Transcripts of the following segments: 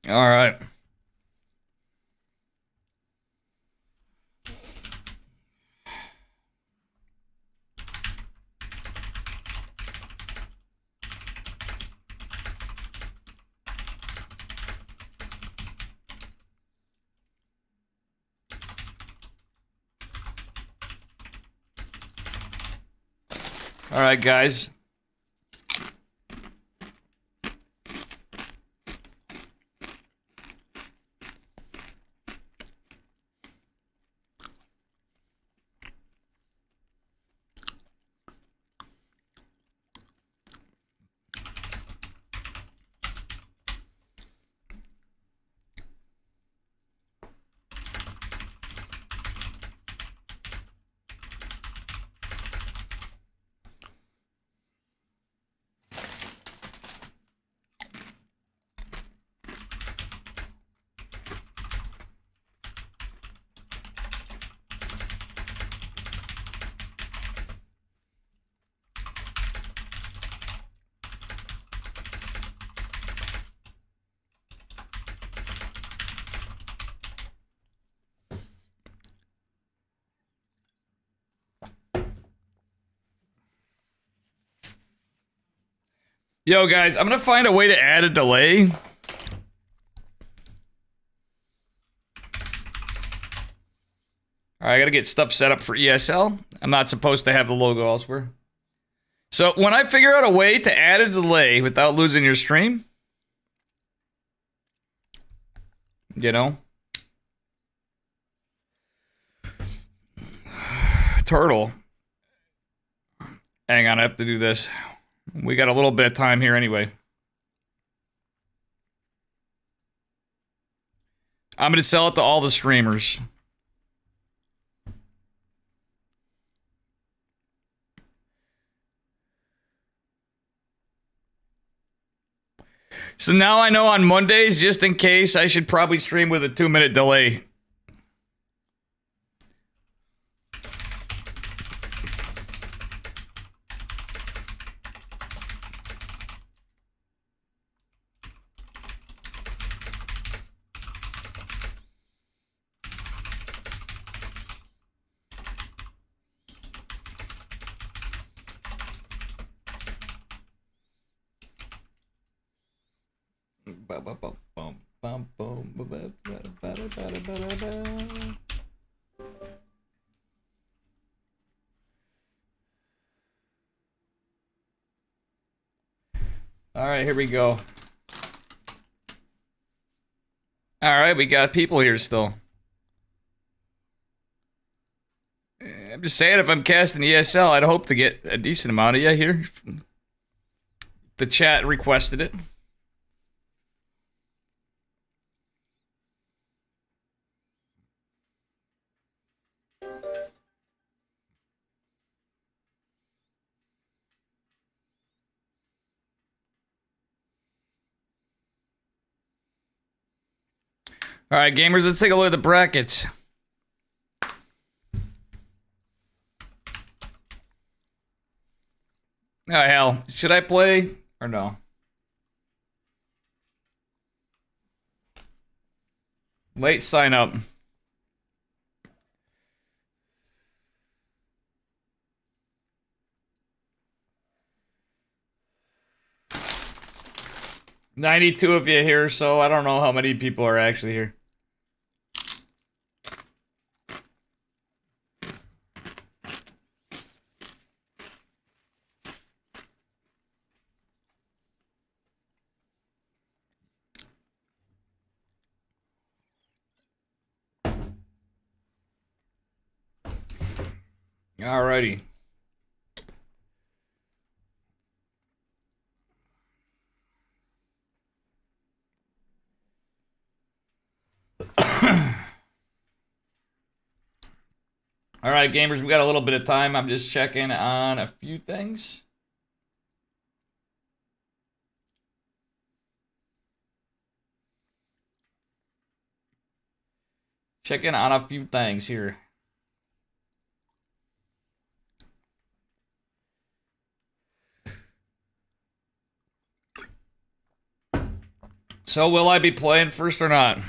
All right. All right, guys. Yo, guys, I'm gonna find a way to add a delay. All right, I gotta get stuff set up for ESL. I'm not supposed to have the logo elsewhere. So when I figure out a way to add a delay without losing your stream, you know, turtle. Hang on, I have to do this. We got a little bit of time here anyway. I'm gonna sell it to all the streamers. So now I know on Mondays, just in case, I should probably stream with a 2-minute delay. All right, here we go. All right, we got people here still. I'm just saying, if I'm casting ESL, I'd hope to get a decent amount of you here. The chat requested it. All right, gamers, let's take a look at the brackets. Oh, hell. Should I play or no? Late sign up. $92 of you here, so I don't know how many people are actually here. Alrighty. All right, gamers, we got a little bit of time. I'm just checking on a few things. Checking on a few things here. So will I be playing first or not?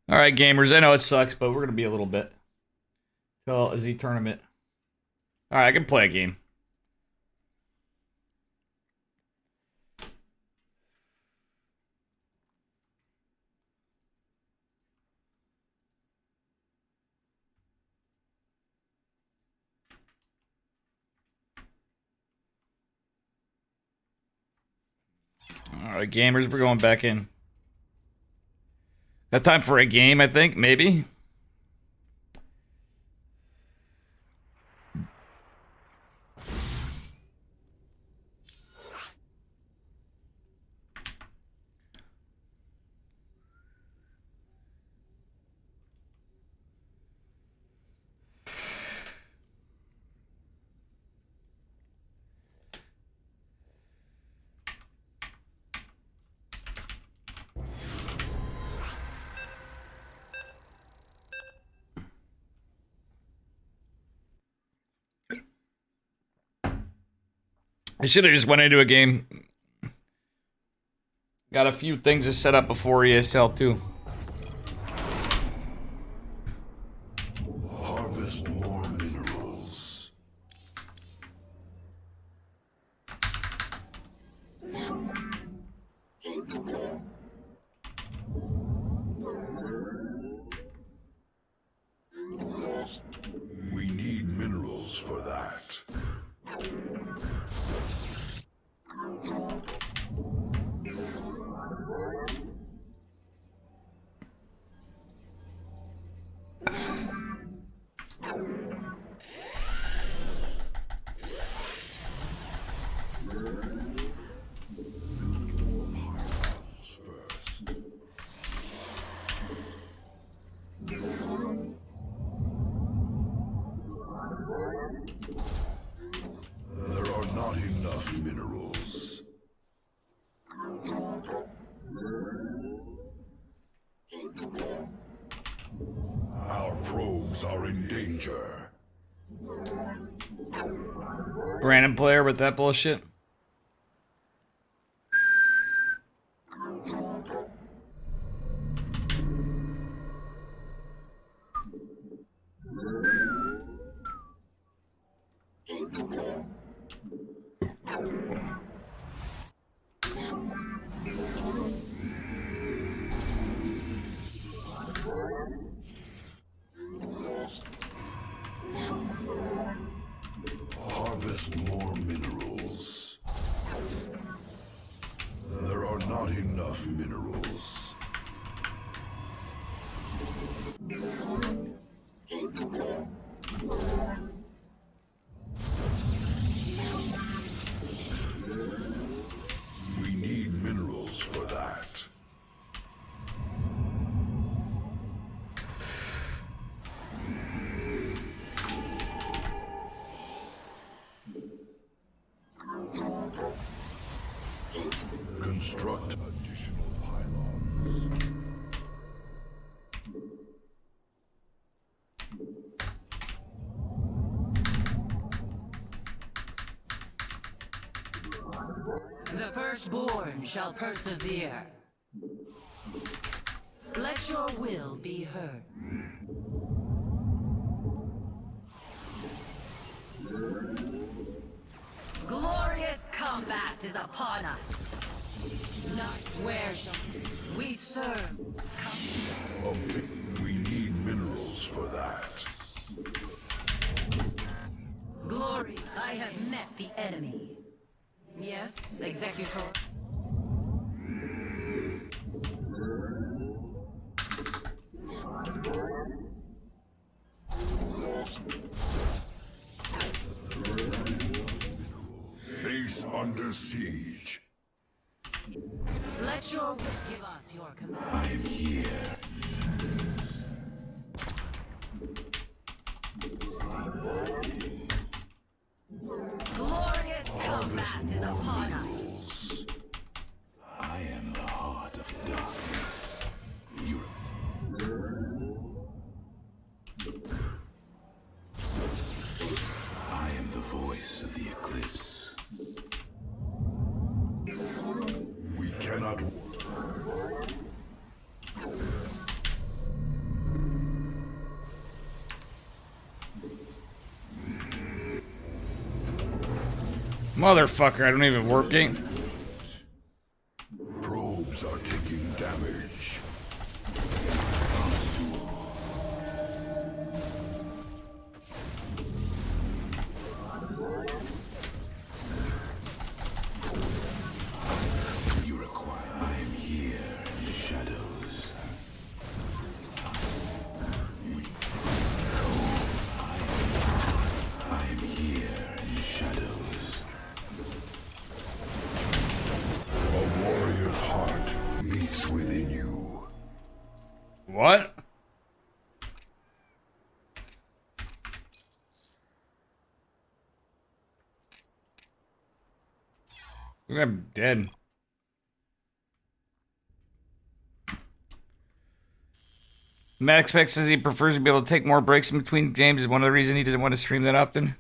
All right, gamers. I know it sucks, but we're gonna be a little bit till Izzy tournament. All right, I can play a game. All right, gamers, we're going back in. Got time for a game, I think, maybe. I should have just went into a game. Got a few things to set up before ESL too. Harvest more minerals. We need minerals for that. There are not enough minerals. Our probes are in danger. Random player with that bullshit. Harvest more minerals. There are not enough minerals. We need minerals for that. Construct additional pylons. The firstborn shall persevere. Let your will be heard. Glorious combat is upon us. Not where shall we serve? We need minerals for that. Glory, I have met the enemy. Yes, Executor. base under siege. Let your give us your command. I am here. Glorious combat is upon us. I am the heart of darkness. You. I am the voice of the eclipse. We cannot. Motherfucker, I don't even work game. Probes are taking damage. You require. I am here in the shadows. I am here in the shadows. A warrior's heart beats within you. What? I'm dead. Matt expects says he prefers to be able to take more breaks in between games. Is one of the reasons he doesn't want to stream that often.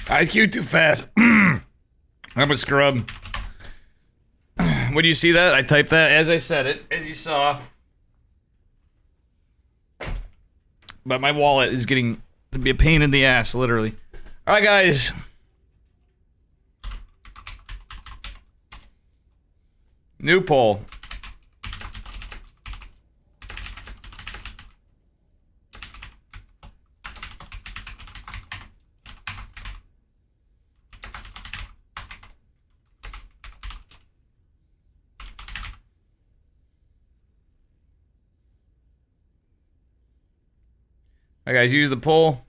IQ too fast. I'm a scrub. What do you see that? I typed that as I said it, as you saw. But my wallet is getting to be a pain in the ass, literally. All right, guys. New poll. All right, guys, use the poll.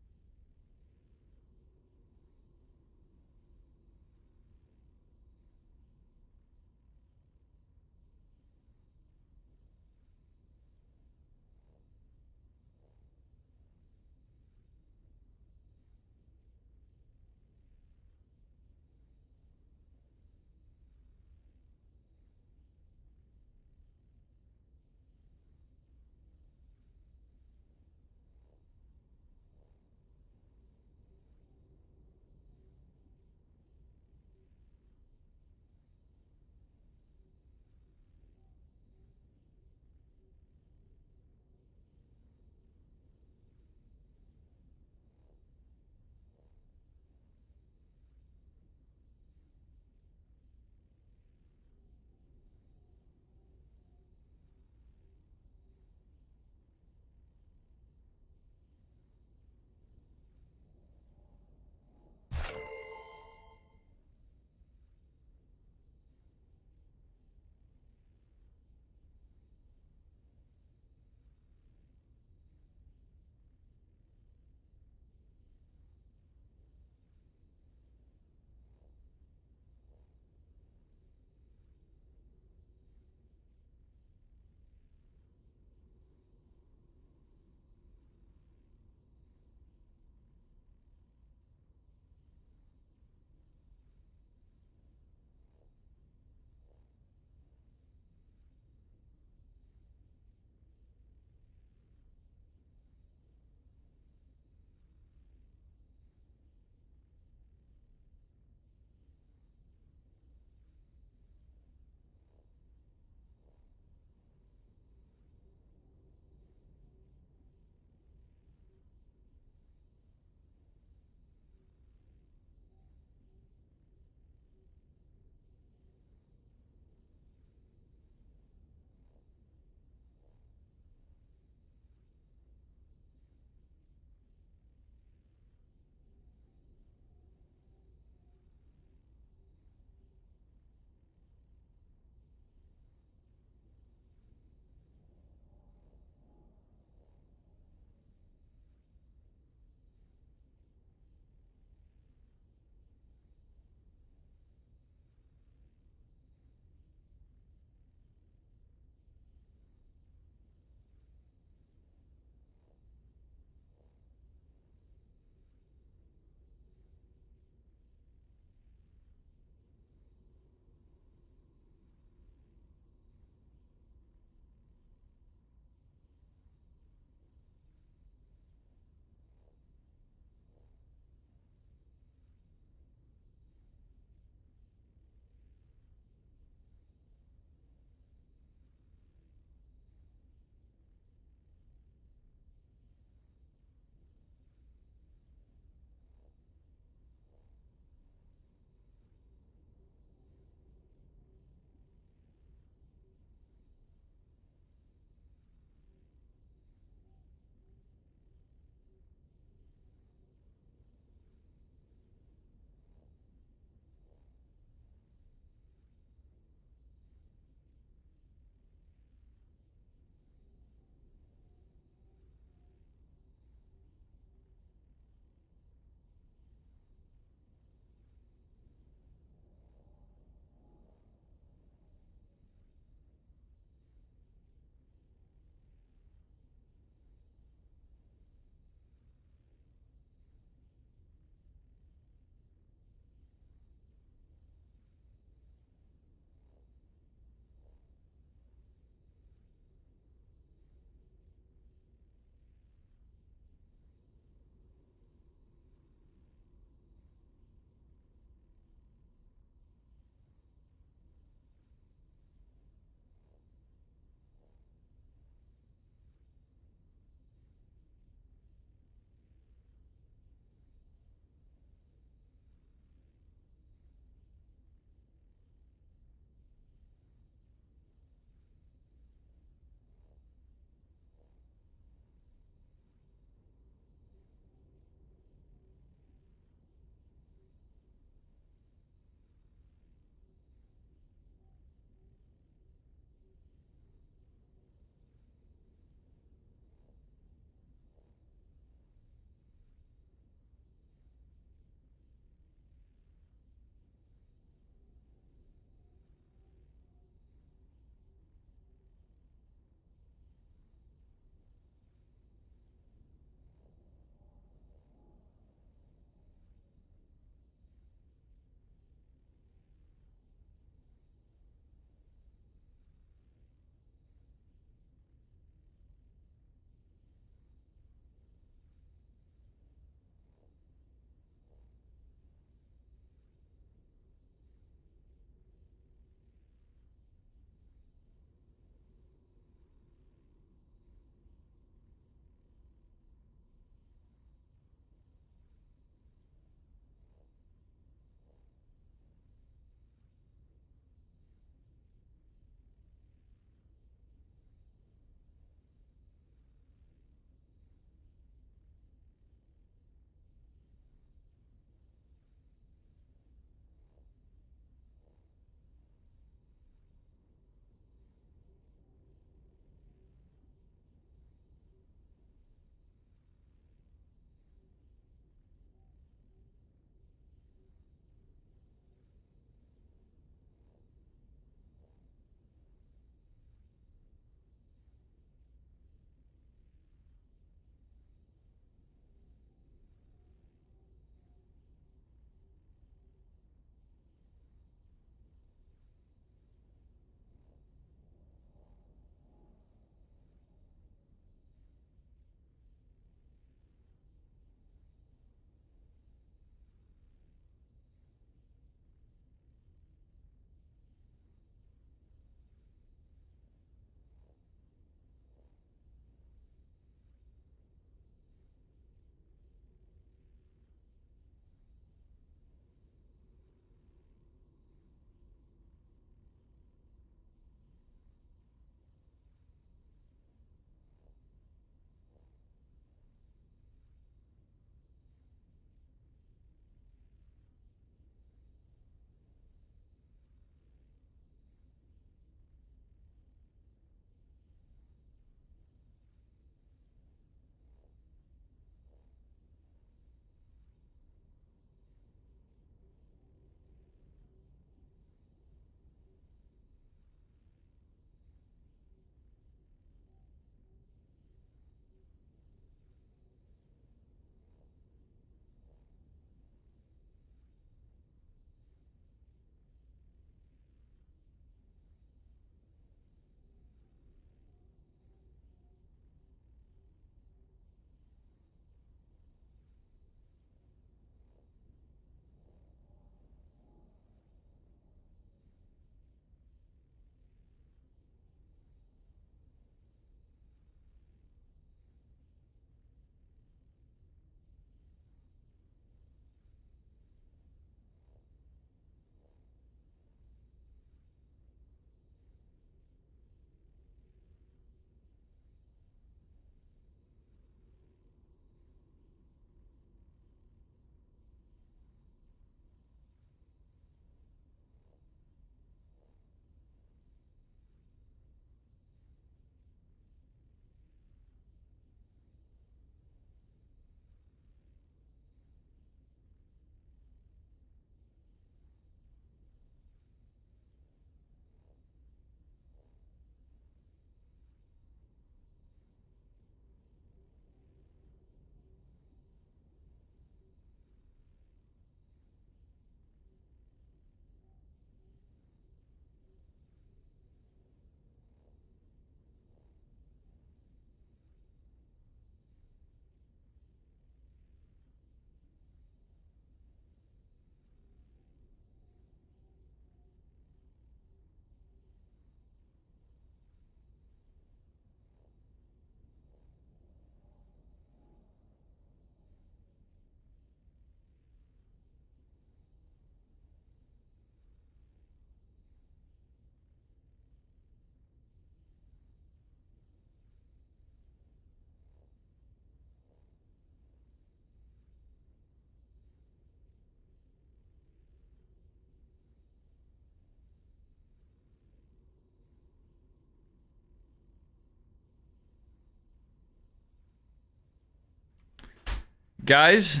Guys,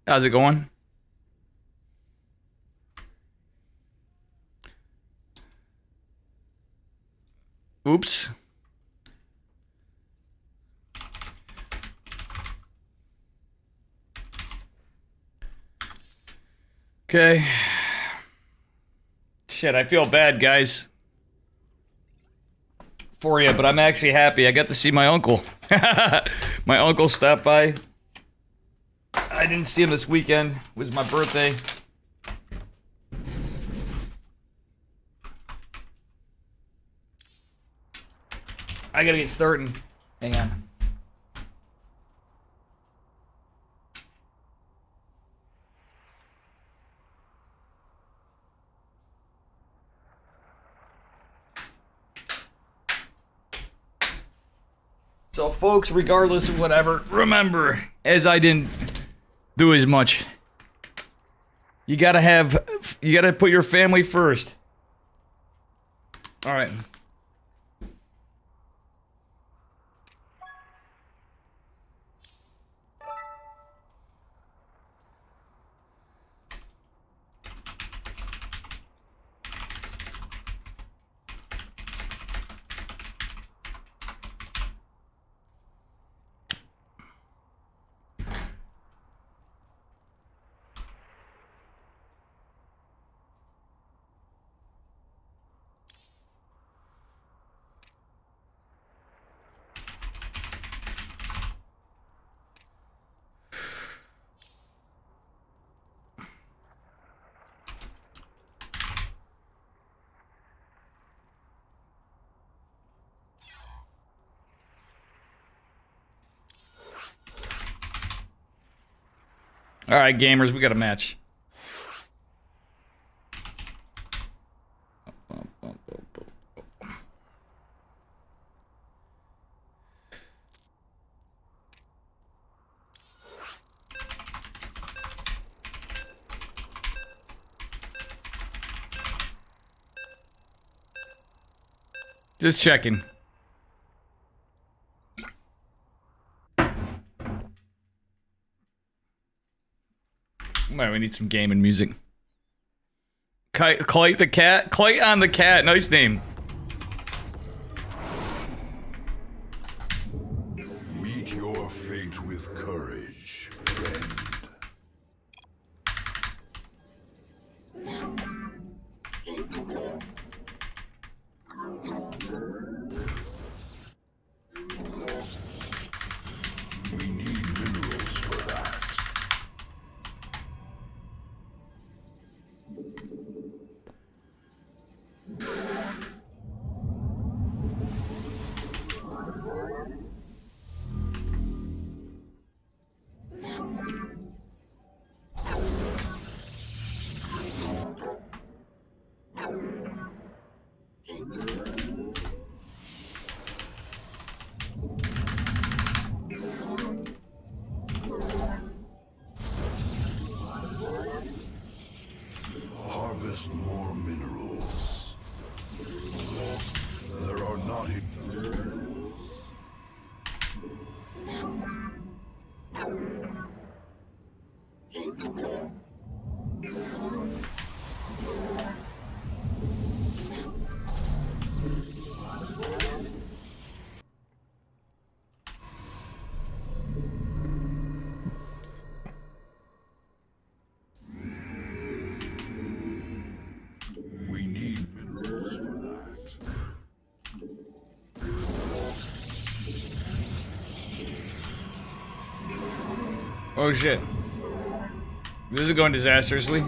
how's it going? Oops. Okay. Shit, I feel bad, guys. For you, but I'm actually happy. I got to see my uncle. My uncle stopped by. I didn't see him this weekend. It was my birthday. I gotta get started. Hang on. So, folks, regardless of whatever, remember, as I didn't do as much, you gotta put your family first. All right. All right, gamers, we got a match. Just checking. Well, we need some gaming music. Clay the cat? Clay on the cat. Nice name. Meet your fate with courage, friend. We need minerals for that. Harvest more minerals. There are not We need minerals for that. Oh shit. This is going disastrously.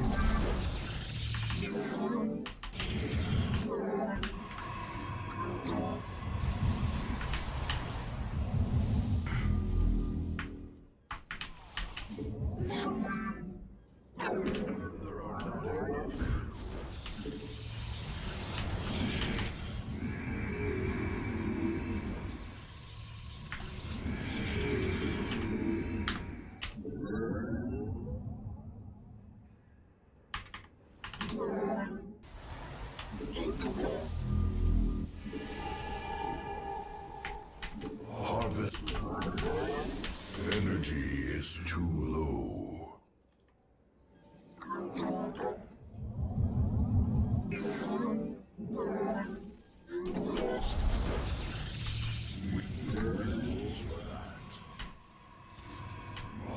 Harvest energy is too low.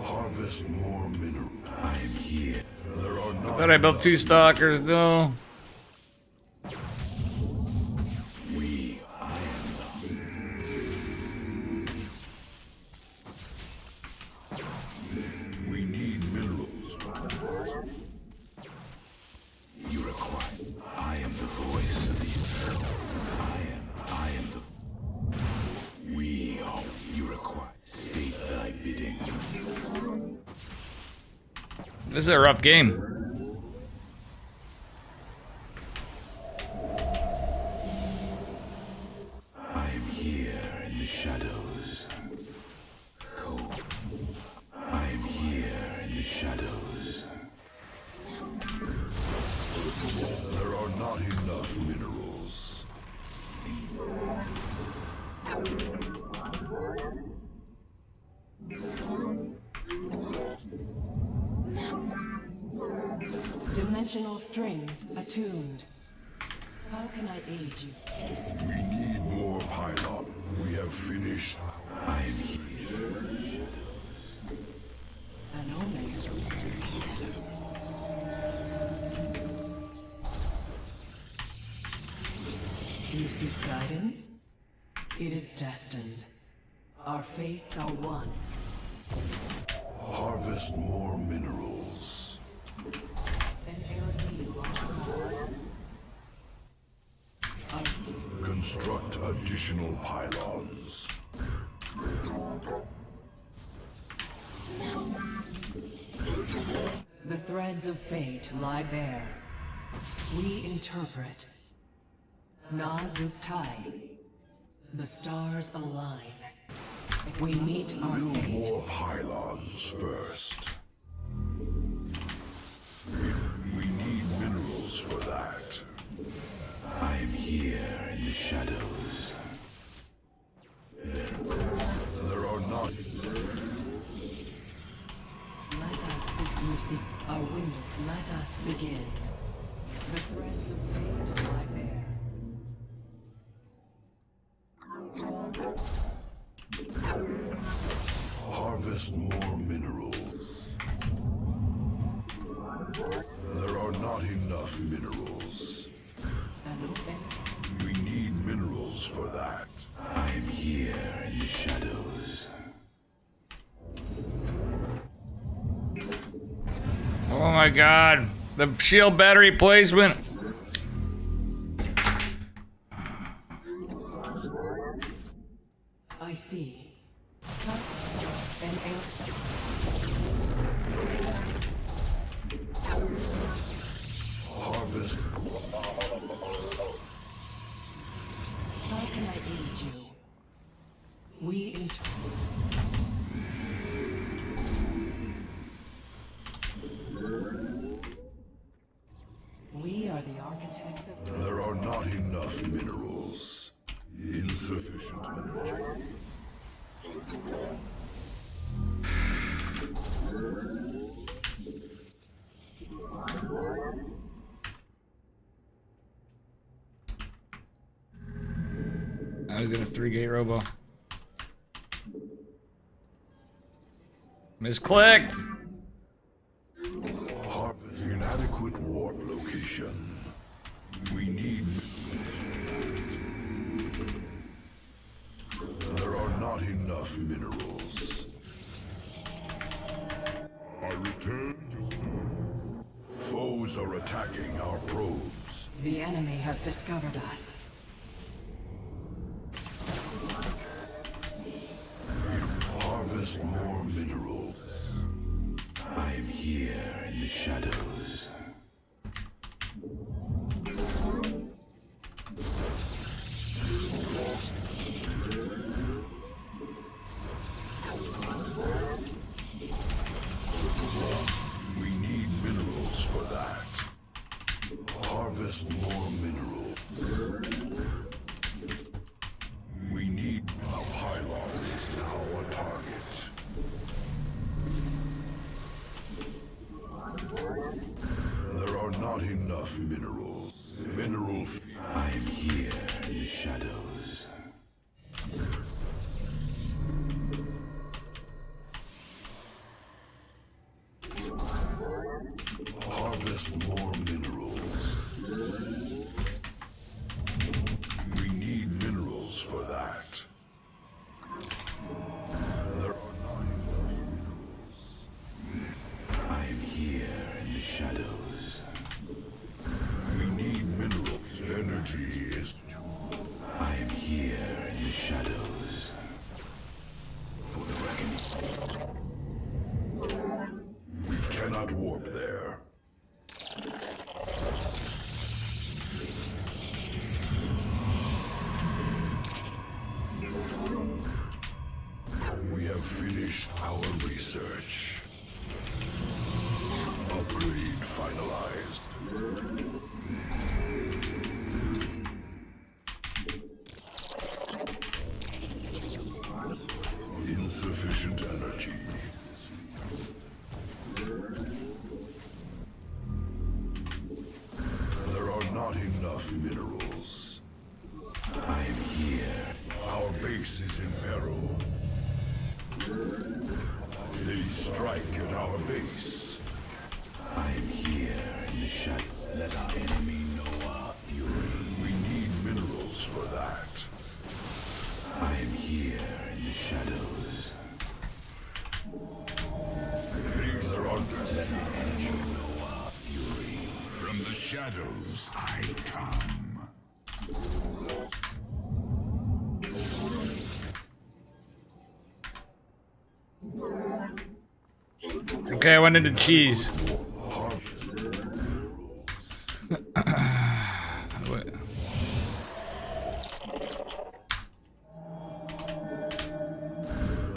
Harvest more mineral. I am here. There are not. Thought I built 2 stalkers, though. We need minerals. You require. I am the voice of the eternal. I am the. We are. You require. State thy bidding. This is a rough game. I am here in the shadows. Cold. I am here in the shadows. There are not enough minerals. Dimensional strings attuned. How can I aid you? We need more pylons. We have finished. I am here. An omen. You seek guidance? It is destined. Our fates are one. Harvest more minerals. An AOD Construct additional pylons. The threads of fate lie bare. We interpret. Na-Zuk-Tai. The stars align. We meet our Build fate. more pylons first. We need minerals for that. I am here in the shadows. There are not. Let us begin. Our window. Let us begin. The threads of fate lie bare. Harvest more minerals. There are not enough minerals. An open. We need minerals for that. I am here in the shadows. Oh my god. The shield battery placement. I see. An air. Harvest. How can I aid you? We interpret. We are the architects of. There are not enough minerals. Insufficient energy. I was gonna 3-gate robo. Misclicked. Harvest. Inadequate warp location. We need. There are not enough minerals. I return to serve. Foes are attacking our probes. The enemy has discovered us. Harvest more minerals. I am here in the shadows. We need minerals for that. Harvest more minerals. We need a pylon is now a target. not enough minerals. I am here in the shadows. Harvest more minerals. We need minerals for that. There are not enough minerals. I am here in the shadows. We need minerals. Energy is too. I am here in the shadows. For the reckoning. We cannot warp there. We have finished our research. Upgrade finalized. Insufficient energy. There are not enough minerals. I am here. Our base is in peril. They strike at our base. I am here in the shadow. Let our enemy know our fury. We need minerals for that. I am here in the shadows. These are under siege. Let our enemy know our fury. From the shadows I come. Okay, I went into cheese.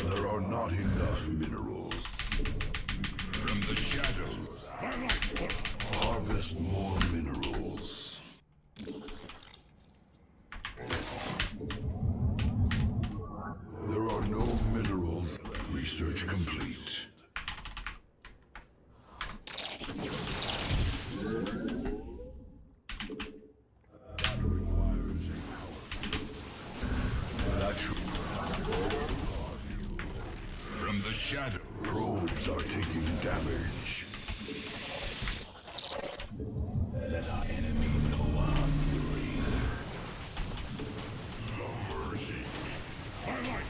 There are not enough minerals. From the shadows, harvest more minerals. There are no minerals. Research complete. That requires a powerful. That should. From the shadow, probes are taking damage. Let our enemy know our fury. No mercy. I like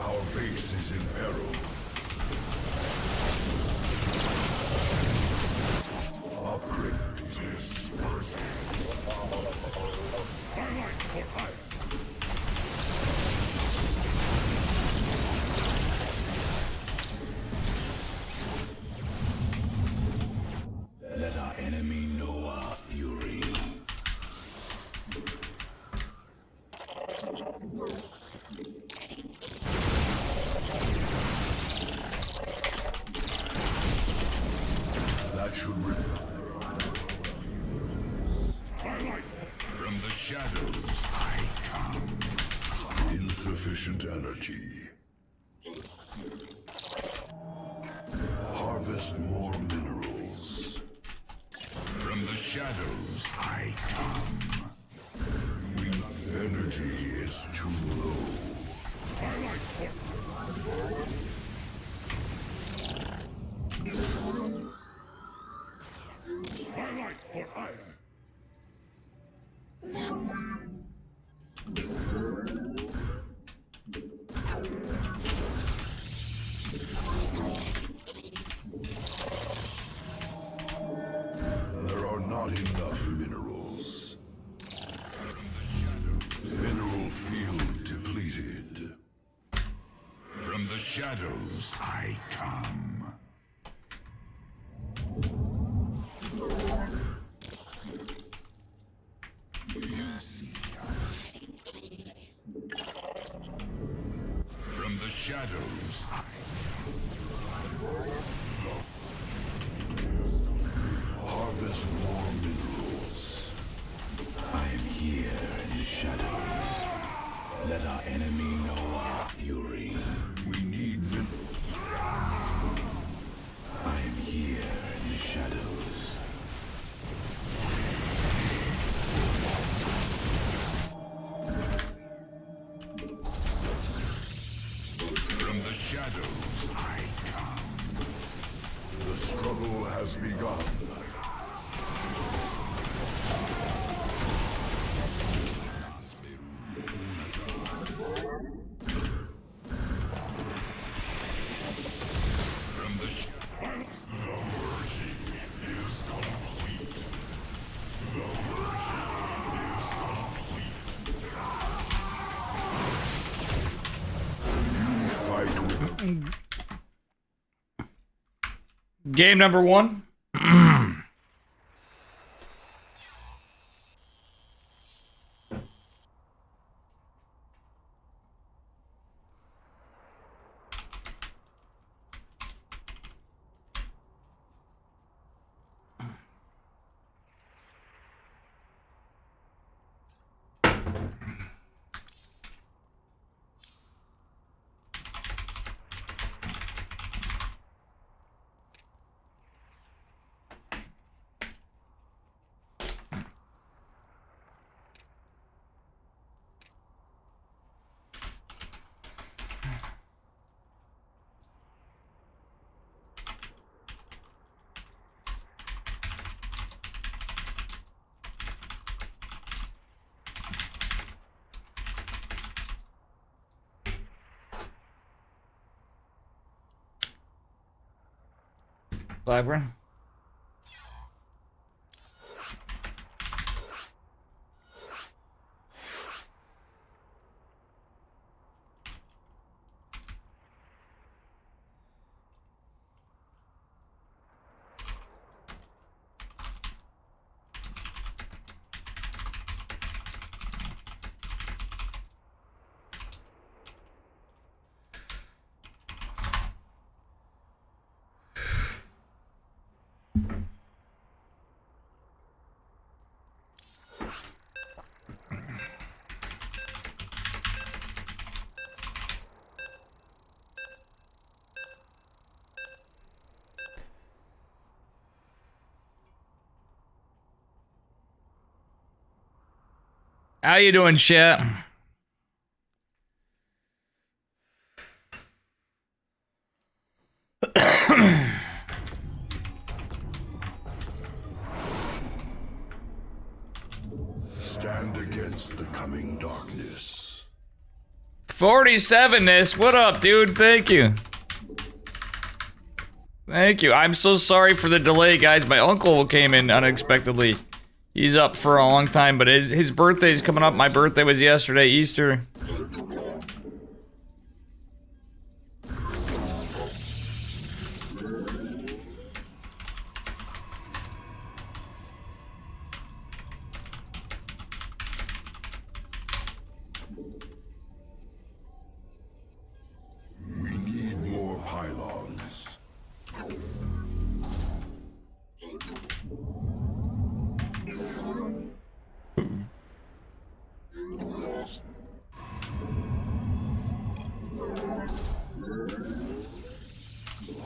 our base is in peril. Upgrade. I like for hire. Let our enemy know our fury. That should from the shadows I come. Insufficient energy. Harvest more minerals. From the shadows I come. Energy is too low. I like for hire. There are not enough minerals. Mineral field depleted. From the shadows I come. From the shadows I harvest more minerals. I am here in the shadows. Let our enemy know our fury. We need minerals. I am here in the shadows. From the shadows I come. The struggle has begun. From the shadows, the merging is complete. The merging is complete. You fight with Game number 1. Vibrant. How you doing, chat? stand against the coming darkness. 47ness, what up, dude? Thank you. Thank you. I'm so sorry for the delay, guys. My uncle came in unexpectedly. He's up for a long time, but his birthday's coming up. My birthday was yesterday, Easter. We need more pylons.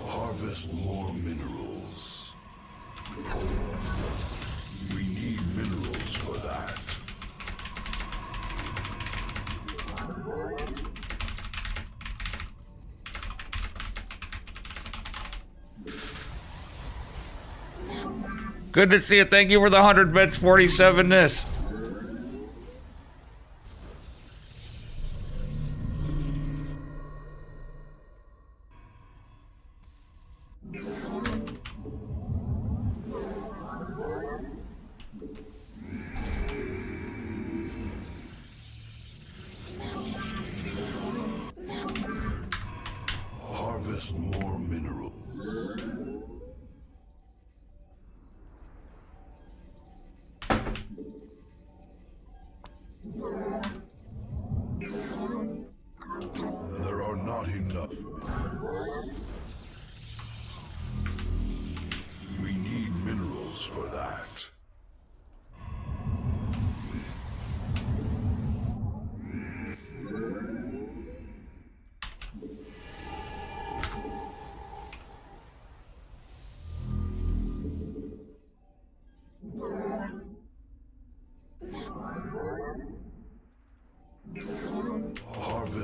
Harvest more minerals. We need minerals for that. Good to see you. Thank you for the 100 bits, 47ness. Harvest more minerals.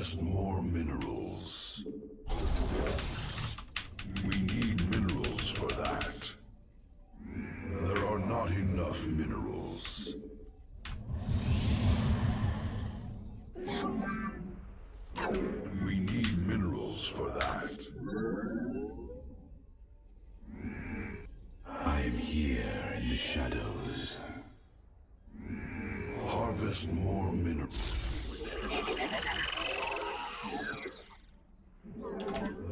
Harvest more minerals. We need minerals for that. There are not enough minerals. We need minerals for that. I am here in the shadows. Harvest more minerals.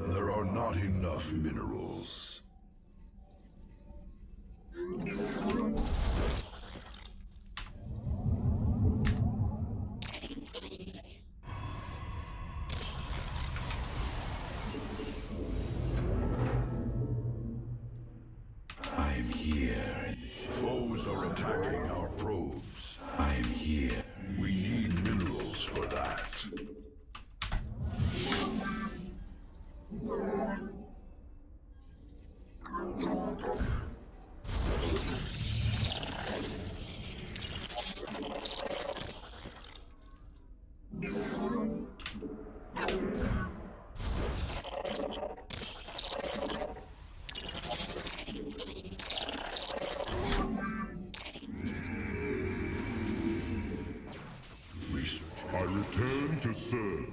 There are not enough minerals. I am here. Foes are attacking our probes. I am here. We need minerals for that. I return to serve.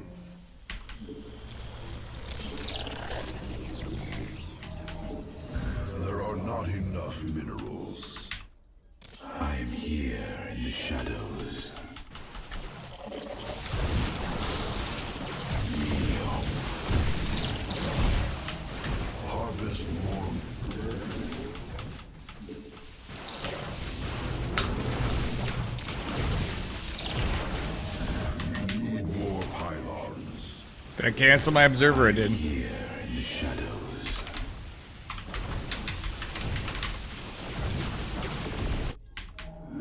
There are not enough minerals. I am here in the shadows. Harvest more. We need more pylons. Did I cancel my observer? I did. Here in the shadows.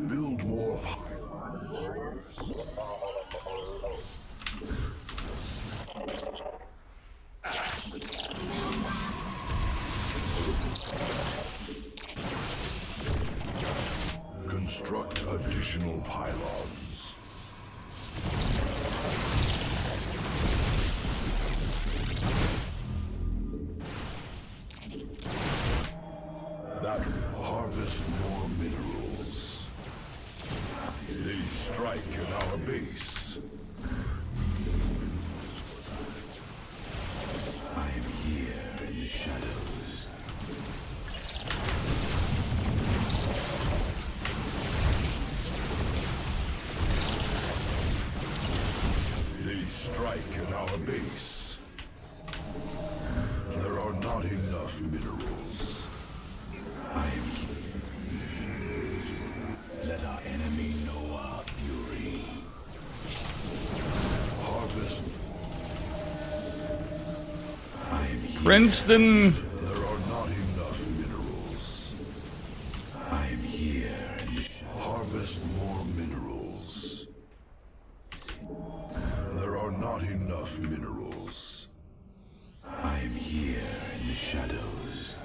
Build more pylons. Construct additional pylons. That will harvest more minerals. They strike at our base. I am here in the shadows. They strike at our base. There are not enough minerals. I am here. Let our enemy know our fury. Harvest. I am here. Princeton. There are not enough minerals. I am here in the harvest more minerals. There are not enough minerals. I am here in the shadows.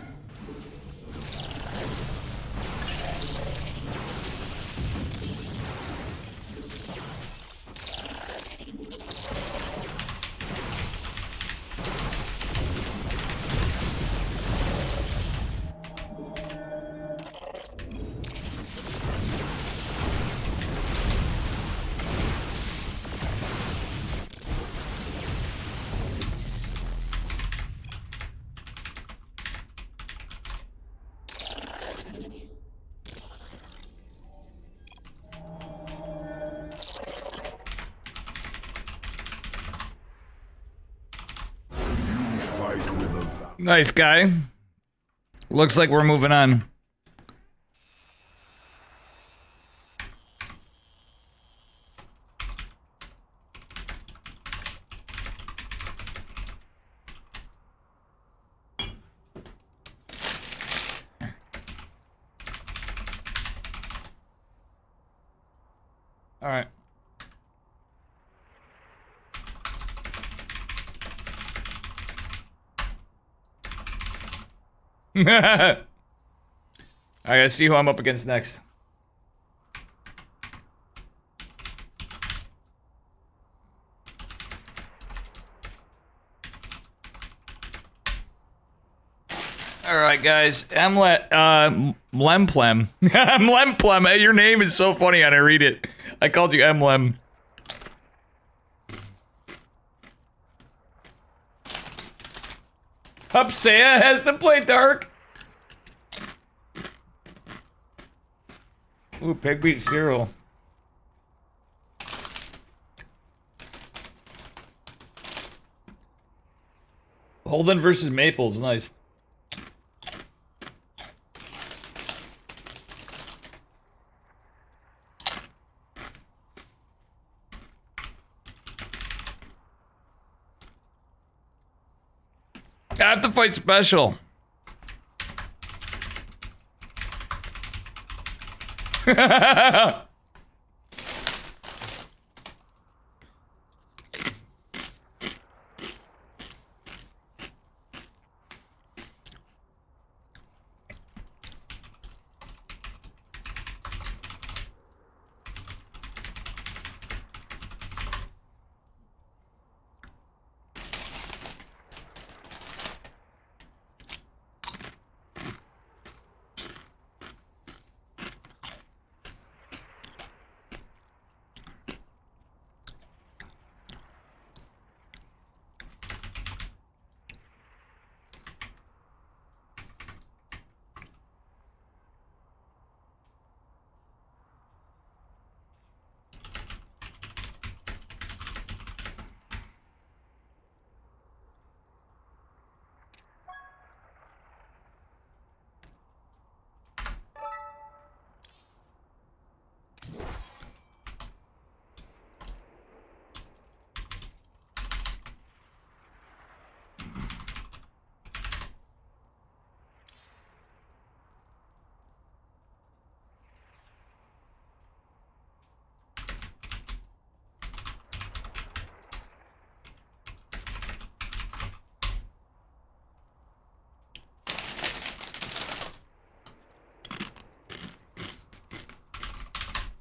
Nice guy. Looks like we're moving on. All right. I gotta see who I'm up against next. Alright, guys. Mlemplem. Mlemplem. Hey, your name is so funny when I read it. I called you Mlem. Upsea has to play dark. Ooh, pig beat cereal. Holden versus Maples, nice. I have to fight special.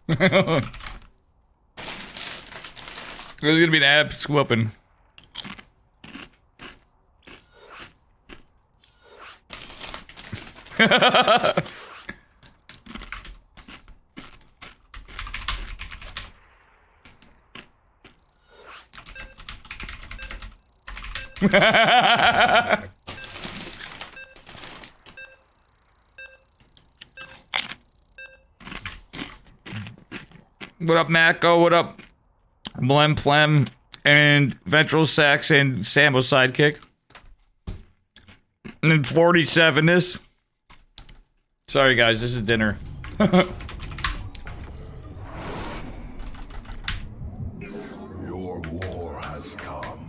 There's gonna be an abs whooping. What up, Mako? What up, Mlemplem and Ventral Sax and Sambo Sidekick? And then 47 this. Sorry, guys, this is dinner. Your war has come.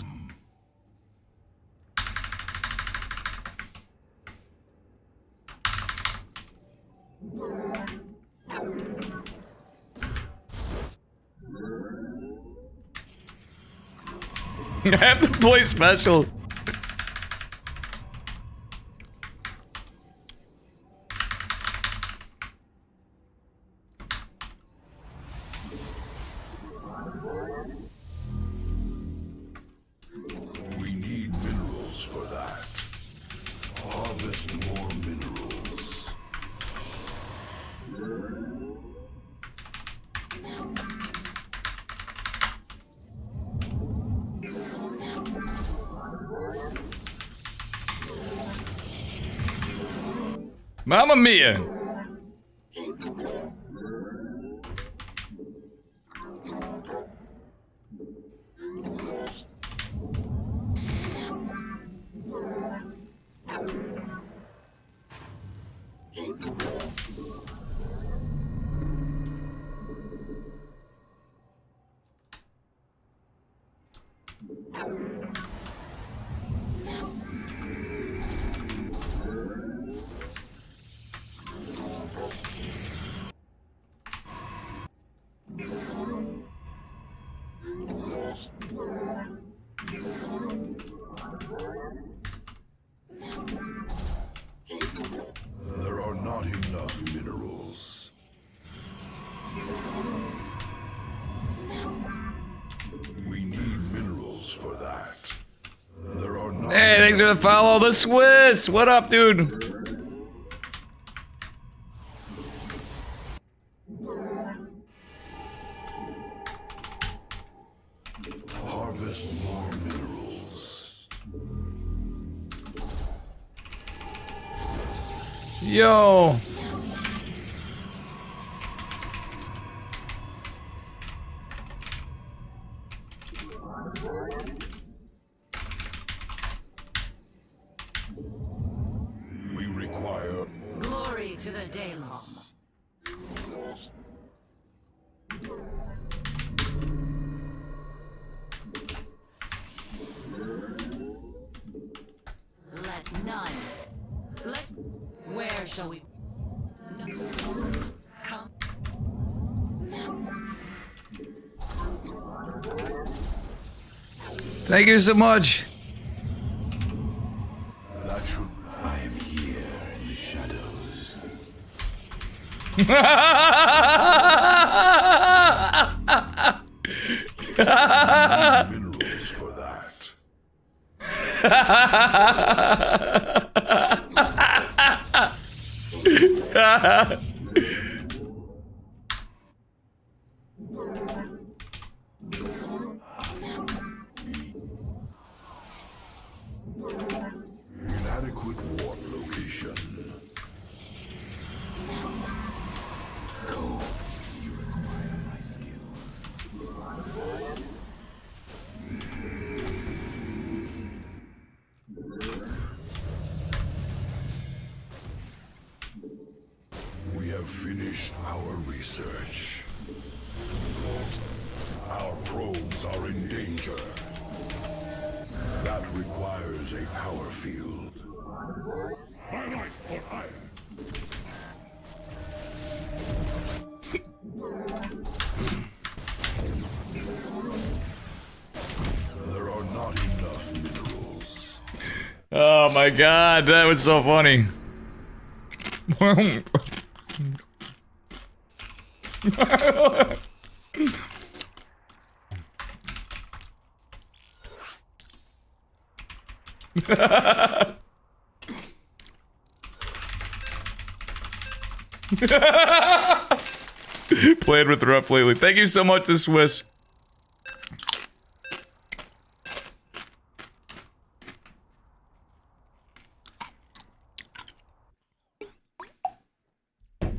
I have to play special. We need minerals for that. Harvest more minerals. Mamma mia. There are not enough minerals. We need minerals for that. There are not Hey, thanks for the follow. The Swiss. What up, dude? harvest more minerals. Yo. We require Glory to the Daylom. Let none. Where shall we? Come. Thank you so much. that should. I am here in the shadows. Minerals for that. Inadequate warp location. Go. You require my skills. We have finished our research. Our probes are in danger. That requires a power field. My life for iron. There are not enough minerals. Oh my god, that was so funny. Played with rough lately. Thank you so much, the Swiss.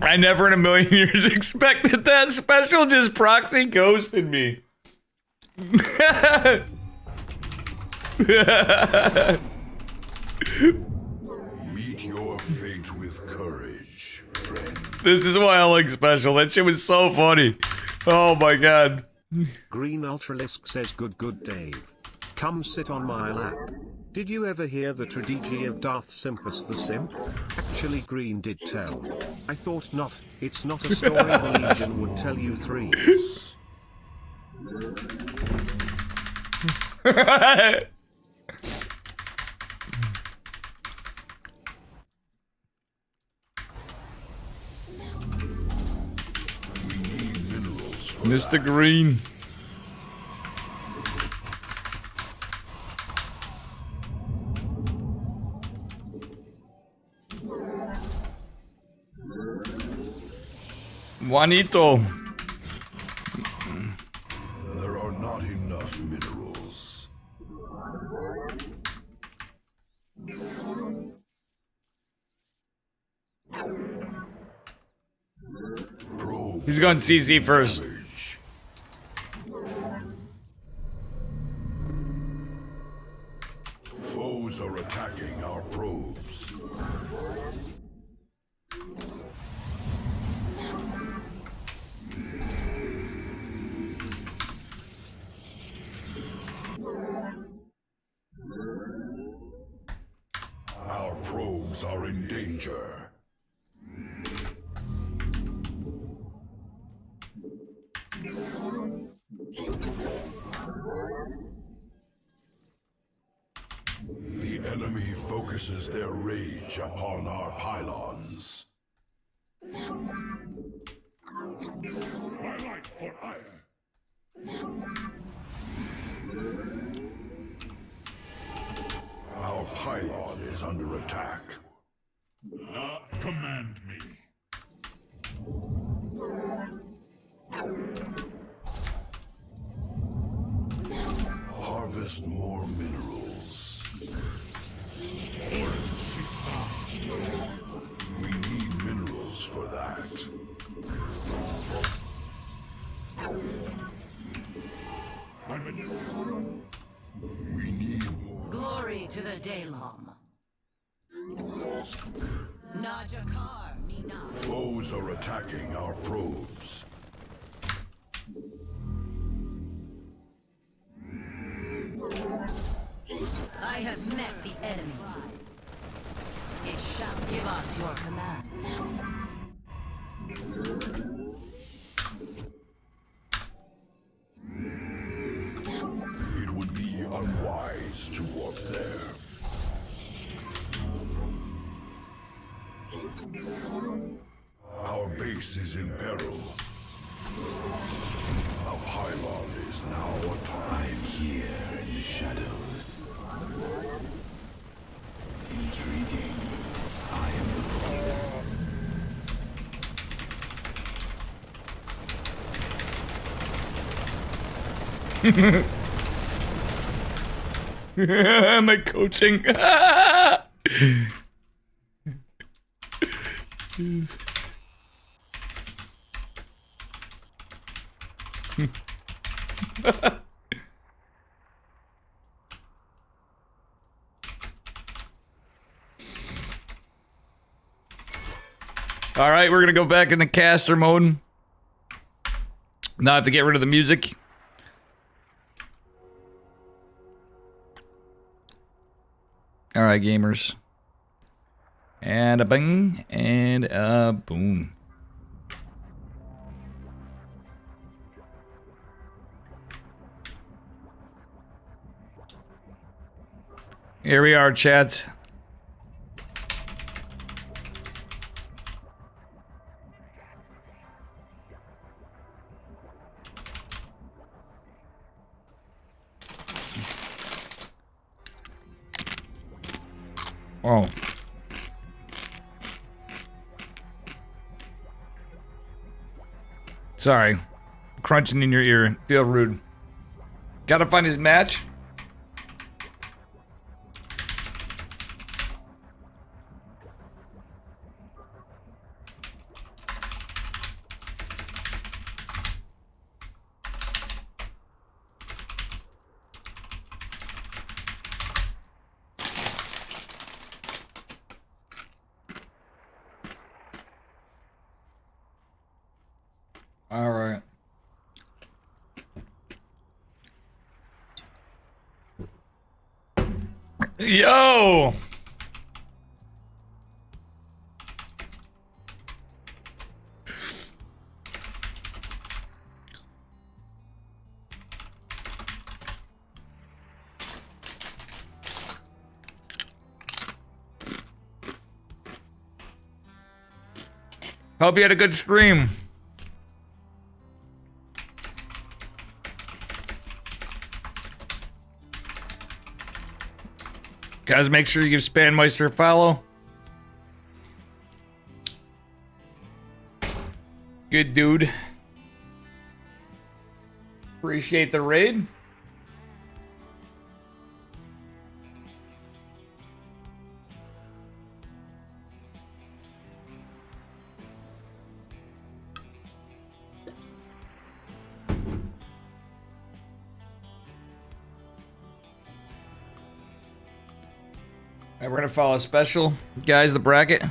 I never in a million years expected that special, just proxy ghosted me. Meet your fate with courage, friend. This is why I like special. That shit was so funny. Oh my god. Green Ultralisk says good Dave. Come sit on my lap. Did you ever hear the tragedy of Darth Simpus the Simp? Actually Green did tell. I thought not, it's not a story the Legion would tell you three. We need minerals for Mr. Green. Juanito. There are not enough minerals. Probe He's going CZ first. damage. Foes are attacking our probes. Our probes are in danger. The enemy focuses their rage upon our pylons. My life for iron. Our pylon is under attack. Command me. just more minerals. We need minerals for that. We need Glory to the Daylom. Najakar Mina. foes are attacking our probes. I have met the enemy. It shall give us your command. It would be unwise to walk there. Our base is in peril. Our pylon is now atop. I'm here in the shadows. Intriguing. I am Am I coaching? All right, we're gonna go back into caster mode. Now I have to get rid of the music. All right, gamers. And a bing, and a boom. Here we are, chat. Oh. Sorry. Crunching in your ear. Feel rude. Gotta find his match. All right. Yo! Hope you had a good stream. Guys, make sure you give Spanmeister a follow. Good dude. Appreciate the raid. Alright, we're gonna follow special. Guys, the bracket.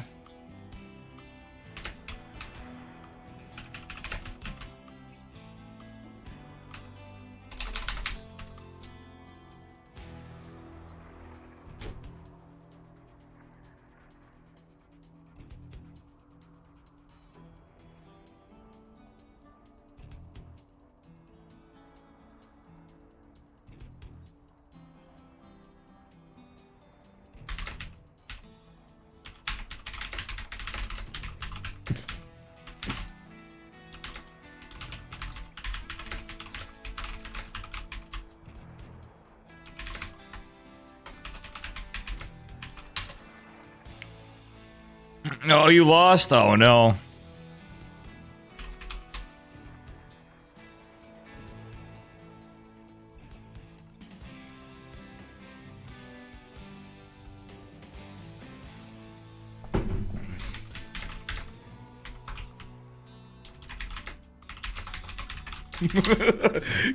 Oh, you lost? Oh, no.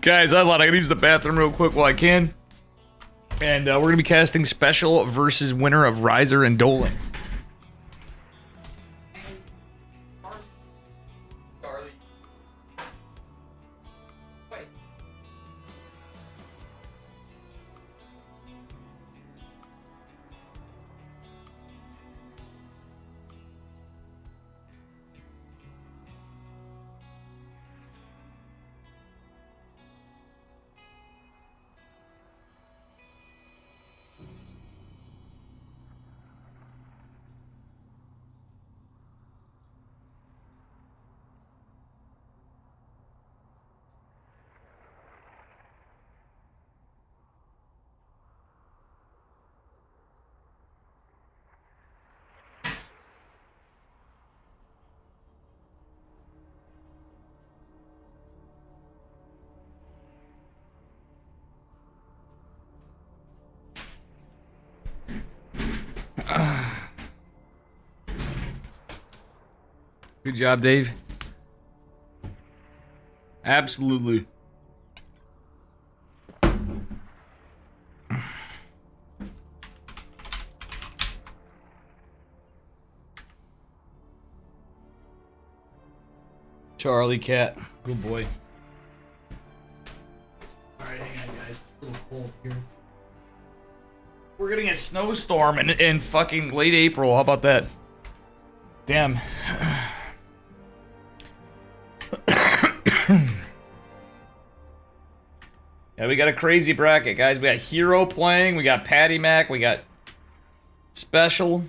Guys, I gotta use the bathroom real quick while I can. And we're gonna be casting Special versus winner of Riser and Dolan. Good job, Dave. Absolutely. Charlie Cat. Good boy. Alright, hang on, guys. It's a little cold here. We're getting a snowstorm in fucking late April. How about that? Damn. Yeah, we got a crazy bracket, guys. We got Hero playing, we got Patty Mac, we got Special,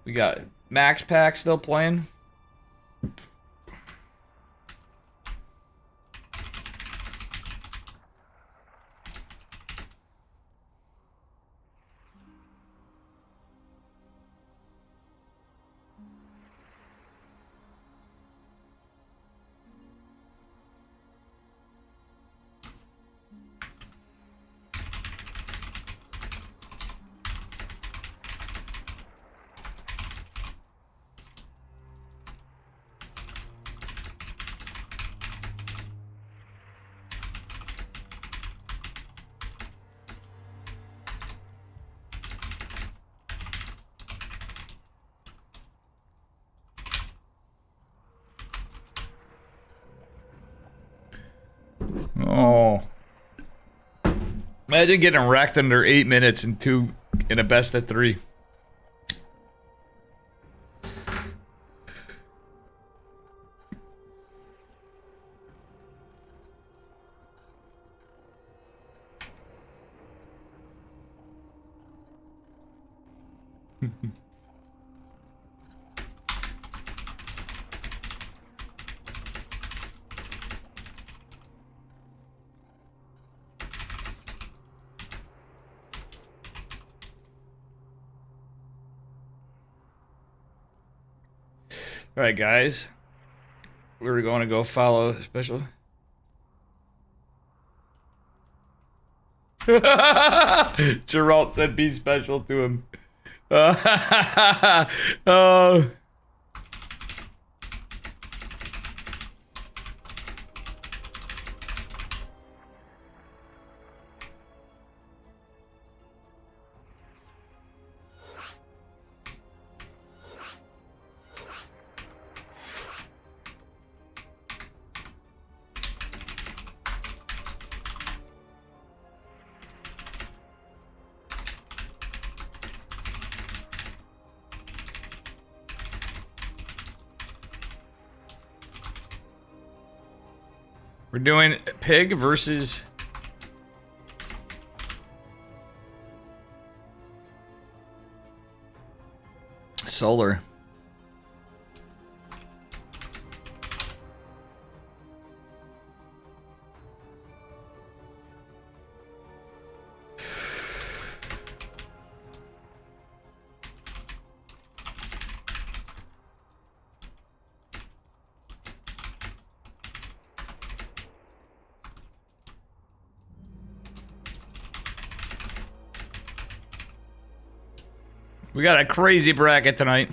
we got Max Pack still playing. Oh. Imagine getting wrecked under 8 minutes in a best of 3. Alright, guys. We're going to go follow Special. Geralt said be special to him. Oh. We're doing Pig versus Solar. We got a crazy bracket tonight.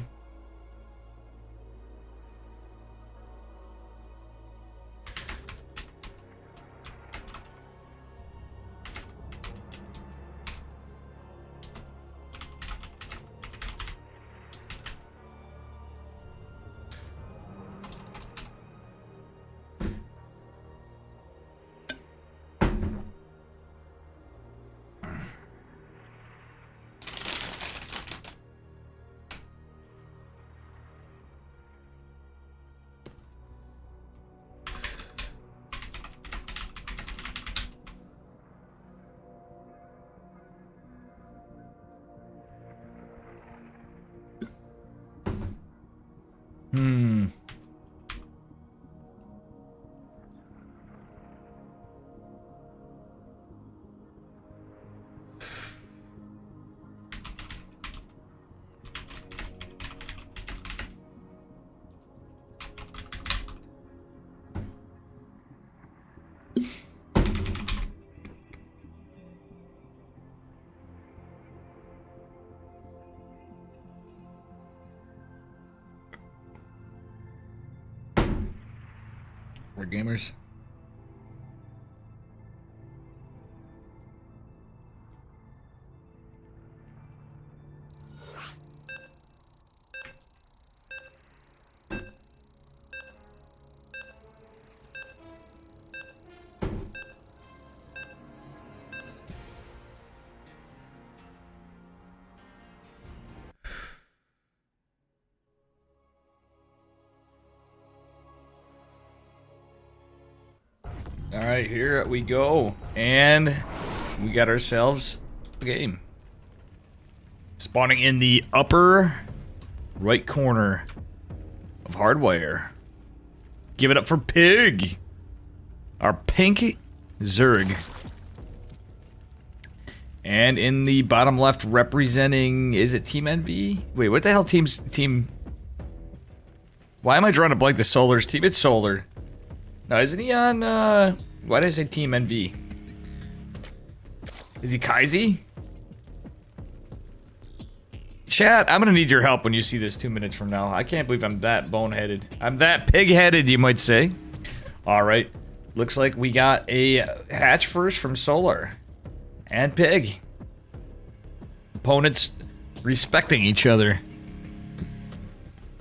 Smart gamers. Alright, here we go. And we got ourselves a game. Spawning in the upper right corner of Hardwire. Give it up for Pig! Our pink Zerg. And in the bottom left representing, is it Team NV? Wait, what the hell team... Why am I drawing a blank the Solar's team? It's Solar. No, isn't he on, why did I say Team NV? Is he Kaizi? Chat, I'm gonna need your help when you see this 2 minutes from now. I can't believe I'm that boneheaded. I'm that pig-headed, you might say. Alright. Looks like we got a hatch first from Solar. And Pig. Opponents respecting each other.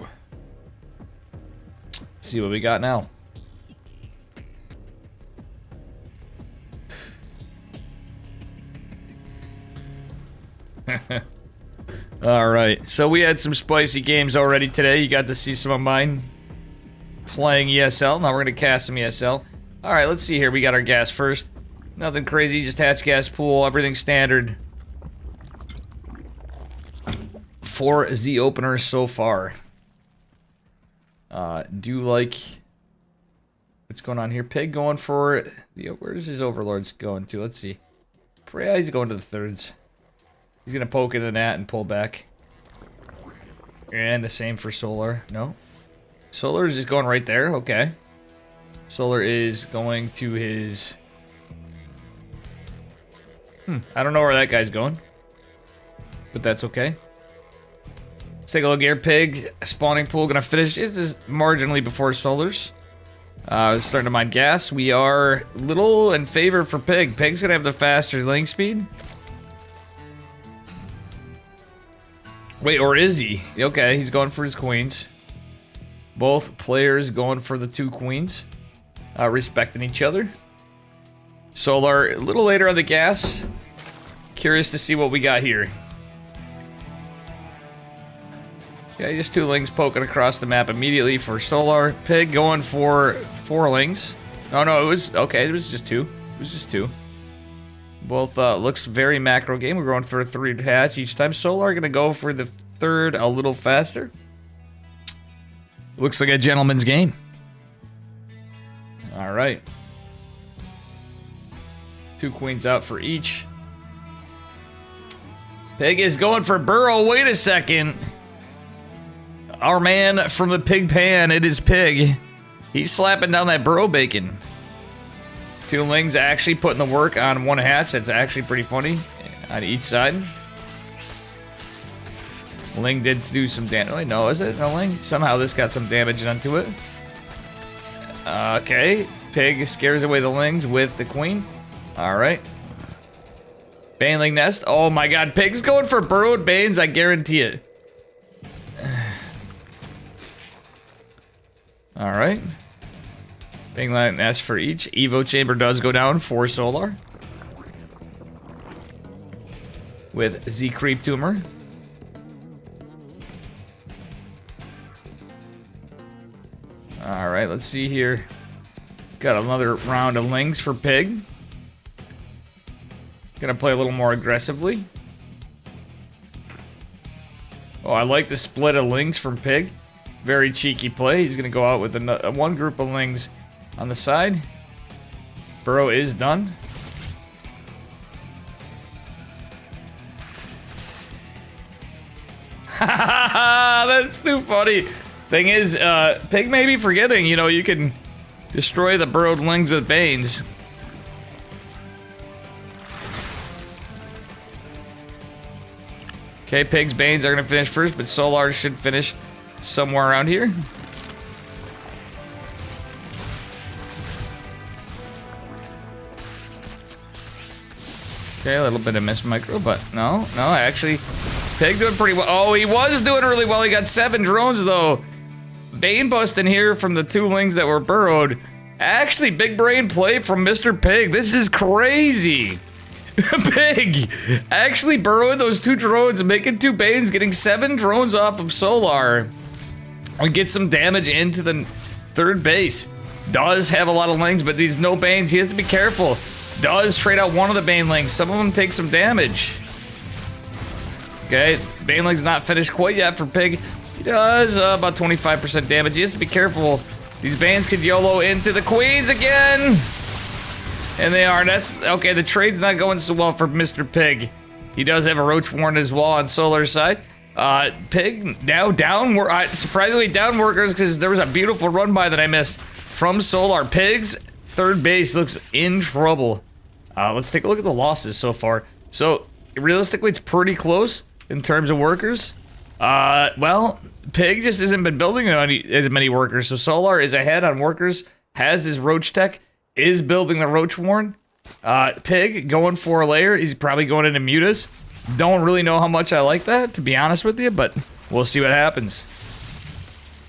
Let's see what we got now. Alright, so we had some spicy games already today. You got to see some of mine playing ESL. Now we're going to cast some ESL. Alright, let's see here. We got our gas first. Nothing crazy, just hatch gas pool, everything standard. 4 Z openers so far. Do like... What's going on here? Pig going for... Where's his overlords going to? Let's see. Yeah, he's going to the thirds. He's gonna poke into that and pull back. And the same for Solar. No. Solar is just going right there. Okay. Solar is going to his... I don't know where that guy's going. But that's okay. Let's take a look here. Pig, spawning pool, gonna finish. This is marginally before Solar's. Starting to mine gas. We are a little in favor for Pig. Pig's gonna have the faster link speed. Wait, or is he? Okay, he's going for his queens. Both players going for the 2 queens. Respecting each other. Solar, a little later on the gas. Curious to see what we got here. Okay, just 2 lings poking across the map immediately for Solar. Pig going for 4 lings. Oh no, it was... Okay, it was just 2. It was just 2. Both looks very macro game. We're going for a 3 hatch each time. Solar gonna go for the 3rd a little faster. Looks like a gentleman's game. Alright. 2 queens out for each. Pig is going for Burrow. Wait a second. Our man from the pig pan, it is Pig. He's slapping down that Burrow bacon. 2 lings actually putting the work on 1 hatch. That's actually pretty funny on each side. Ling did do some damage. Wait, no, is it a Ling? Somehow this got some damage onto it. Okay. Pig scares away the lings with the queen. Alright. Baneling nest. Oh my god. Pig's going for burrowed banes. I guarantee it. Alright. Baneling nest for each. Evo chamber does go down for Solar. With Z creep tumor. Alright, let's see here. Got another round of lings for Pig. Gonna play a little more aggressively. Oh, I like the split of lings from Pig. Very cheeky play. He's gonna go out with one group of lings on the side. Burrow is done. That's too funny. Thing is, Pig may be forgetting, you know, you can destroy the burrowed lings with banes. Okay, Pig's banes are gonna finish first, but Solar should finish somewhere around here. Okay, a little bit of miss micro, but no, actually, Pig doing pretty well. Oh, he was doing really well. He got 7 drones, though. Bane busting here from the 2 lings that were burrowed. Actually, big brain play from Mr. Pig. This is crazy. Pig actually burrowing those 2 drones and making 2 Banes, getting 7 drones off of Solar. And get some damage into the 3rd base. Does have a lot of lings, but these no Banes. He has to be careful. Does trade out one of the Banelings. Some of them take some damage. Okay, Baneling's not finished quite yet for Pig. He does about 25% damage. He has to be careful. These Banes could YOLO into the Queens again. And they are. That's okay. The trade's not going so well for Mr. Pig. He does have a Roach Warren as well on Solar's side. Pig now down. Surprisingly down workers because there was a beautiful run by that I missed from Solar. Pig's 3rd base looks in trouble. Let's take a look at the losses so far. So, realistically, it's pretty close in terms of workers. Well, Pig just hasn't been building as many workers. So, Solar is ahead on workers, has his Roach Tech, is building the Roach Warren. Pig going for a layer. He's probably going into Mutas. Don't really know how much I like that, to be honest with you, but we'll see what happens.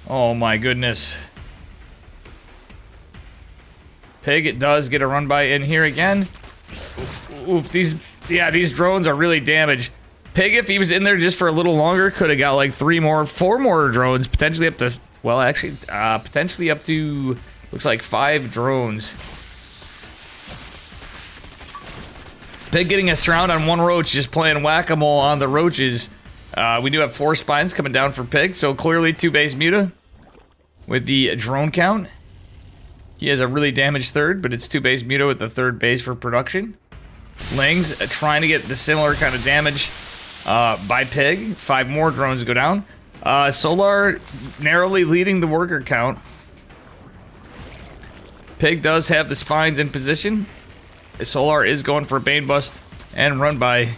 Oh, my goodness. Pig, it does get a run by in here again. Oof, these drones are really damaged. Pig, if he was in there just for a little longer, could have got like 4 more drones, potentially up to, well, actually, potentially up to, looks like 5 drones. Pig getting a surround on 1 roach, just playing whack-a-mole on the roaches. We do have 4 spines coming down for Pig, so clearly 2 base muta with the drone count. He has a really damaged 3rd, but it's 2 base muta with the 3rd base for production. Lings trying to get the similar kind of damage by Pig. 5 more drones go down. Solar narrowly leading the worker count. Pig does have the spines in position. Solar is going for a Bane bust and run by.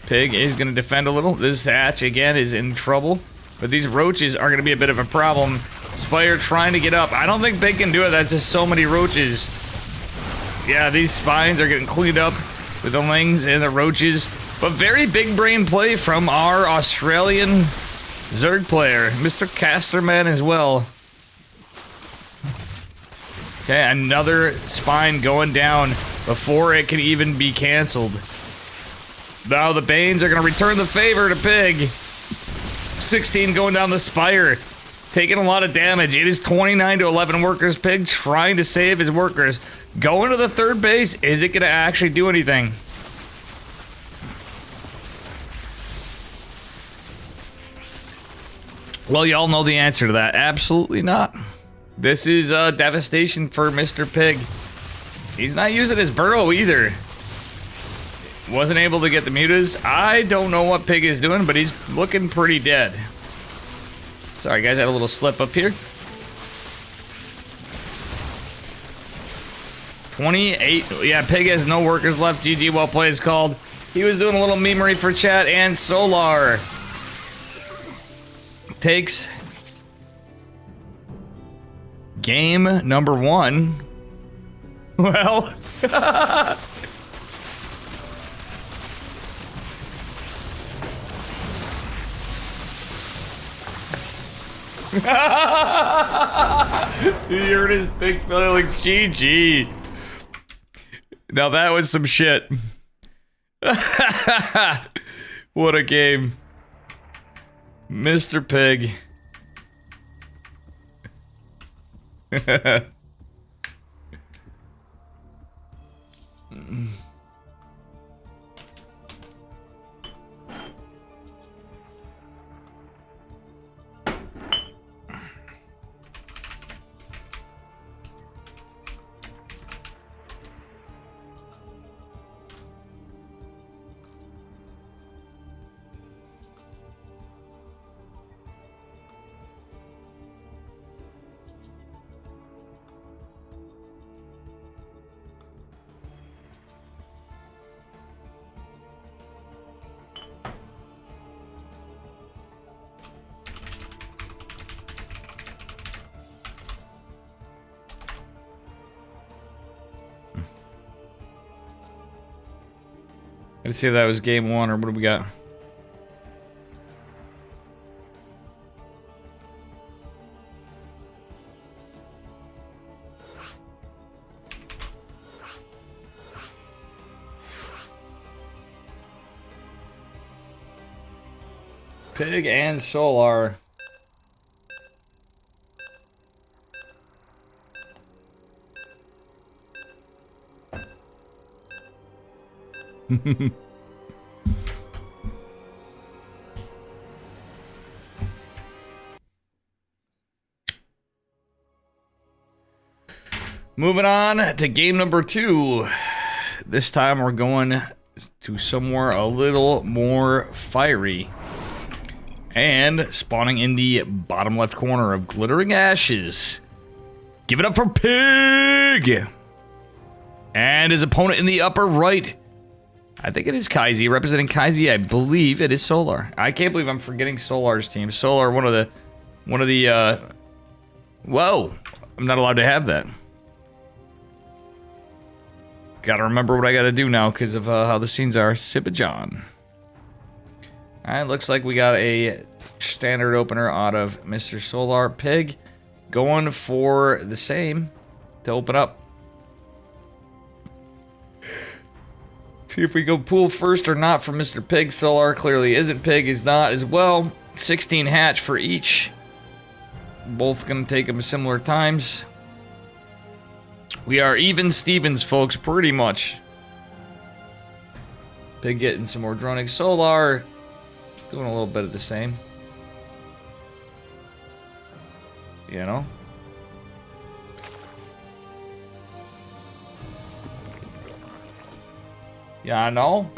Pig is going to defend a little. This hatch again is in trouble, but these roaches are going to be a bit of a problem. Spire trying to get up. I don't think Pig can do it. That's just so many roaches. Yeah, these spines are getting cleaned up with the lings and the roaches. But very big brain play from our Australian Zerg player, Mr. Casterman as well. Okay, another spine going down before it can even be canceled. Now the Banes are going to return the favor to Pig. 16 going down the Spire. Taking a lot of damage. It is 29 to 11 workers. Pig trying to save his workers. Going to the 3rd base. Is it going to actually do anything? Well, y'all know the answer to that. Absolutely not. This is devastation for Mr. Pig. He's not using his burrow either. Wasn't able to get the mutas. I don't know what Pig is doing, but he's looking pretty dead. Sorry, guys, I had a little slip up here. 28. Yeah, Pig has no workers left. GG, well played is called. He was doing a little memery for chat, and Solar takes game number 1. Well, you heard his big feelings. GG. Now that was some shit. What a game. Mr. Pig. Let's see if that was game 1 or what do we got? Pig and Solar. Moving on to game number 2. This time we're going to somewhere a little more fiery. And spawning in the bottom left corner of Glittering Ashes. Give it up for Pig! And his opponent in the upper right. I think it is Kaizi. Representing Kaizi, I believe it is Solar. I can't believe I'm forgetting Solar's team. Solar, one of the, whoa. I'm not allowed to have that. Gotta remember what I gotta do now because of how the scenes are. Sibajan. Alright, looks like we got a standard opener out of Mr. Solar. Pig going for the same to open up. See if we go pool first or not for Mr. Pig. Solar clearly isn't. Pig is not as well. 16 hatch for each. Both gonna take them similar times. We are even Stevens, folks, pretty much. Pig getting some more droning. Solar doing a little bit of the same. You know? Yeah, I know.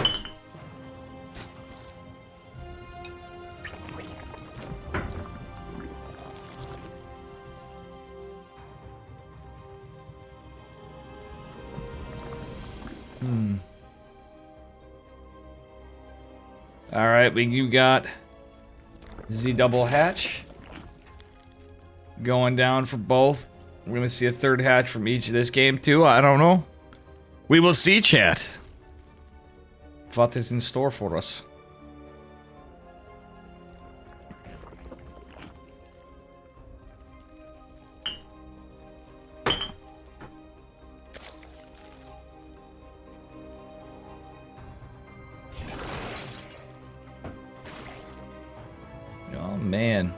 All right, you got Z double hatch going down for both. We're gonna see a third hatch from each of this game too. I don't know. We will see, chat. What is in store for us? Oh man.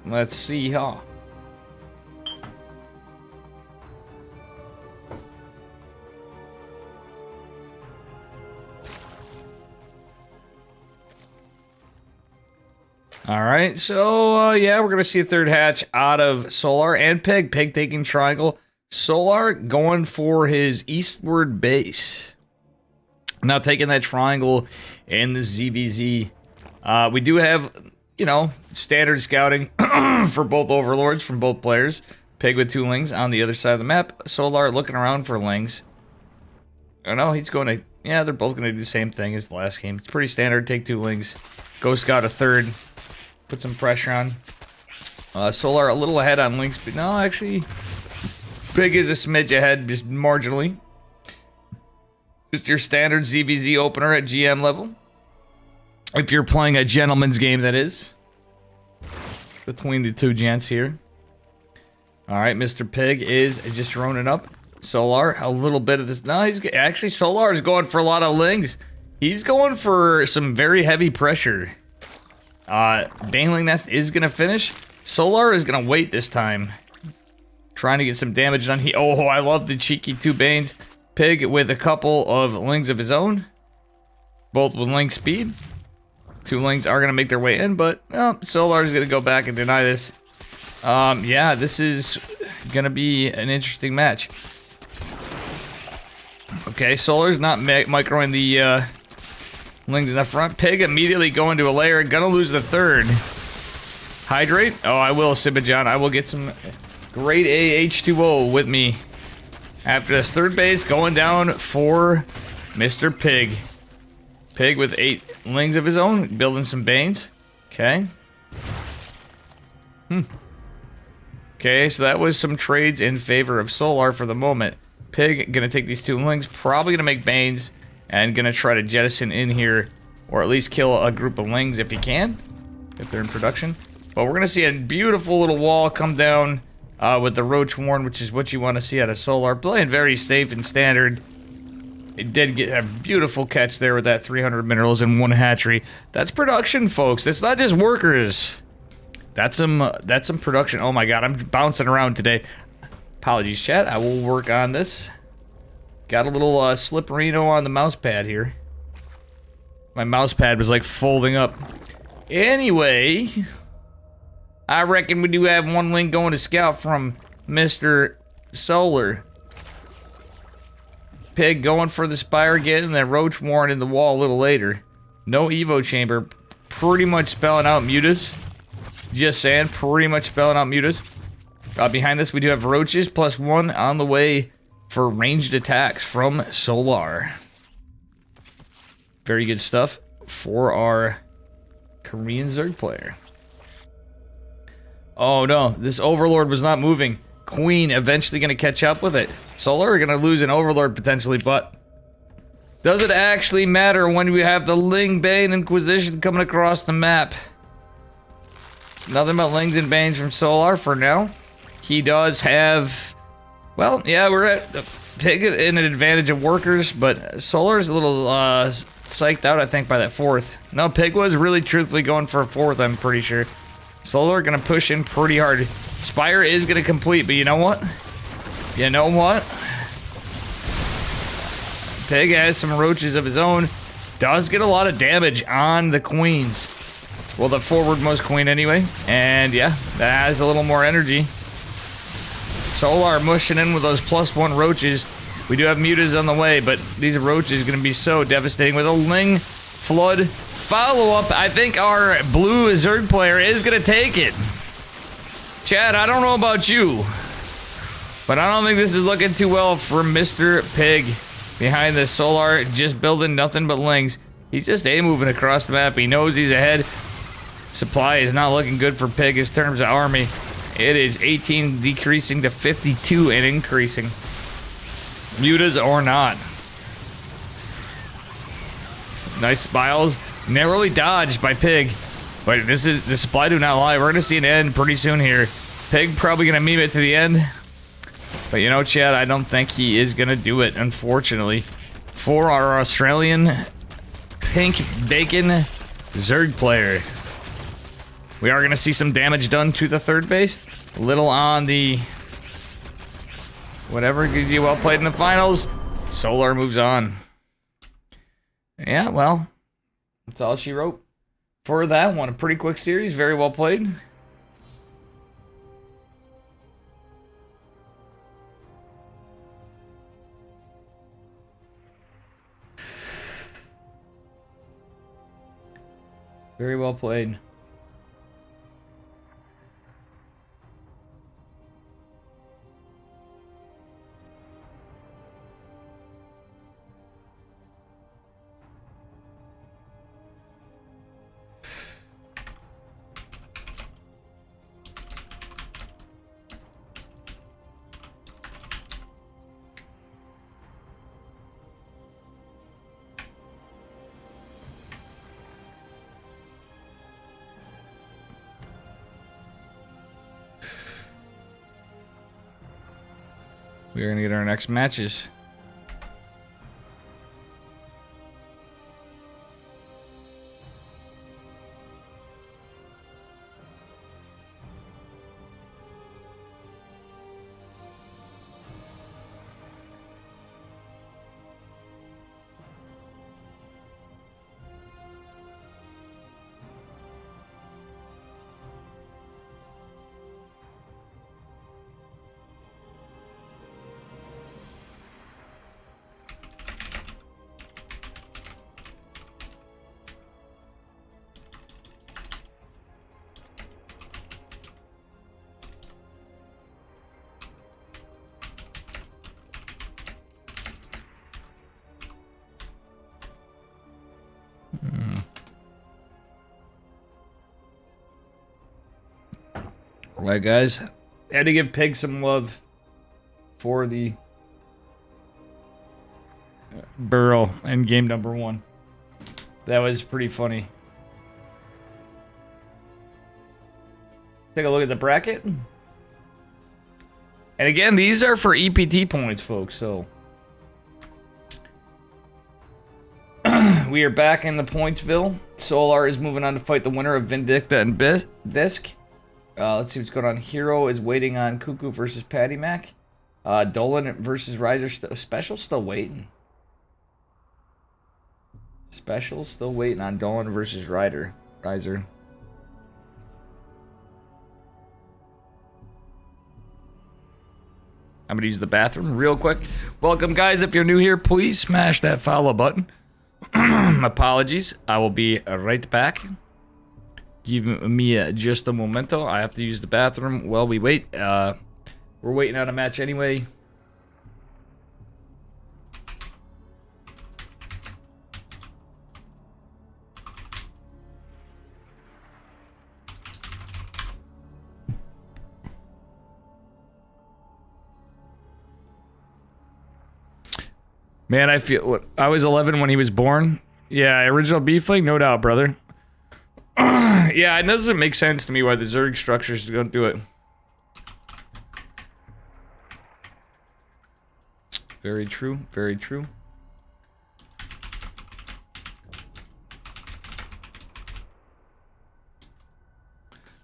Let's see, huh? Alright, so, yeah, we're going to see a third hatch out of Solar and Pig. Pig taking triangle. Solar going for his eastward base. Now taking that triangle and the ZVZ. We do have, you know, standard scouting for both overlords from both players. Pig with 2 lings on the other side of the map. Solar looking around for lings. Oh no, he's going to... Yeah, they're both going to do the same thing as the last game. It's pretty standard. Take 2 lings. Go scout a third. Put some pressure on. Solar a little ahead on links, but no, actually... Pig is a smidge ahead, just marginally. Just your standard ZVZ opener at GM level. If you're playing a gentleman's game, that is. Between the two gents here. Alright, Mr. Pig is just droning up. Solar, a little bit of this. No, he's actually, Solar is going for a lot of lings. He's going for some very heavy pressure. Baneling Nest is going to finish. Solar is going to wait this time. Trying to get some damage done. Oh, I love the cheeky 2 Banes. Pig with a couple of lings of his own. Both with ling speed. 2 lings are going to make their way in, but Solar is going to go back and deny this. Yeah, this is going to be an interesting match. Okay, Solar's not microing the lings in the front. Pig immediately going to a layer. Gonna lose the third. Hydrate? Oh, I will, Sibajan. I will get some grade A H2O with me. After this third base, going down for Mr. Pig. Pig with 8 lings of his own, building some Banes. Okay. Okay, Okay, so that was some trades in favor of Solar for the moment. Pig gonna take these 2 lings, probably gonna make Banes, and gonna try to jettison in here, or at least kill a group of lings if he can, if they're in production. But we're gonna see a beautiful little wall come down with the Roach Warren, which is what you want to see out of Solar. Playing very safe and standard. It did get a beautiful catch there with that 300 minerals and 1 hatchery. That's production, folks. It's not just workers. That's some production. Oh my god, I'm bouncing around today. Apologies, chat. I will work on this. Got a little slipperino on the mouse pad here. My mouse pad was like folding up. Anyway, I reckon we do have 1 link going to scout from Mr. Solar. Pig going for the Spire, getting that Roach Warren in the wall a little later. No Evo Chamber. Pretty much spelling out Mutas. Just saying, pretty much spelling out Mutas. Behind this, we do have Roaches +1 on the way for ranged attacks from Solar. Very good stuff for our Korean Zerg player. Oh no, this Overlord was not moving. Queen eventually going to catch up with it. Solar are going to lose an Overlord potentially, but does it actually matter when we have the Ling Bane Inquisition coming across the map? Nothing but Lings and Banes from Solar for now. He does have, well, yeah, we're at Pig in an advantage of workers, but Solar's a little psyched out, I think, by that 4th. No, Pig was really truthfully going for a 4th, I'm pretty sure. Solar gonna push in pretty hard. Spire is gonna complete, but you know what? You know what? Pig has some roaches of his own. Does get a lot of damage on the queens. Well, the forwardmost queen anyway. And yeah, that has a little more energy. Solar mushing in with those +1 roaches. We do have mutas on the way, but these roaches are gonna be so devastating with a Ling Flood follow-up. I think our blue Zerg player is gonna take it. Chad, I don't know about you, but I don't think this is looking too well for Mr. Pig. Behind the Solar, just building nothing but lings. He's just A-moving across the map. He knows he's ahead. Supply is not looking good for Pig in terms of army. It is 18 decreasing to 52 and increasing. Mutas or not. Nice spiles. Narrowly dodged by Pig. But this is the supply do not lie. We're gonna see an end pretty soon here. Pig probably gonna meme it to the end. But you know, Chad, I don't think he is gonna do it, unfortunately. For our Australian pink bacon Zerg player. We are gonna see some damage done to the 3rd base. A little on the whatever, good you well played in the finals. Solar moves on. Yeah, well, that's all she wrote for that one. A pretty quick series, very well played. Very well played. We're gonna get our next matches. Alright, guys. Had to give Pig some love for the Burrow in game number 1. That was pretty funny. Take a look at the bracket. And again, these are for EPT points, folks, so we are back in the Pointsville. Solar is moving on to fight the winner of Vindicta and Disc. Let's see what's going on. Hero is waiting on Cuckoo versus Patty Mac. Dolan versus Riser. Special still waiting. Special still waiting on Dolan versus Riser. I'm going to use the bathroom real quick. Welcome, guys. If you're new here, please smash that follow button. Apologies. I will be right back. Give me just a momento. I have to use the bathroom while we wait. We're waiting on a match anyway. Man, I feel... I was 11 when he was born. Yeah, original B-Fling? No doubt, brother. Yeah, it doesn't make sense to me why the Zerg structures don't do it. Very true, very true.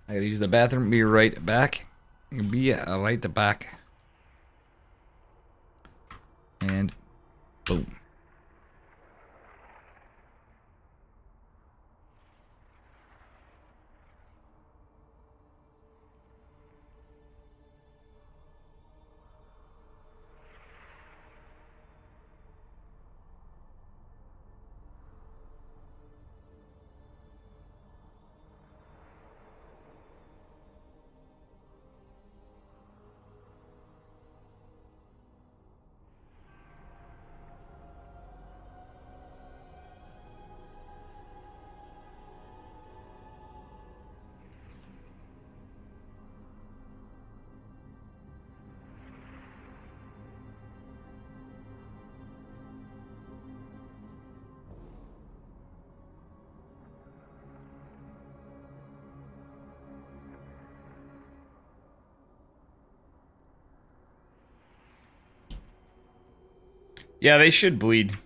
I gotta use the bathroom, be right back. Be right back. And boom. Yeah, they should bleed.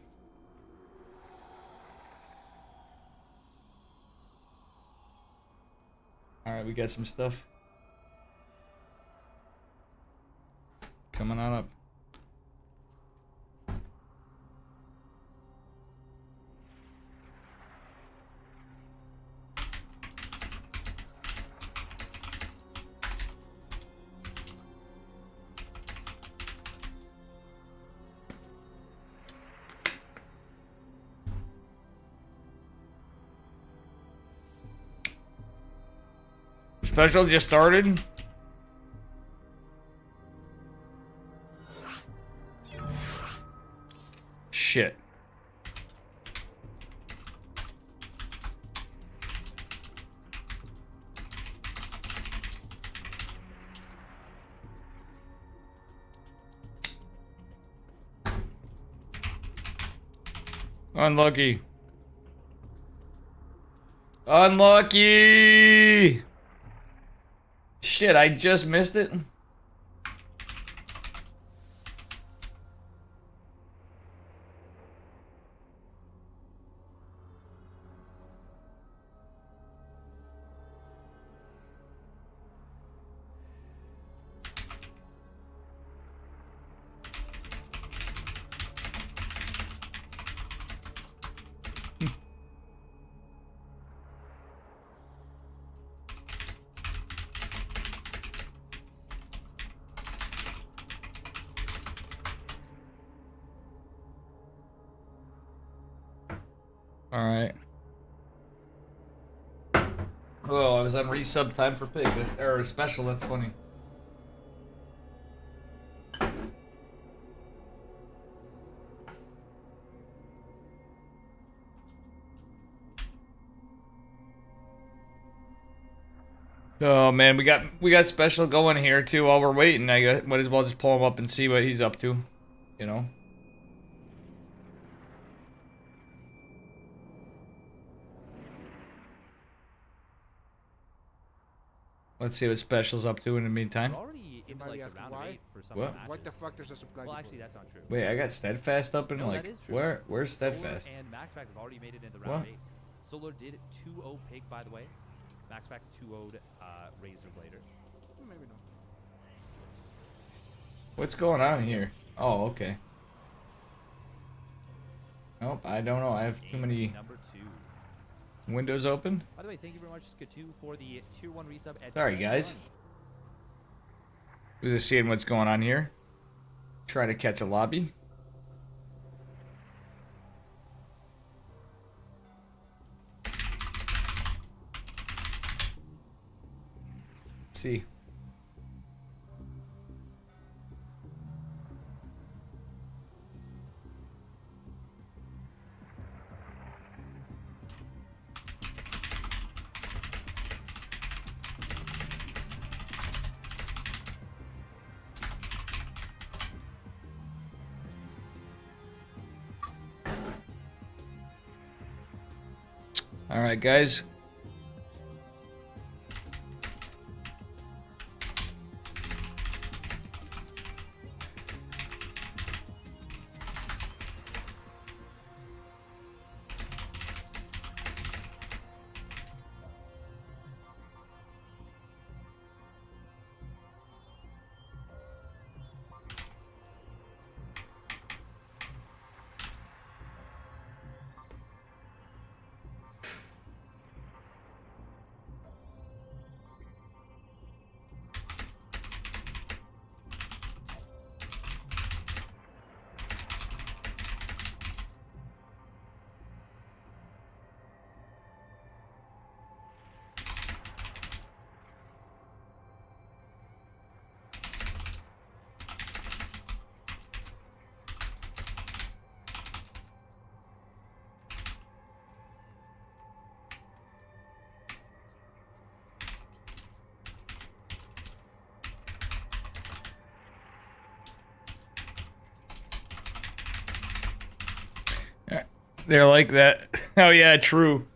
Alright, we got some stuff. Coming on up. Special just started. Shit. Unlucky. Unlucky. Shit, I just missed it. Alright. Oh, I was on resub time for Pig. Or special, that's funny. Oh man, we got special going here too while we're waiting. I guess might as well just pull him up and see what he's up to, you know. Let's see what special's up to in the meantime. We're already into like the round of 8 for some What? matches. What the fuck? There's a supply. Well, depot. actually, that's not true. Wait, I got steadfast up and No, like that is true. where's Solar steadfast? and MaxPax have already made it into round What? 8. Solar did 2-0 Pig, by the way. MaxPax 2-0'd Razor Blader. Maybe not. What's going on here? Oh, okay. Nope, I don't know. I have too many Number 2. windows open. By the way, thank you very much, Skatu, for the tier 1 resub. At Sorry, 10 guys. months. We're just seeing what's going on here. Try to catch a lobby. Let's see. All right, guys. They're like that. Oh yeah, true.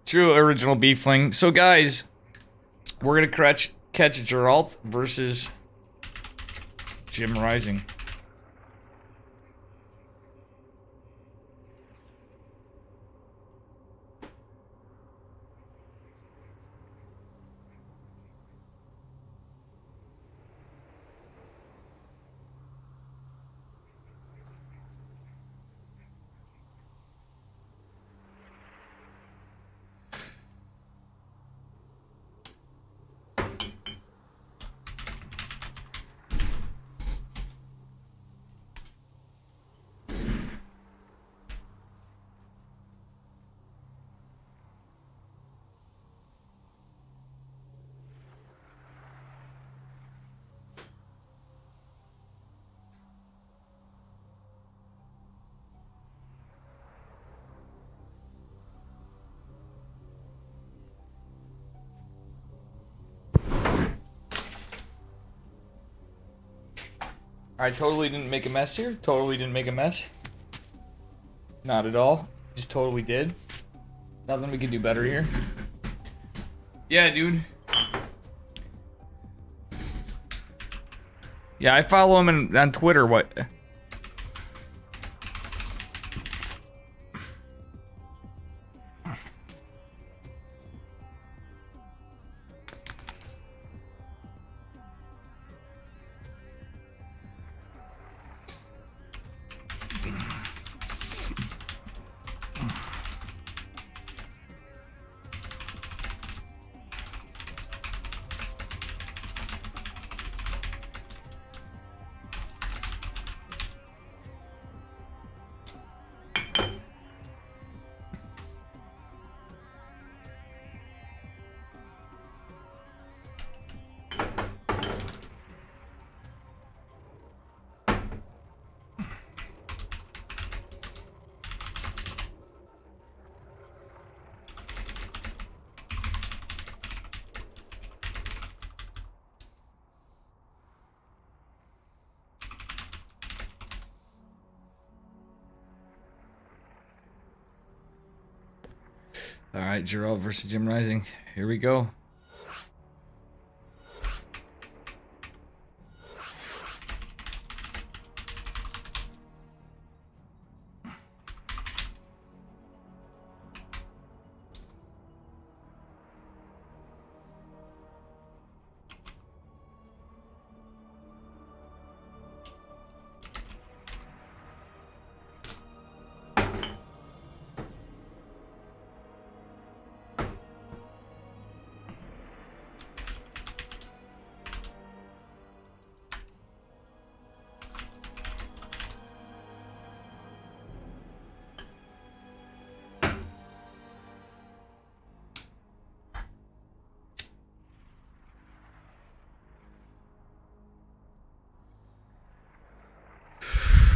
True original beefling. So guys, we're gonna catch Geralt versus Jim Rising. I totally didn't make a mess here. Totally didn't make a mess. Not at all. Just totally did. Nothing we can do better here. Yeah, dude. Yeah, I follow him on Twitter. What? All right, Gerald versus Jim Rising. Here we go.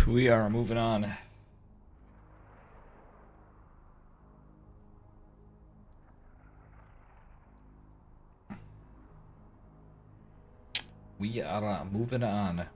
We are moving on. We are moving on.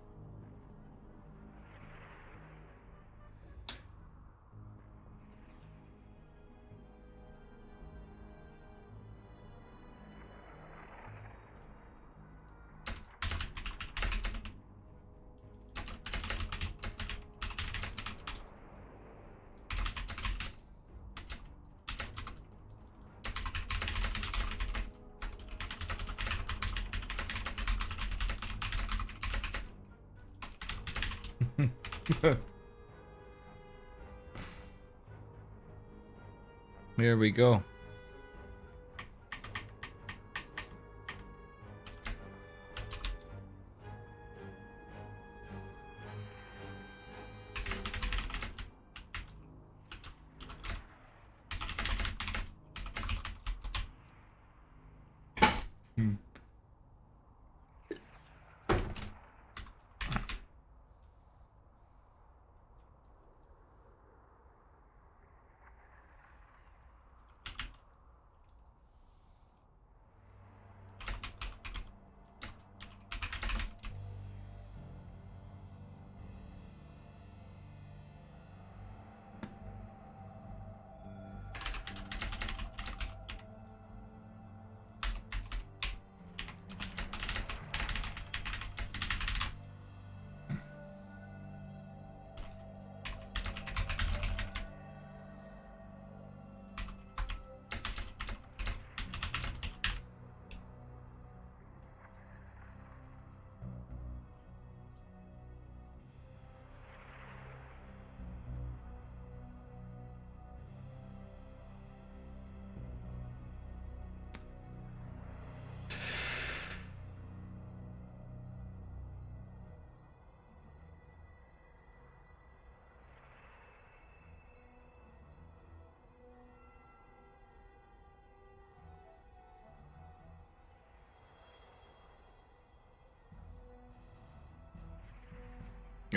Here we go.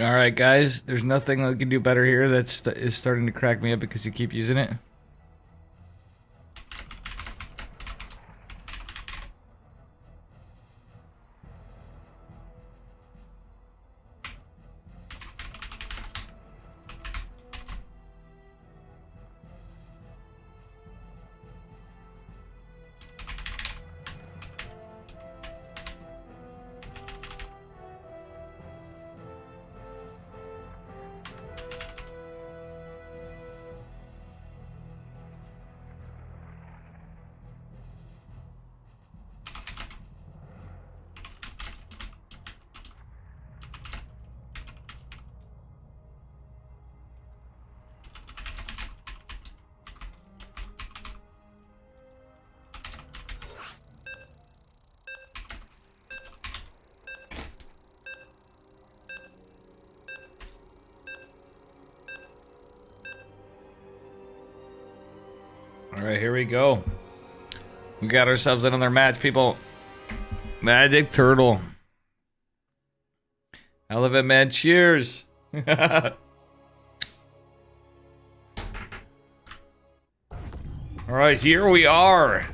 All right, guys. There's nothing I can do better here. Is starting to crack me up because you keep using it. All right, here we go. We got ourselves another match, people. Magic Turtle. I love it, man. Cheers. All right, here we are.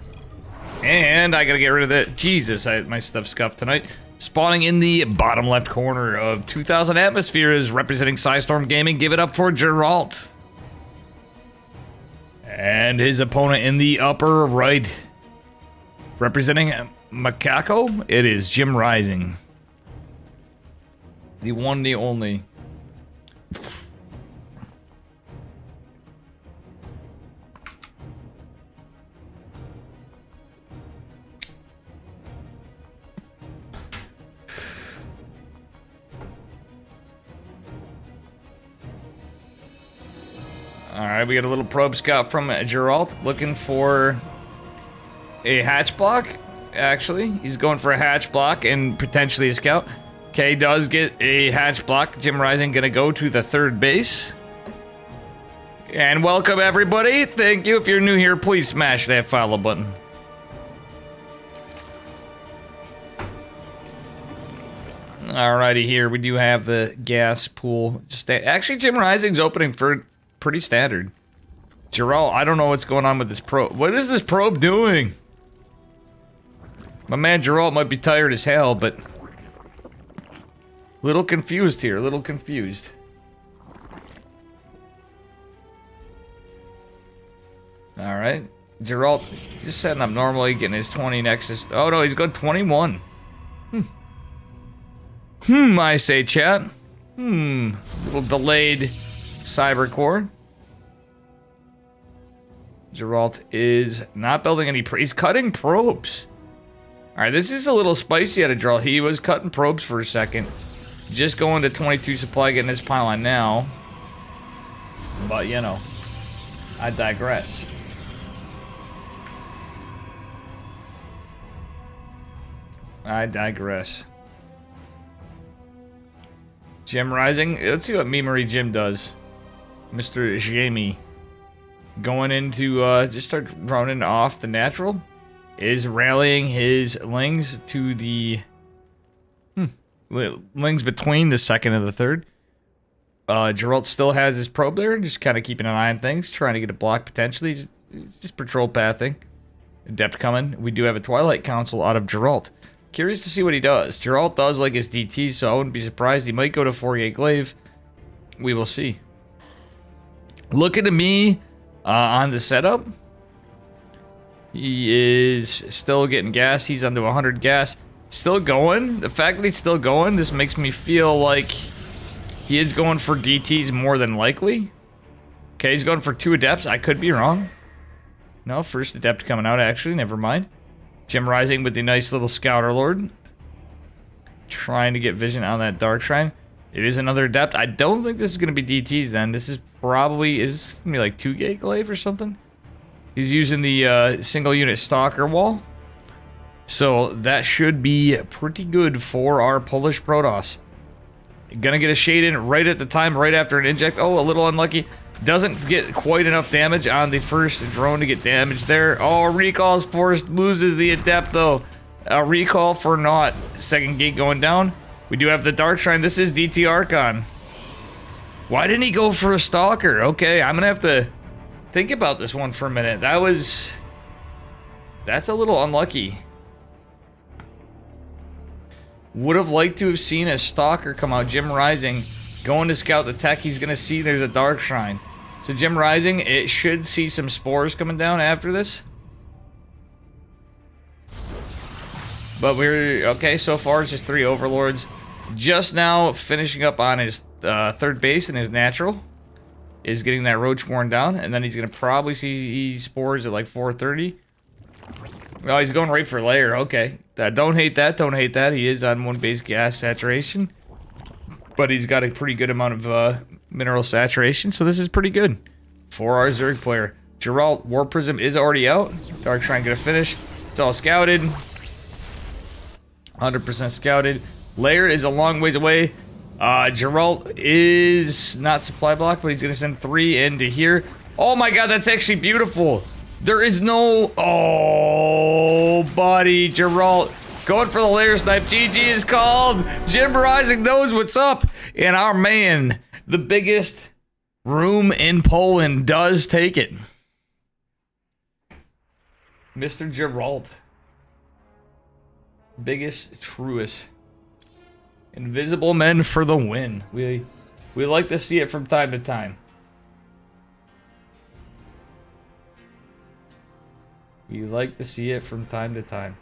And I gotta get rid of that. Jesus, my stuff's scuffed tonight. Spawning in the bottom left corner of 2000 Atmosphere is representing Psystorm Gaming. Give it up for Geralt. And his opponent in the upper right, representing Macaco, it is Jim Rising. The one, the only. Alright, we got a little probe scout from Geralt looking for a hatch block. Actually, he's going for a hatch block and potentially a scout. Okay, does get a hatch block. Jim Rising gonna go to the third base. And welcome everybody. Thank you. If you're new here, please smash that follow button. Alrighty, here we do have the gas pool. Actually, Jim Rising's opening for pretty standard. Geralt, I don't know what's going on with this probe. What is this probe doing? My man Geralt might be tired as hell, but little confused here, little confused. Alright. Geralt just setting up normally, getting his 20 Nexus. Oh no, he's got 21. I say, chat. Little delayed cyber core. Geralt is not building any. He's cutting probes. Alright, this is a little spicy out of Geralt. He was cutting probes for a second. Just going to 22 supply, getting his pylon now. But, you know, I digress. I digress. Jim Rising. Let's see what Memory Jim does. Mr. Jamie. Going into, just start running off the natural. Is rallying his lings to the... lings between the second and the third. Geralt still has his probe there. Just kind of keeping an eye on things. Trying to get a block potentially. He's just patrol pathing. Adept coming. We do have a Twilight Council out of Geralt. Curious to see what he does. Geralt does like his DT, so I wouldn't be surprised. He might go to 48 glaive. We will see. Looking to me on the setup. He is still getting gas. He's under 100 gas. Still going. The fact that he's still going, this makes me feel like he is going for DTs more than likely. Okay, he's going for 2 adepts. I could be wrong. No, first adept coming out, actually. Never mind. Jim Rising with the nice little Scouter Lord. Trying to get vision on that Dark Shrine. It is another adept. I don't think this is going to be DTs then. This is probably, is this going to be like 2 gate glaive or something? He's using the single unit Stalker wall. So that should be pretty good for our Polish Protoss. Gonna get a shade in right at the time, right after an inject. Oh, a little unlucky. Doesn't get quite enough damage on the first drone to get damage there. Oh, recall's forced, loses the adept though. A recall for naught. Second gate going down. We do have the Dark Shrine. This is DT Archon. Why didn't he go for a Stalker? Okay, I'm gonna have to think about this one for a minute. That's a little unlucky. Would have liked to have seen a Stalker come out. Jim Rising going to scout the tech. He's gonna see there's a Dark Shrine. So Jim Rising, it should see some spores coming down after this. But we're okay so far. It's just 3 overlords. Just now finishing up on his third base and his natural is getting that roach worn down, and then he's gonna probably see spores at like 4:30. Oh, he's going right for layer. Okay, don't hate that. Don't hate that. He is on 1 base gas saturation, but he's got a pretty good amount of mineral saturation, so this is pretty good for our Zerg player. Geralt, War Prism is already out. Dark Shrine gonna finish. It's all scouted. 100% scouted. Lair is a long ways away. Geralt is not supply block, but he's gonna send 3 into here. Oh my god, that's actually beautiful. There is no... Oh, buddy, Geralt going for the lair snipe. GG is called. Jim Rising knows what's up. And our man, the biggest room in Poland, does take it. Mr. Geralt. Biggest, truest. Invisible men for the win. We like to see it from time to time. You like to see it from time to time.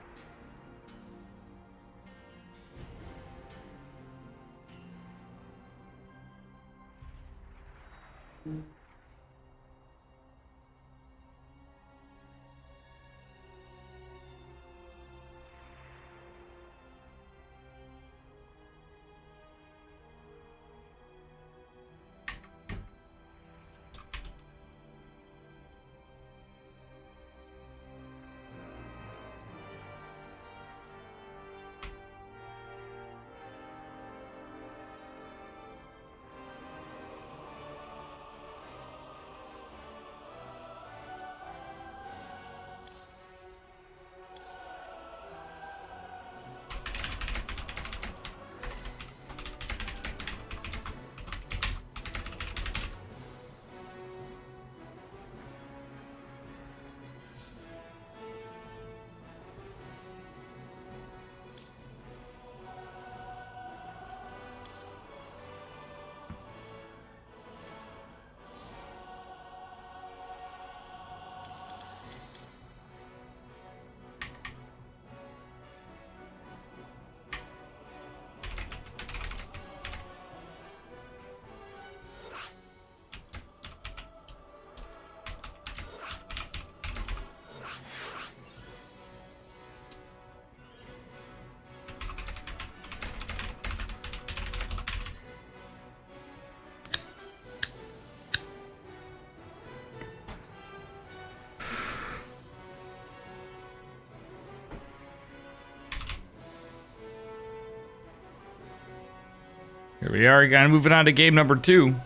Here we are, kind of moving on to game number 2.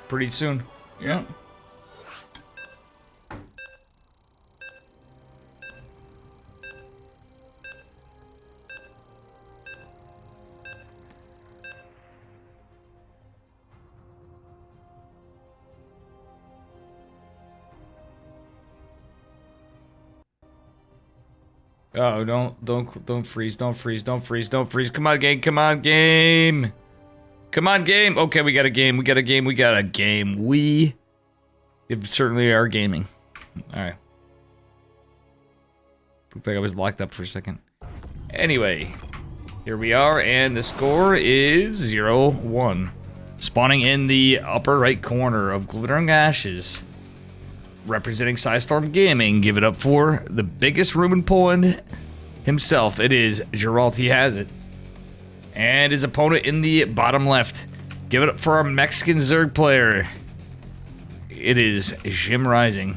Pretty soon. Yeah. Oh, don't freeze, don't freeze, don't freeze, don't freeze. Come on, game, come on, game. Come on, game. Okay, we got a game, we got a game, we got a game. We certainly are gaming. Alright. Looked like I was locked up for a second. Anyway, here we are, and the score is 0-1. Spawning in the upper right corner of Glittering Ashes. Representing Psystorm Gaming, give it up for the biggest room in Poland himself. It is Geralt, he has it. And his opponent in the bottom left. Give it up for our Mexican Zerg player. It is Jim Rising.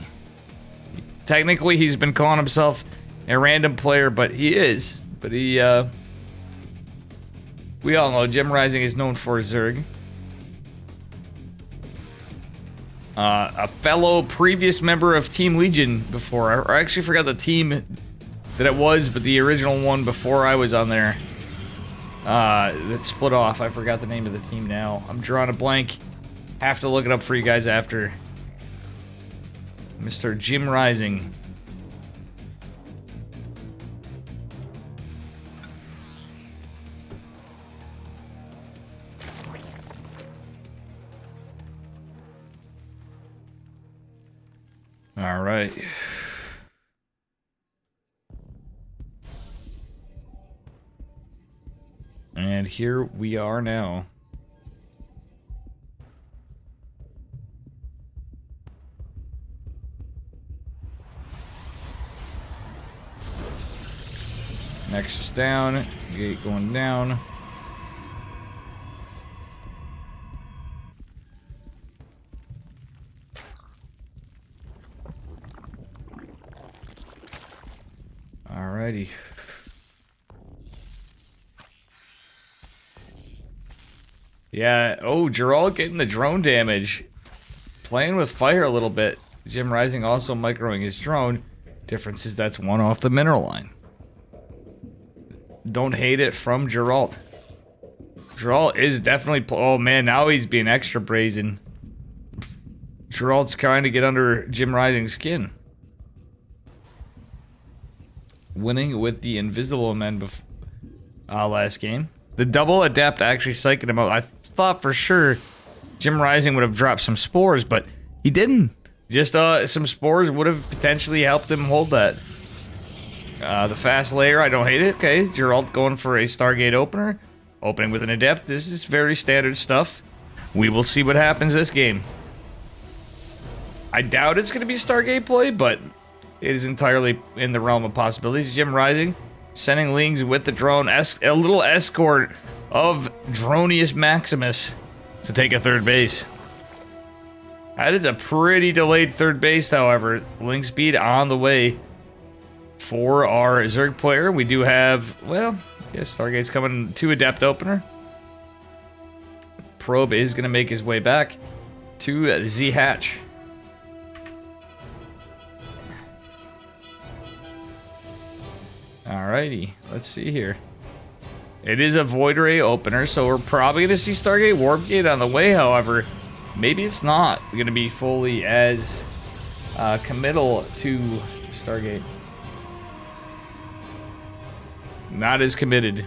Technically, he's been calling himself a random player, but he is. But he, we all know Jim Rising is known for Zerg. A fellow previous member of Team Legion before. I actually forgot the team that it was, but the original one before I was on there. That split off. I forgot the name of the team now. I'm drawing a blank. Have to look it up for you guys after. Mr. Jim Rising. All right. And here we are now. Next is down. Gate going down. Alrighty. Yeah, oh, Geralt getting the drone damage. Playing with fire a little bit. Jim Rising also microing his drone. Difference is that's one off the mineral line. Don't hate it from Geralt. Geralt is definitely... Oh man, now he's being extra brazen. Geralt's trying to get under Jim Rising's skin. Winning with the Invisible Men last game. The double adapt actually psyched him out. I thought for sure Jim Rising would have dropped some spores, but he didn't. Just some spores would have potentially helped him hold that. The fast layer, I don't hate it. Okay, Geralt going for a Stargate opener. Opening with an Adept. This is very standard stuff. We will see what happens this game. I doubt it's going to be Stargate play, but it is entirely in the realm of possibilities. Jim Rising, sending Lings with the drone. A little escort of Dronius Maximus to take a third base. That is a pretty delayed third base, however. Link speed on the way for our Zerg player. We do have, well, yes, Stargate's coming to Adept opener. Probe is going to make his way back to Z Hatch. Alrighty, let's see here. It is a Void Ray opener, so we're probably going to see Stargate Warp Gate on the way, however. Maybe it's not going to be fully as committal to Stargate. Not as committed.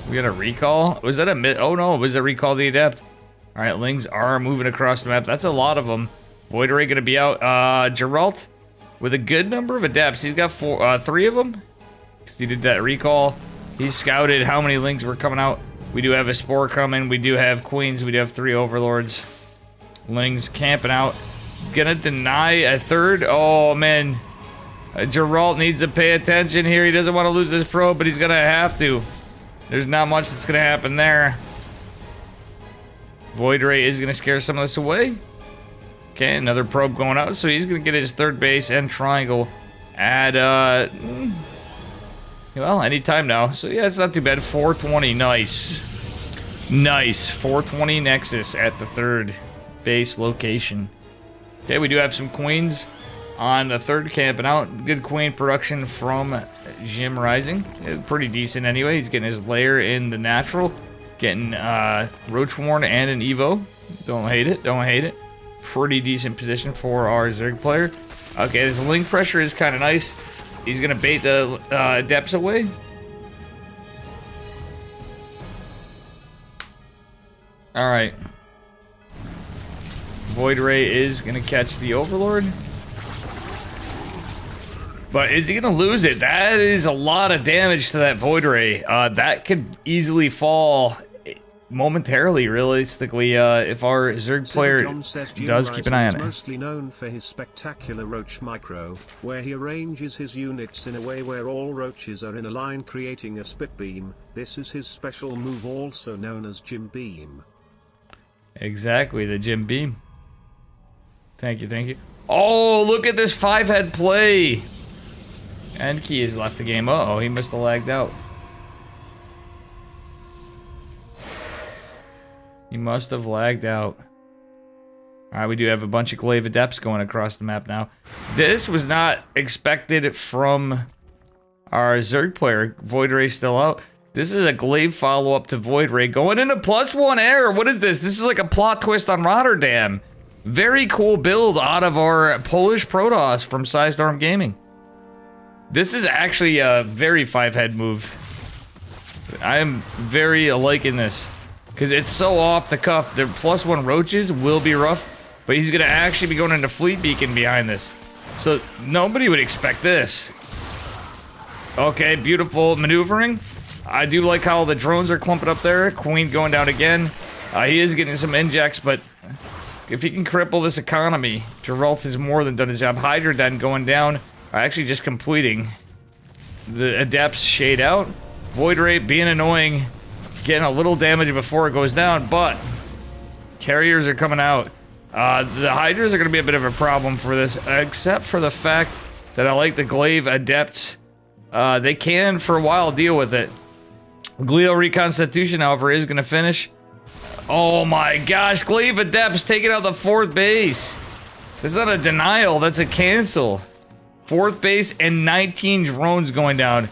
We got a recall? Was that a oh no, it was a recall the Adept. Alright, Lings are moving across the map. That's a lot of them. Void Ray gonna be out. Geralt with a good number of Adepts. He's got 3 of them. Because he did that recall. He scouted how many Lings were coming out. We do have a Spore coming. We do have Queens. We do have 3 Overlords. Lings camping out. Gonna deny a third. Oh man. Geralt needs to pay attention here. He doesn't want to lose this probe, but he's gonna have to. There's not much that's gonna happen there. Void Ray is gonna scare some of this away. Okay, another probe going out, so he's gonna get his third base and triangle at well, anytime now. So yeah, it's not too bad. 420, nice. Nice. 420 Nexus at the third base location. Okay, we do have some Queens on the third camping out. Good Queen production from Jim Rising. It's pretty decent anyway. He's getting his lair in the natural. Getting Roachwarn and an Evo. Don't hate it. Don't hate it. Pretty decent position for our Zerg player. Okay, this link pressure is kind of nice. He's going to bait the Adepts away. Alright. Void Ray is going to catch the Overlord. But is he going to lose it? That is a lot of damage to that Void Ray. That could easily fall momentarily, realistically, if our Zerg player does keep an eye on it. Mostly known for his spectacular Roach Micro, where he arranges his units in a way where all roaches are in a line creating a spit beam. This is his special move, also known as Jim Beam. Exactly, the Jim Beam. Thank you, thank you. Oh, look at this 5-head play! And Key has left the game. Uh-oh, he must have lagged out. He must have lagged out. Alright, we do have a bunch of Glaive Adepts going across the map now. This was not expected from our Zerg player. Void Ray still out. This is a Glaive follow-up to Void Ray going into +1 air. What is this? This is like a plot twist on Rotterdam. Very cool build out of our Polish Protoss from Psystorm Gaming. This is actually a very 5-head move. I am very liking this. Because it's so off the cuff. The +1 roaches will be rough. But he's going to actually be going into Fleet Beacon behind this. So nobody would expect this. Okay, beautiful maneuvering. I do like how the drones are clumping up there. Queen going down again. He is getting some injects, but if he can cripple this economy, Geralt has more than done his job. Hydra Den going down. Actually just completing. The Adepts shade out. Void Ray being annoying. Getting a little damage before it goes down, but carriers are coming out. The Hydras are going to be a bit of a problem for this, except for the fact that I like the Glaive Adepts. They can, for a while, deal with it. Glio Reconstitution, however, is going to finish. Oh my gosh, Glaive Adepts taking out the 4th base. That's not a denial, that's a cancel. 4th base and 19 drones going down.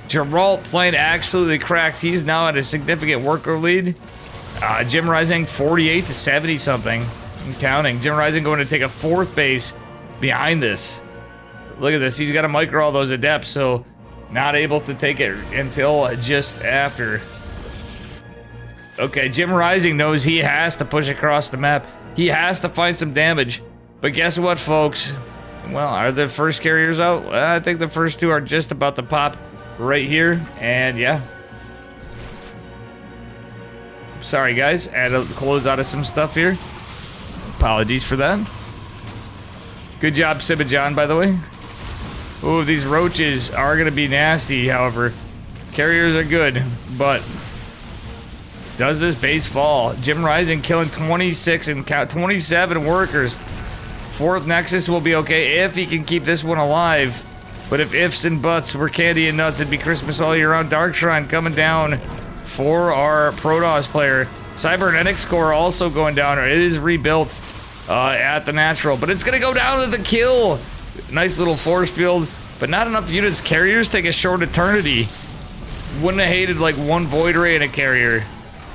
Geralt playing absolutely cracked. He's now at a significant worker lead. Jim Rising 48 to 70 something. I'm counting. Jim Rising going to take a 4th base behind this. Look at this. He's got to micro all those Adepts, so not able to take it until just after. Okay, Jim Rising knows he has to push across the map. He has to find some damage. But guess what, folks? Well, are the first carriers out? Well, I think the first two are just about to pop right here. And yeah. Sorry, guys. I had to close out of some stuff here. Apologies for that. Good job, Sibba John, by the way. Oh, these roaches are going to be nasty, however. Carriers are good, but does this base fall? Jim Rising killing 26 and 27 workers. Fourth Nexus will be okay if he can keep this one alive. But if ifs and buts were candy and nuts, it'd be Christmas all year round. Dark Shrine coming down for our Protoss player. Cybernetics Core also going down. It is rebuilt at the natural, but it's going to go down to the kill. Nice little force field, but not enough units. Carriers take a short eternity. Wouldn't have hated like one Void Ray in a carrier.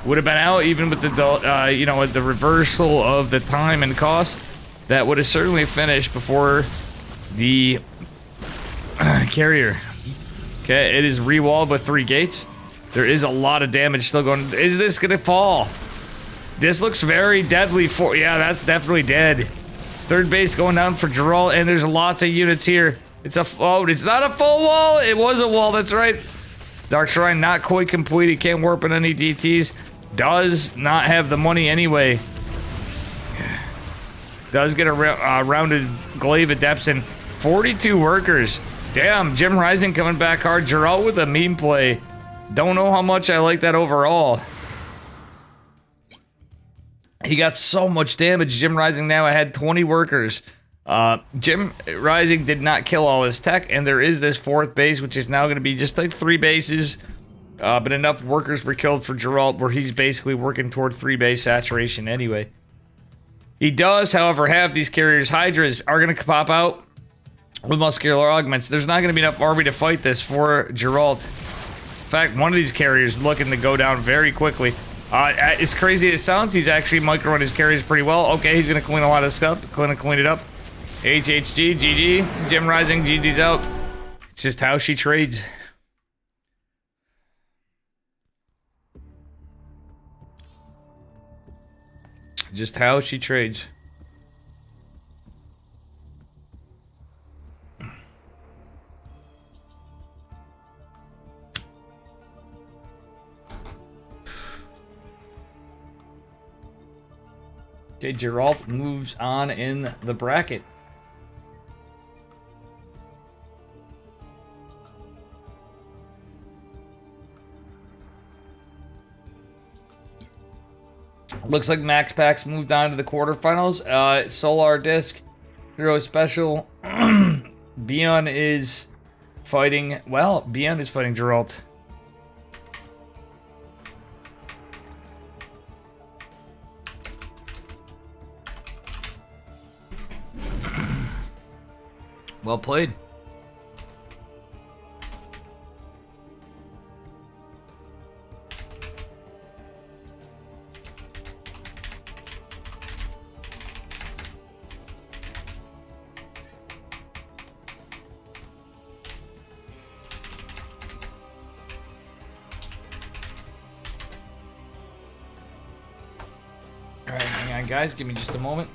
Would have been out even with the, you know, the reversal of the time and cost. That would have certainly finished before the carrier. Okay, it is re-walled with 3 gates. There is a lot of damage still going. Is this gonna fall? This looks very deadly for, yeah, that's definitely dead. Third base going down for Geralt, and there's lots of units here. It's a, oh, it's not a full wall. It was a wall, that's right. Dark Shrine not quite complete. He can't warp in any DTs. Does not have the money anyway. Does get a rounded glaive adepts and 42 workers. Damn, Jim Rising coming back hard. Geralt with a meme play. Don't know how much I like that overall. He got so much damage. Jim Rising now had 20 workers. Jim Rising did not kill all his tech, and there is this 4th base, which is now going to be just like 3 bases. But enough workers were killed for Geralt, where he's basically working toward 3 base saturation anyway. He does, however, have these carriers. Hydras are going to pop out with muscular augments. There's not going to be enough army to fight this for Geralt. In fact, one of these carriers is looking to go down very quickly. As crazy as it sounds, he's actually microing his carriers pretty well. Okay, he's going to clean a lot of stuff. Clean it up. HHG, GG. Jim Rising, GG's out. It's just how she trades. Just how she trades. Okay, Geralt moves on in the bracket. Looks like Max Packs moved on to the quarterfinals. Solar Disc, Hero Special. Beyond is fighting. Well, Beyond is fighting Geralt. Well played. Alright, hang on guys, give me just a moment.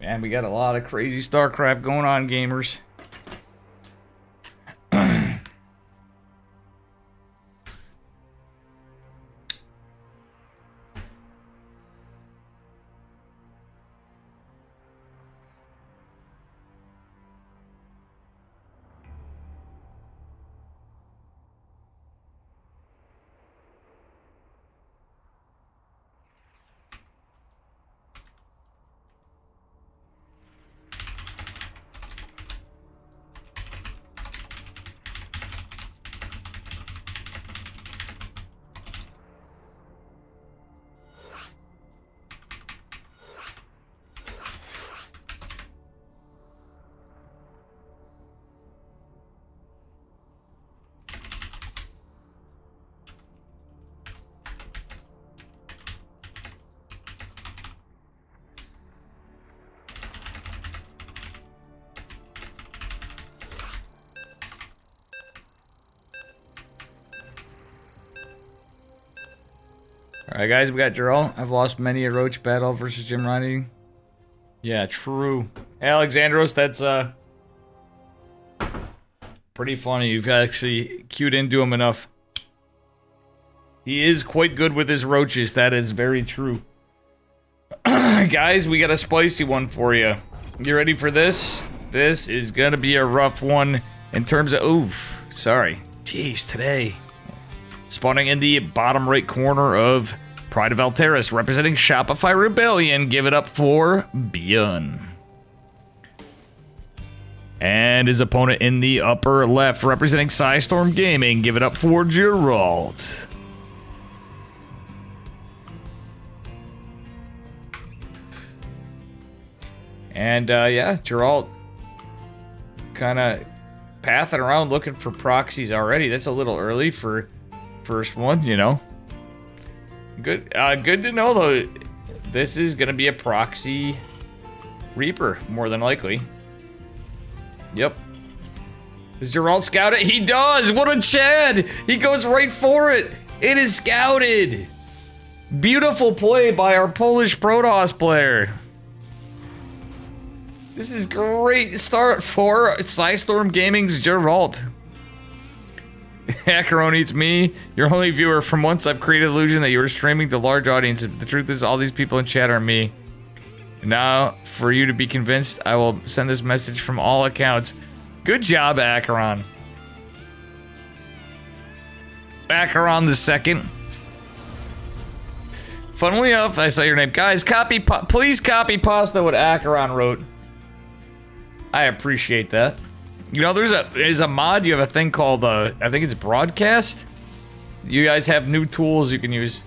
Man, we got a lot of crazy StarCraft going on, gamers. Alright, guys, we got Gerald. I've lost many a roach battle versus Jim Ronnie. Yeah, true. Alexandros, that's, pretty funny. You've actually cued into him enough. He is quite good with his roaches. That is very true. Guys, we got a spicy one for you. You ready for this? This is gonna be a rough one in terms of... Oof. Sorry. Jeez, today. Spawning in the bottom right corner of Pride of Alteris, representing Shopify Rebellion. Give it up for Bjorn. And his opponent in the upper left, representing Psystorm Gaming. Give it up for Gerald. And, yeah, Gerald kind of pathing around looking for proxies already. That's a little early for first one, you know. Good to know, though. This is going to be a proxy Reaper, more than likely. Yep. Does Gerald scout it? He does! What a Chad! He goes right for it! It is scouted! Beautiful play by our Polish Protoss player. This is great start for Psystorm Gaming's Gerald. Acheron eats me. Your only viewer. From once I've created illusion that you were streaming to large audience. The truth is all these people in chat are me. Now, for you to be convinced, I will send this message from all accounts. Good job, Acheron. Acheron the second. Funnily enough, I saw your name. Guys, please copy pasta what Acheron wrote. I appreciate that. You know, there's a mod, you have a thing called, I think it's Broadcast? You guys have new tools you can use.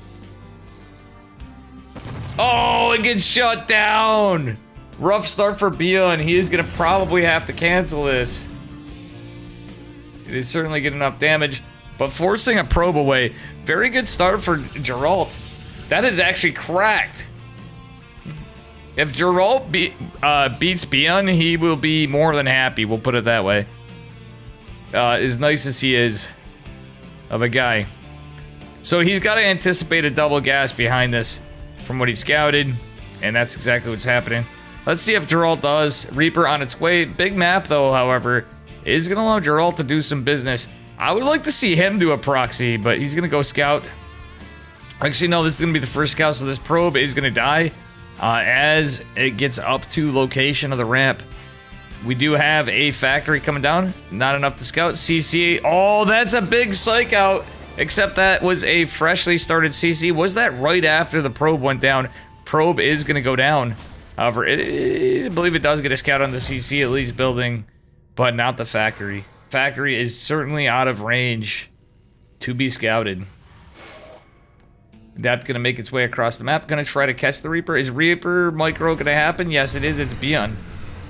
Oh, it gets shut down! Rough start for Bjorn. He is gonna probably have to cancel this. It is certainly getting enough damage, but forcing a probe away. Very good start for Gerald. That is actually cracked. If Gerald beats Bjorn, he will be more than happy, we'll put it that way. As nice as he is of a guy. So he's got to anticipate a double gas behind this from what he scouted, and that's exactly what's happening. Let's see if Gerald does. Reaper on its way. Big map, though, however, is going to allow Gerald to do some business. I would like to see him do a proxy, but he's going to go scout. Actually, no, this is going to be the first scout, so this probe is going to die. As it gets up to location of the ramp. We do have a factory coming down. Not enough to scout. CC. Oh, that's a big psych out. Except that was a freshly started CC. Was that right after the probe went down? Probe is going to go down. However, I believe it does get a scout on the CC, at least building, but not the factory. Factory is certainly out of range to be scouted. Adept gonna make its way across the map. Gonna try to catch the Reaper. Is Reaper micro gonna happen? Yes, it is. It's Bjorn.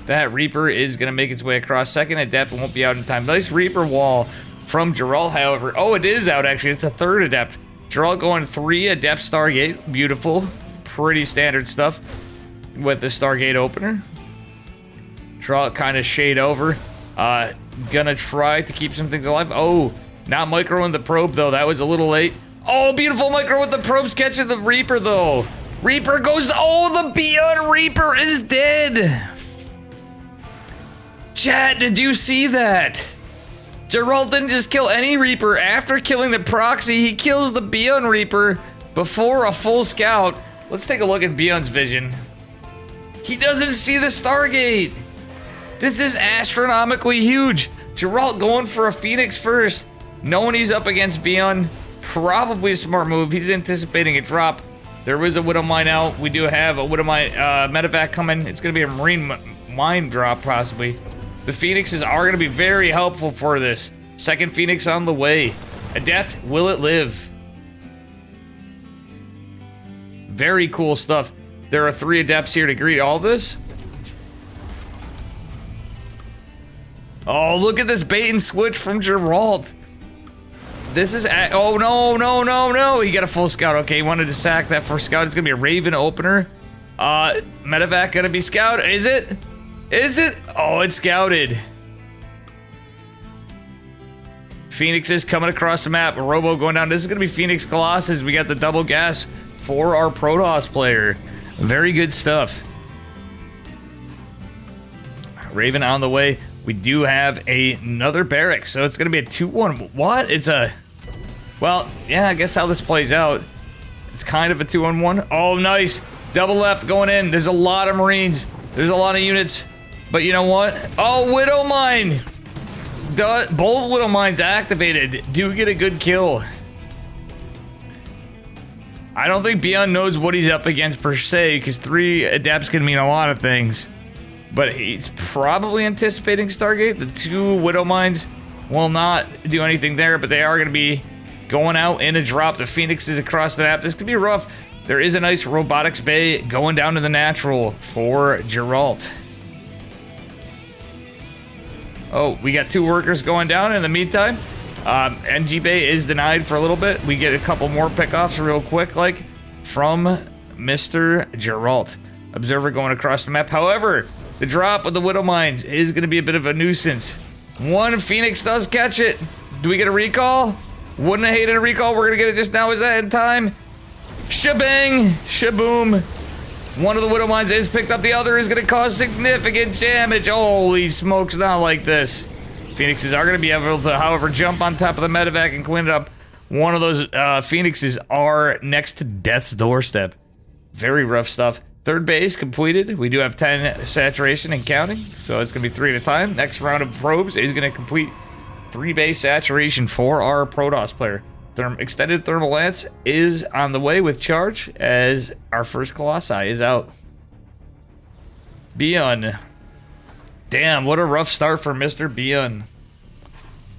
That Reaper is gonna make its way across. Second Adept won't be out in time. Nice Reaper wall from Gerald, however. Oh, it is out, actually. It's a third Adept. Gerald going 3 Adept Stargate. Beautiful. Pretty standard stuff with the Stargate opener. Gerald kind of shade over. Gonna try to keep some things alive. Oh, not micro in the probe, though. That was a little late. Oh, beautiful micro with the probes catching the Reaper, though. Reaper goes... Oh, the Bjorn Reaper is dead. Chat, did you see that? Gerald didn't just kill any Reaper. After killing the proxy, he kills the Bjorn Reaper before a full scout. Let's take a look at Bjorn's vision. He doesn't see the Stargate. This is astronomically huge. Gerald going for a Phoenix first, knowing he's up against Bjorn. Probably a smart move. He's anticipating a drop. There was a Widow Mine out. We do have a Widow Mine medevac coming. It's going to be a Marine Mine drop, possibly. The Phoenixes are going to be very helpful for this. Second Phoenix on the way. Adept, will it live? Very cool stuff. There are 3 Adepts here to greet all this. Oh, look at this bait and switch from Gerald. This is... Oh, no. He got a full scout. Okay, he wanted to sack that first scout. It's going to be a Raven opener. Medevac going to be scout. Is it? Is it? Oh, it's scouted. Phoenix is coming across the map. Robo going down. This is going to be Phoenix Colossus. We got the double gas for our Protoss player. Very good stuff. Raven on the way. We do have another barracks, so it's going to be a 2-1. What? It's a... Well, yeah, I guess how this plays out. It's kind of a 2-on-1. Oh, nice. Double left going in. There's a lot of Marines. There's a lot of units. But you know what? Oh, Widow Mine. Both Widow Mines activated. Do get a good kill. I don't think Beyond knows what he's up against per se, because 3 adepts can mean a lot of things. But he's probably anticipating Stargate. The 2 Widow Mines will not do anything there, but they are going to be going out in a drop. The Phoenixes across the map. This could be rough. There is a nice robotics bay going down to the natural for Geralt. Oh, we got 2 workers going down in the meantime. NG Bay is denied for a little bit. We get a couple more pickoffs real quick, like, from Mr. Geralt. Observer going across the map. However, the drop of the Widow Mines is going to be a bit of a nuisance. 1 Phoenix does catch it. Do we get a recall? Wouldn't have hated a recall. We're going to get it just now. Is that in time? Shabang! Shaboom! 1 of the Widow Mines is picked up. The other is going to cause significant damage. Holy smokes, not like this. Phoenixes are going to be able to, however, jump on top of the medevac and clean it up. 1 of those Phoenixes are next to death's doorstep. Very rough stuff. 3rd base completed. We do have 10 saturation and counting, so it's going to be 3 at a time. Next round of probes is going to complete 3 base saturation for our Protoss player. Extended Thermal Lance is on the way with charge as our first Colossi is out. Bion. Damn, what a rough start for Mr. Bion.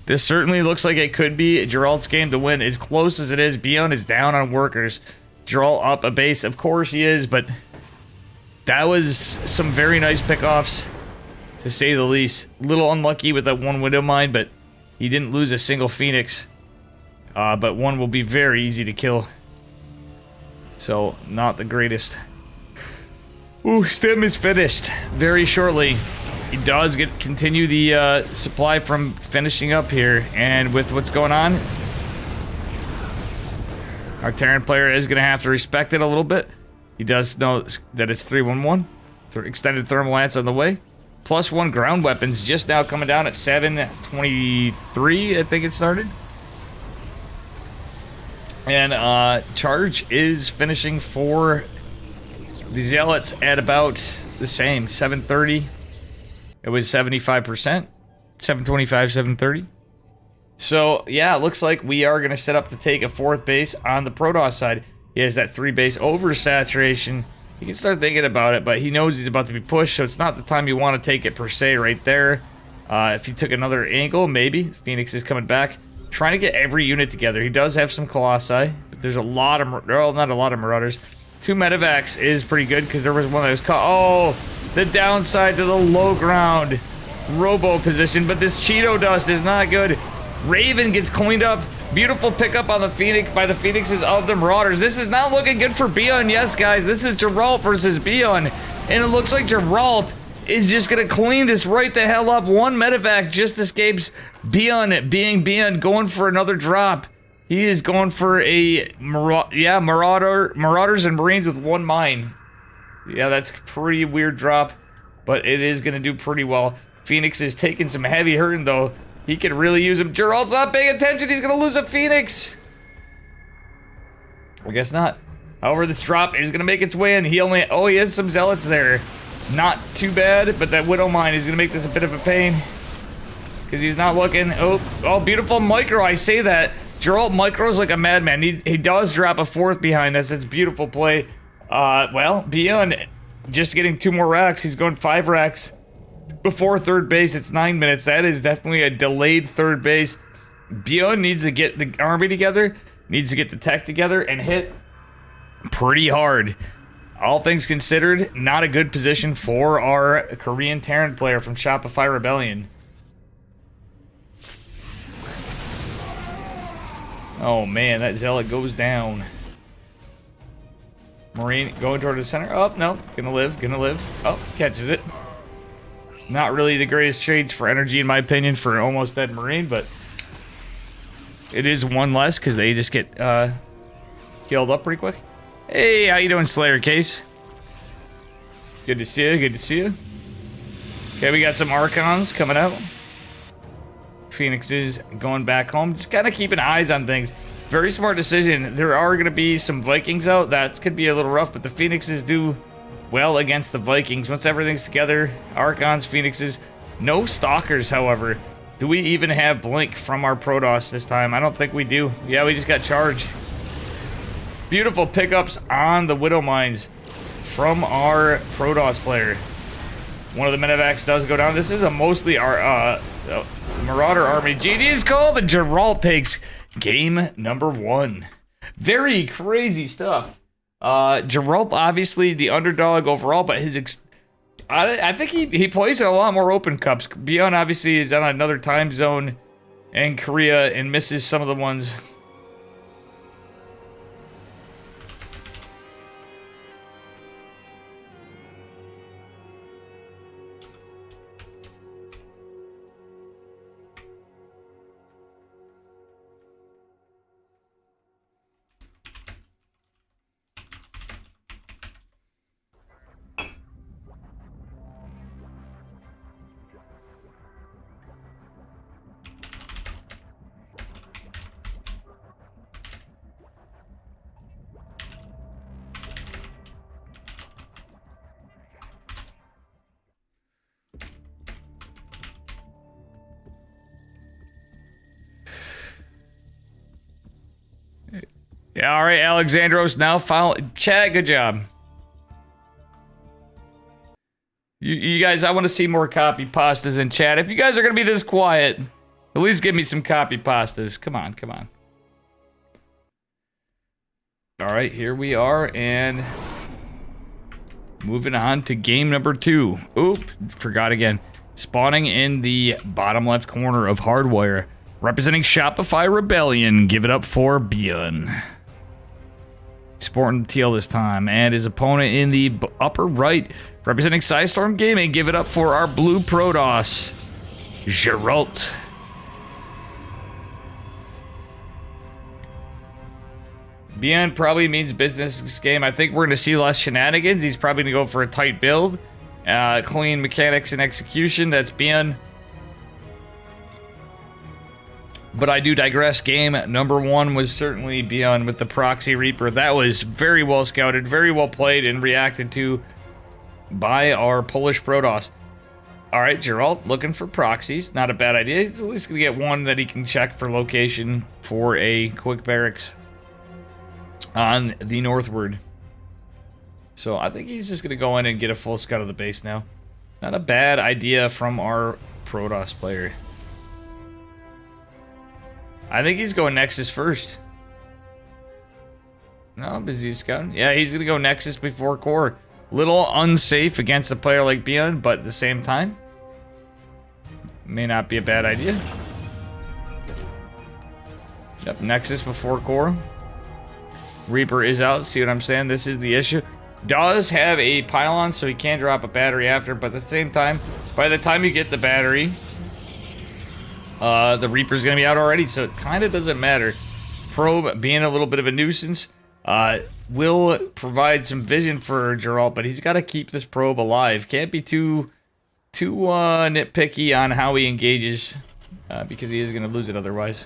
This certainly looks like it could be Geralt's game to win. As close as it is, Bion is down on workers. Geralt up a base. Of course he is, but that was some very nice pickoffs, to say the least. A little unlucky with that 1 Widow Mine, but he didn't lose a single Phoenix. But 1 will be very easy to kill. So, not the greatest. Ooh, Stim is finished very shortly. He does continue the supply from finishing up here. And with what's going on, our Terran player is going to have to respect it a little bit. He does know that it's 3-1-1. Extended Thermal Lance on the way. +1 ground weapons just now coming down at 7:23, I think it started. And charge is finishing for the Zealots at about the same, 7:30. It was 75%, 7:25, 7:30. So yeah, it looks like we are going to set up to take a 4th base on the Protoss side. He has that 3 base oversaturation. He can start thinking about it, but he knows he's about to be pushed, so it's not the time you want to take it per se right there. If he took another angle, maybe. Phoenix is coming back. Trying to get every unit together. He does have some Colossi, but there's a lot of... Well, not a lot of Marauders. 2 medevacs is pretty good, because there was one that was caught... Oh! The downside to the low ground robo position, but this Cheeto dust is not good. Raven gets cleaned up. Beautiful pickup on the Phoenix by the Phoenixes of the Marauders. This is not looking good for Bion. Yes, guys, this is Geralt versus Bion, and it looks like Geralt is just gonna clean this right the hell up. 1 medevac just escapes Bion being Bion, going for another drop. He is going for a Marauders and Marines with 1 mine. Yeah, that's a pretty weird drop, but it is gonna do pretty well. Phoenix is taking some heavy hurting though. He could really use him. Geralt's not paying attention. He's gonna lose a Phoenix. I guess not. However, this drop is gonna make its way in. He has some Zealots there. Not too bad, but that Widow Mine is gonna make this a bit of a pain. Because he's not looking. Oh, beautiful micro. I say that. Geralt micros like a madman. He does drop a 4th behind this. It's beautiful play. Well, Bion just getting 2 more racks. He's going 5 racks before 3rd base. It's 9 minutes. That is definitely a delayed 3rd base. Bion needs to get the army together, needs to get the tech together, and hit pretty hard. All things considered, not a good position for our Korean Terran player from Shopify Rebellion. Oh man, that Zealot goes down. Marine going toward the center. Oh, no. Gonna live. Oh, catches it. Not really the greatest trades for energy, in my opinion, for an almost dead Marine, but it is 1 less because they just get killed up pretty quick. Hey, how you doing, Slayer Case? Good to see you, good to see you. Okay, we got some Archons coming out. Phoenixes going back home. Just kind of keeping eyes on things. Very smart decision. There are going to be some Vikings out. That could be a little rough, but the Phoenixes do well against the Vikings. Once everything's together, Archons, Phoenixes. No Stalkers, however. Do we even have Blink from our Protoss this time? I don't think we do. Yeah, we just got charged. Beautiful pickups on the Widow Mines from our Protoss player. One of the Medivacs does go down. This is a mostly our Marauder army. GD is called, and Geralt takes game number 1. Very crazy stuff. Geralt, obviously the underdog overall, but his I think he plays in a lot more open cups. Beyond obviously is on another time zone in Korea and misses some of the ones. Yeah, all right, Alexandros, now follow. Chad, good job. You guys, I want to see more copy pastas in chat. If you guys are going to be this quiet, at least give me some copy pastas. Come on, come on. All right, here we are, and moving on to game number 2. Oop, forgot again. Spawning in the bottom left corner of Hardwire. Representing Shopify Rebellion, give it up for Bjorn. Sporting the teal this time, and his opponent in the upper right, representing Psystorm Gaming, give it up for our blue Protoss, Geralt. Bjorn probably means business this game. I think we're going to see less shenanigans. He's probably going to go for a tight build, clean mechanics and execution. That's Bjorn. But I do digress. Game number 1 was certainly Beyond with the Proxy Reaper. That was very well scouted, very well played, and reacted to by our Polish Protoss. Alright, Geralt looking for proxies. Not a bad idea. He's at least going to get one that he can check for location for a quick barracks on the northward. So I think he's just going to go in and get a full scout of the base now. Not a bad idea from our Protoss player. I think he's going Nexus first. No, busy scouting. Yeah, he's going to go Nexus before Core. Little unsafe against a player like Beyond, but at the same time, may not be a bad idea. Yep, Nexus before Core. Reaper is out. See what I'm saying? This is the issue. Does have a pylon, so he can drop a battery after, but at the same time, by the time you get the battery, the Reaper's gonna be out already, so it kind of doesn't matter. Probe being a little bit of a nuisance will provide some vision for Geralt, but he's got to keep this probe alive. Can't be too nitpicky on how he engages, because he is gonna lose it otherwise.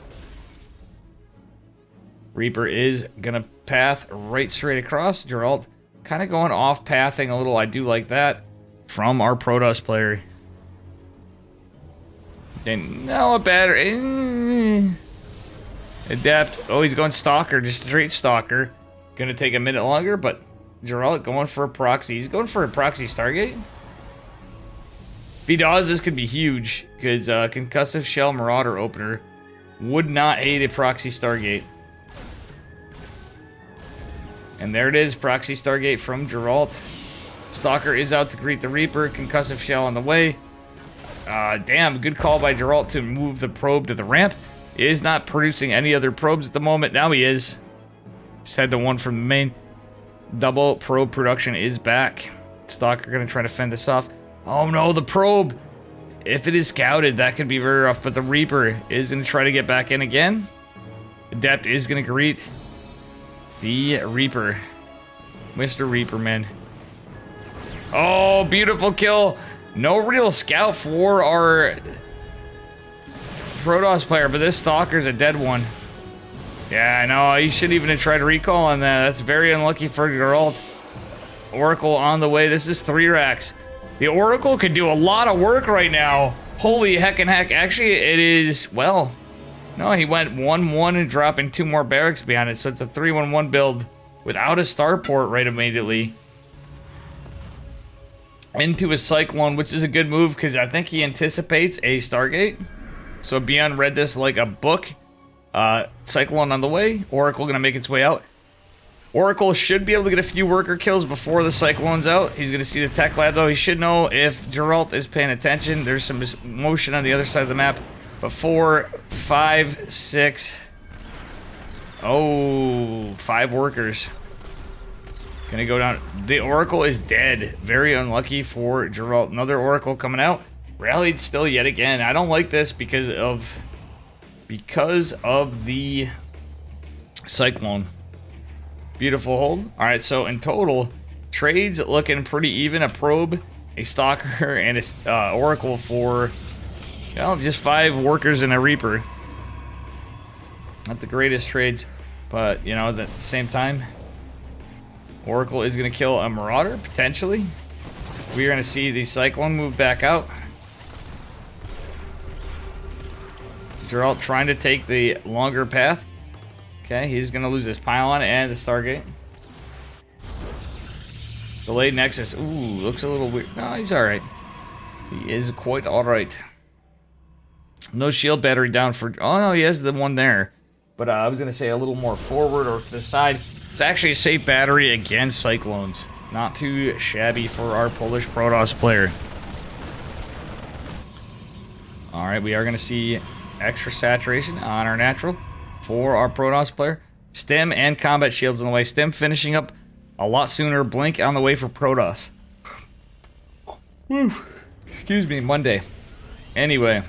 Reaper is gonna path right straight across. Geralt kind of going off pathing a little. I do like that from our Protoss player. And now a battery. Adapt. Oh, he's going Stalker, just straight Stalker. Gonna take a minute longer, but Geralt going for a proxy. He's going for a proxy Stargate. If he does, this could be huge, because Concussive Shell Marauder Opener would not hate a proxy Stargate. And there it is, proxy Stargate from Geralt. Stalker is out to greet the Reaper. Concussive Shell on the way. Damn, good call by Geralt to move the probe to the ramp. He is not producing any other probes at the moment. Now he is. Just head to one from the main. Double probe production is back. Stalker gonna try to fend this off. Oh no, the probe! If it is scouted, that could be very rough, but the Reaper is gonna try to get back in again. Adept is gonna greet the Reaper. Mr. Reaper, man. Oh, beautiful kill. No real scout for our Protoss player, but this Stalker's a dead one. Yeah, I know. He shouldn't even have tried to recall on that. That's very unlucky for Geralt. Oracle on the way. This is 3 racks. The Oracle could do a lot of work right now. Holy heck and heck. Actually, it is, well, no, he went 1-1 and dropping 2 more barracks behind it. So it's a 3-1-1 build without a starport right immediately. Into a Cyclone, which is a good move because I think he anticipates a Stargate. So Beyond read this like a book. Cyclone on the way. Oracle gonna make its way out. Oracle should be able to get a few worker kills before the Cyclone's out. He's gonna see the tech lab though. He should know if Geralt is paying attention. There's some motion on the other side of the map. But 4, 5, 6. Oh, 5 workers. Gonna go down. The Oracle is dead. Very unlucky for Geralt. Another Oracle coming out. Rallied still yet again. I don't like this because of the Cyclone. Beautiful hold. All right, so in total, trades looking pretty even. A probe, a Stalker, and a Oracle for, well, just 5 workers and a Reaper. Not the greatest trades, but you know, at the same time, Oracle is going to kill a Marauder potentially. We're going to see the Cyclone move back out. Geralt trying to take the longer path. Okay, he's going to lose his pylon and the Stargate. Delayed Nexus. Ooh, looks a little weird. No, he's alright. He is quite alright. No shield battery down for... Oh, no, he has the one there. But I was going to say a little more forward or to the side. It's actually a safe battery against Cyclones. Not too shabby for our Polish Protoss player. Alright, we are going to see extra saturation on our natural for our Protoss player. Stim and combat shields on the way. Stim finishing up a lot sooner. Blink on the way for Protoss. Woo. Excuse me, Monday. Anyway,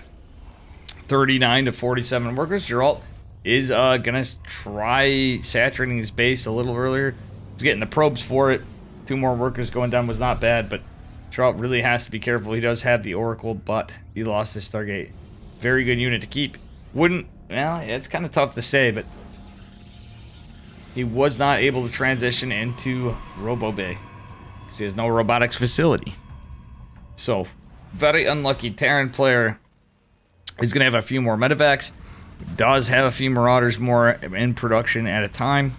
39 to 47 workers. Geralt is gonna try saturating his base a little earlier. He's getting the probes for it. 2 more workers going down was not bad, but Geralt really has to be careful. He does have the Oracle, but he lost his Stargate. Very good unit to keep. Wouldn't, well, it's kind of tough to say, but he was not able to transition into Robo Bay because he has no robotics facility. So, very unlucky. Terran player is going to have a few more medevacs. Does have a few Marauders more in production at a time.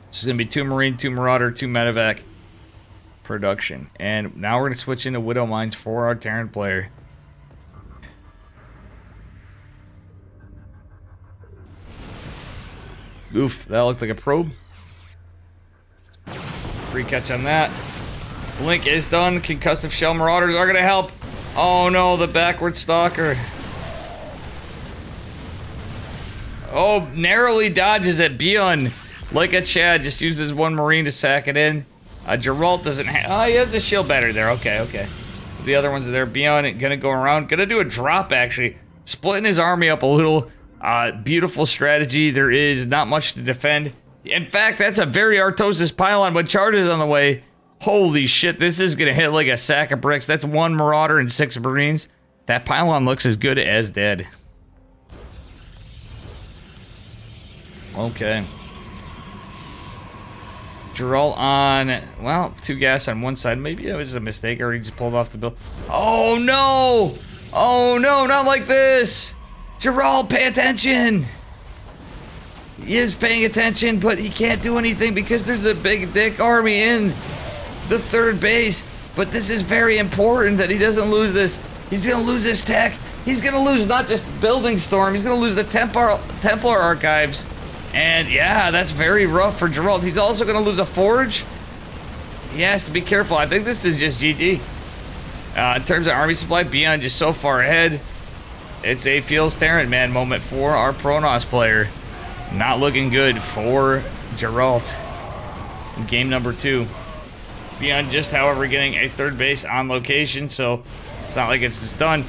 This is going to be 2 Marine, 2 Marauder, 2 medevac production. And now we're going to switch into Widow Mines for our Terran player. Oof, that looked like a probe. Free catch on that. Blink is done. Concussive Shell Marauders are going to help. Oh no, the backward Stalker. Oh, narrowly dodges it. Beyond, like a Chad, just uses 1 Marine to sack it in. Geralt doesn't have... Oh, he has a shield battery there. Okay, okay. The other ones are there. Beyond, gonna go around. Gonna do a drop, actually. Splitting his army up a little. Beautiful strategy. There is not much to defend. In fact, that's a very Artosis pylon, but charges on the way. Holy shit, this is gonna hit like a sack of bricks. That's 1 Marauder and 6 Marines. That pylon looks as good as dead. Okay. Geralt on, well, 2 gas on one side. Maybe it was a mistake or he just pulled off the build. Oh no! Oh no, not like this! Geralt, pay attention! He is paying attention, but he can't do anything because there's a big dick army in the 3rd base. But this is very important that he doesn't lose this. He's gonna lose his tech. He's gonna lose not just Building Storm, he's gonna lose the Templar Archives. And yeah, that's very rough for Geralt. He's also gonna lose a Forge. He has to be careful. I think this is just GG. In terms of army supply, Beyond just so far ahead. It's a Feels Terran Man moment for our Protoss player. Not looking good for Geralt in game number 2. Beyond just, however, getting a 3rd base on location, so it's not like it's just done.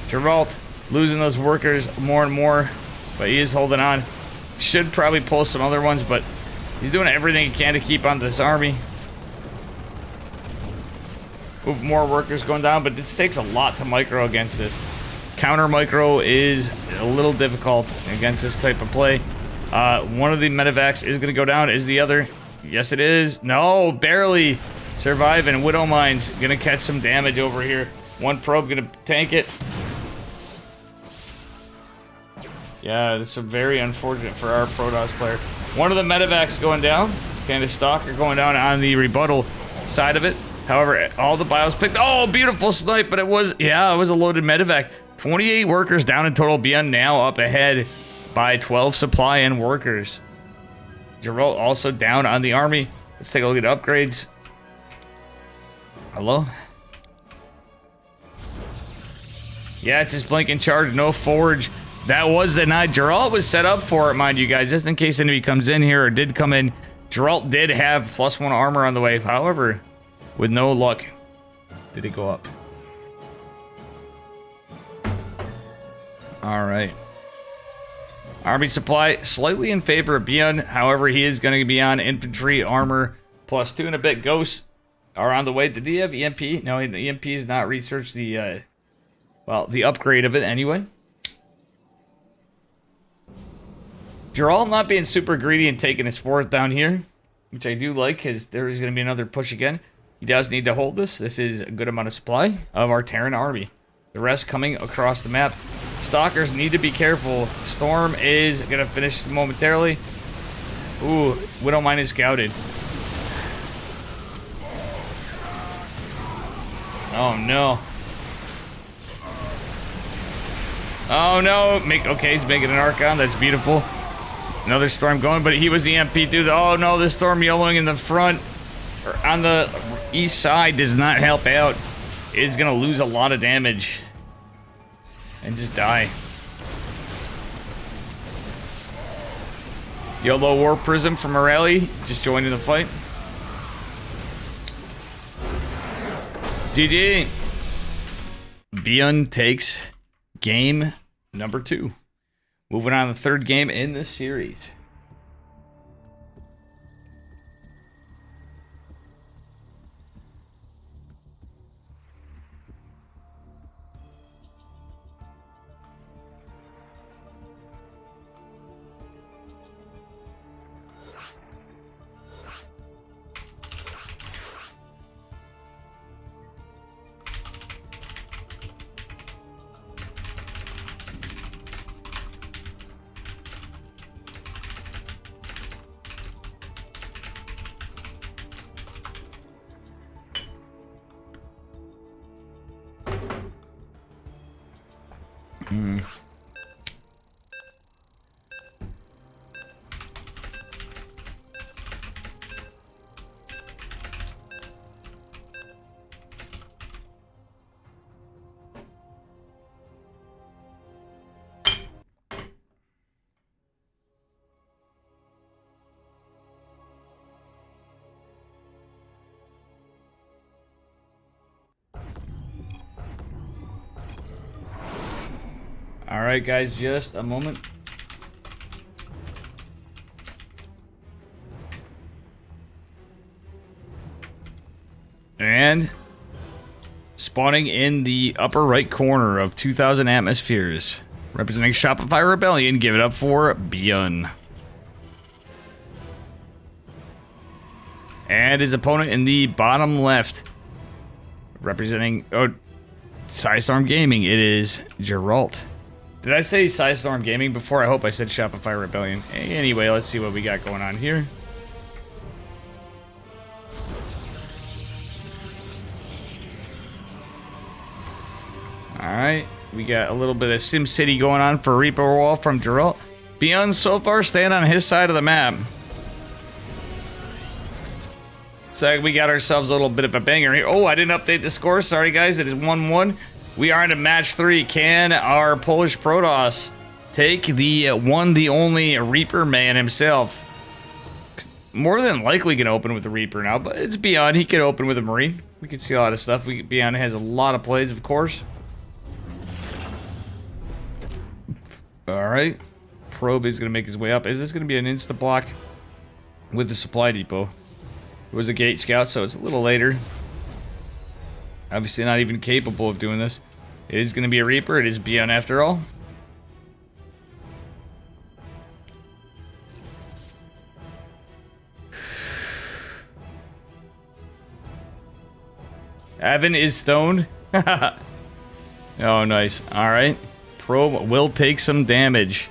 Geralt losing those workers more and more, but he is holding on. Should probably pull some other ones, but He's doing everything he can to keep on this army. Move more workers going down, but this takes a lot to micro against this. Counter micro is a little difficult against this type of play. One of the medevacs is going to go down. Is the other? Yes, it is. No, barely surviving. Widow Mine's going to catch some damage over here. One probe going to tank it. Yeah, this is very unfortunate for our Protoss player. One of the medevacs going down. And the Stalker going down on the rebuttal side of it. However, all the bios picked. Oh, beautiful snipe, but it was a loaded medevac. 28 workers down in total. Beyond now up ahead by 12 supply and workers. Geralt also down on the army. Let's take a look at upgrades. Hello? Yeah, it's just blinking charge, no forge. That was denied. Geralt was set up for it, mind you guys, just in case anybody comes in here or did come in. Geralt did have +1 armor on the way. However, with no luck, did it go up? All right. Army supply slightly in favor of Beyond. However, he is going to be on infantry armor +2 and a bit. Ghosts are on the way. Did he have EMP? No, the EMP has not researched the, the upgrade of it anyway. Geralt not being super greedy and taking his 4th down here, which I do like, because there is going to be another push again. He does need to hold this. This is a good amount of supply of our Terran army. The rest coming across the map. Stalkers need to be careful. Storm is going to finish momentarily. Ooh, Widowmine is scouted. Oh, no. Oh, no. Okay, he's making an Archon. That's beautiful. Another Storm going, but he was the MP dude. Oh, no, the Storm yellowing in the front. Or on the east side does not help out. It's going to lose a lot of damage. And just die. YOLO War Prism from Morelli just joining the fight. GG. Beyond takes game number 2. Moving on to the 3rd game in this series. Alright guys, just a moment. And spawning in the upper right corner of 2,000 atmospheres, representing Shopify Rebellion, give it up for Beyond. And his opponent in the bottom left, representing Psystorm Gaming, it is Geralt. Did I say Psystorm Gaming before? I hope I said Shopify Rebellion. Anyway, let's see what we got going on here. Alright, we got a little bit of SimCity going on for Reaper Wall from Geralt. Beyond so far staying on his side of the map. So we got ourselves a little bit of a banger here. Oh, I didn't update the score. Sorry guys, it is 1-1. We are into match 3. Can our Polish Protoss take the one, the only Reaper man himself? More than likely can open with a Reaper now, but it's Beyond. He could open with a Marine. We can see a lot of stuff. Beyond has a lot of plays, of course. All right. Probe is going to make his way up. Is this going to be an insta block? with the supply depot. It was a gate scout, so it's a little later. Obviously not even capable of doing this. It is going to be a Reaper. It is Beyond after all. Evan is stoned. Oh, nice. Alright. Probe will take some damage.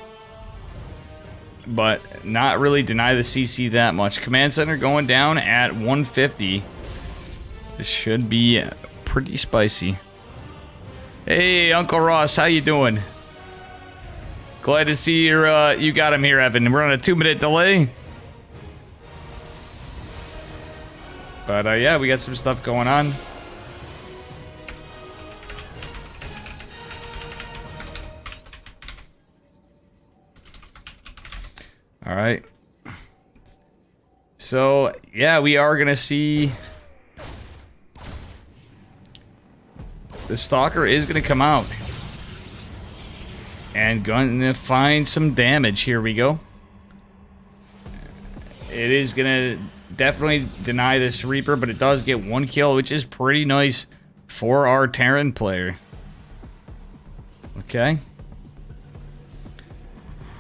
But not really deny the CC that much. Command center going down at 150. This should be pretty spicy. Hey, Uncle Ross, how you doing? Glad to see you got him here, Evan. We're on a 2-minute delay. But yeah, we got some stuff going on. All right. So, yeah, we are going to see... The Stalker is going to come out. And going to find some damage. Here we go. It is going to definitely deny this Reaper, but it does get 1 kill, which is pretty nice for our Terran player. Okay.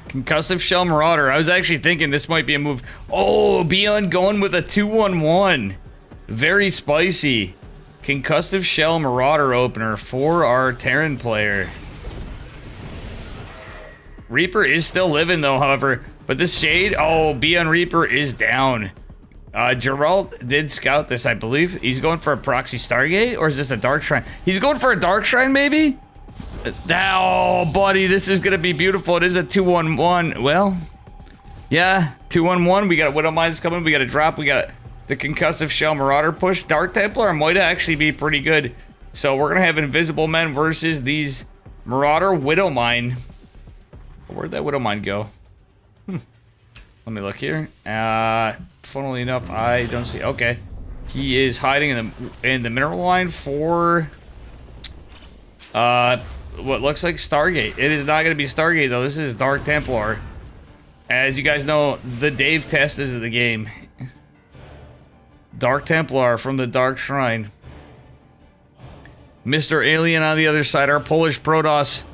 Concussive Shell Marauder. I was actually thinking this might be a move. Oh, Beyond going with a 2-1-1. Very spicy. Concussive Shell Marauder opener for our Terran player. Reaper is still living though, however. But this Shade, oh, Beyond Reaper is down. Gerald did scout this, I believe. He's going for a proxy Stargate, or is this a Dark Shrine? He's going for a Dark Shrine, maybe? Oh, buddy, this is gonna be beautiful. It is a 2-1-1. Well, yeah, 2-1-1. We got Widow Mines coming. We got a drop. We got the Concussive Shell Marauder push. Dark Templar might actually be pretty good. So we're gonna have Invisible Men versus these Marauder Widow Mine. Where'd that Widow Mine go? Let me look here. Funnily enough, I don't see. Okay, he is hiding in the mineral line for what looks like Stargate. It is not going to be Stargate though. This is Dark Templar. As you guys know, the Dave test is of the game. Dark Templar from the Dark Shrine. Mr. Alien on the other side, our Polish Protoss.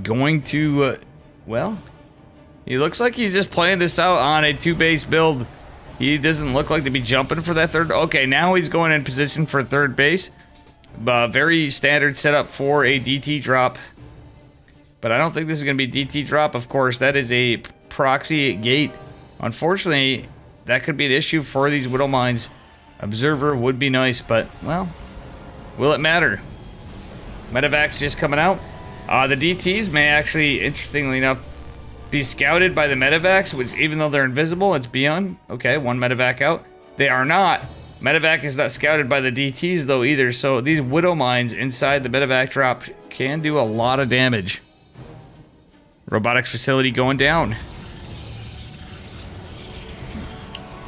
Going to, well, he looks like he's just playing this out on a 2-base build. He doesn't look like to be jumping for that third. Okay, now he's going in position for third base. Very standard setup for a DT drop. But I don't think this is going to be DT drop, of course. That is a proxy gate. Unfortunately, that could be an issue for these Widow Mines. Observer would be nice, but, well, will it matter? Medevac's just coming out. The DTs may actually, interestingly enough, be scouted by the Medevacs, which even though they're invisible, it's Beyond. Okay, 1 Medevac out. They are not. Medevac is not scouted by the DTs though either, so these Widow Mines inside the Medevac drop can do a lot of damage. Robotics facility going down.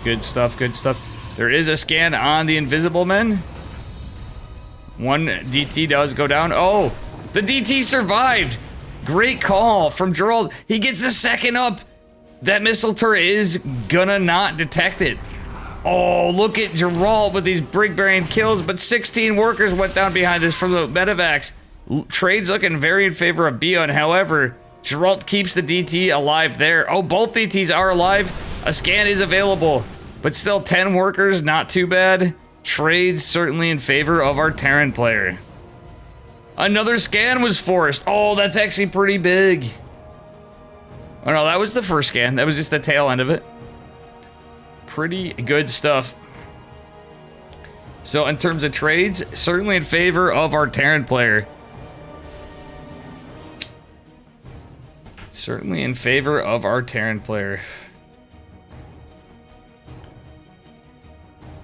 Good stuff, good stuff. There is a scan on the Invisible Men. 1 DT does go down. Oh, the DT survived. Great call from Gerald. He gets the second up. That missile turret is gonna not detect it. Oh, look at Gerald with these brig bearing kills, but 16 workers went down behind this from the Medevacs. Trade's looking very in favor of Beyond. However, Gerald keeps the DT alive there. Oh, both DTs are alive. A scan is available, but still 10 workers, not too bad. Trade's certainly in favor of our Terran player. Another scan was forced. Oh, that's actually pretty big. Oh no, that was the first scan. That was just the tail end of it. Pretty good stuff. So in terms of trades, certainly in favor of our Terran player. Certainly in favor of our Terran player.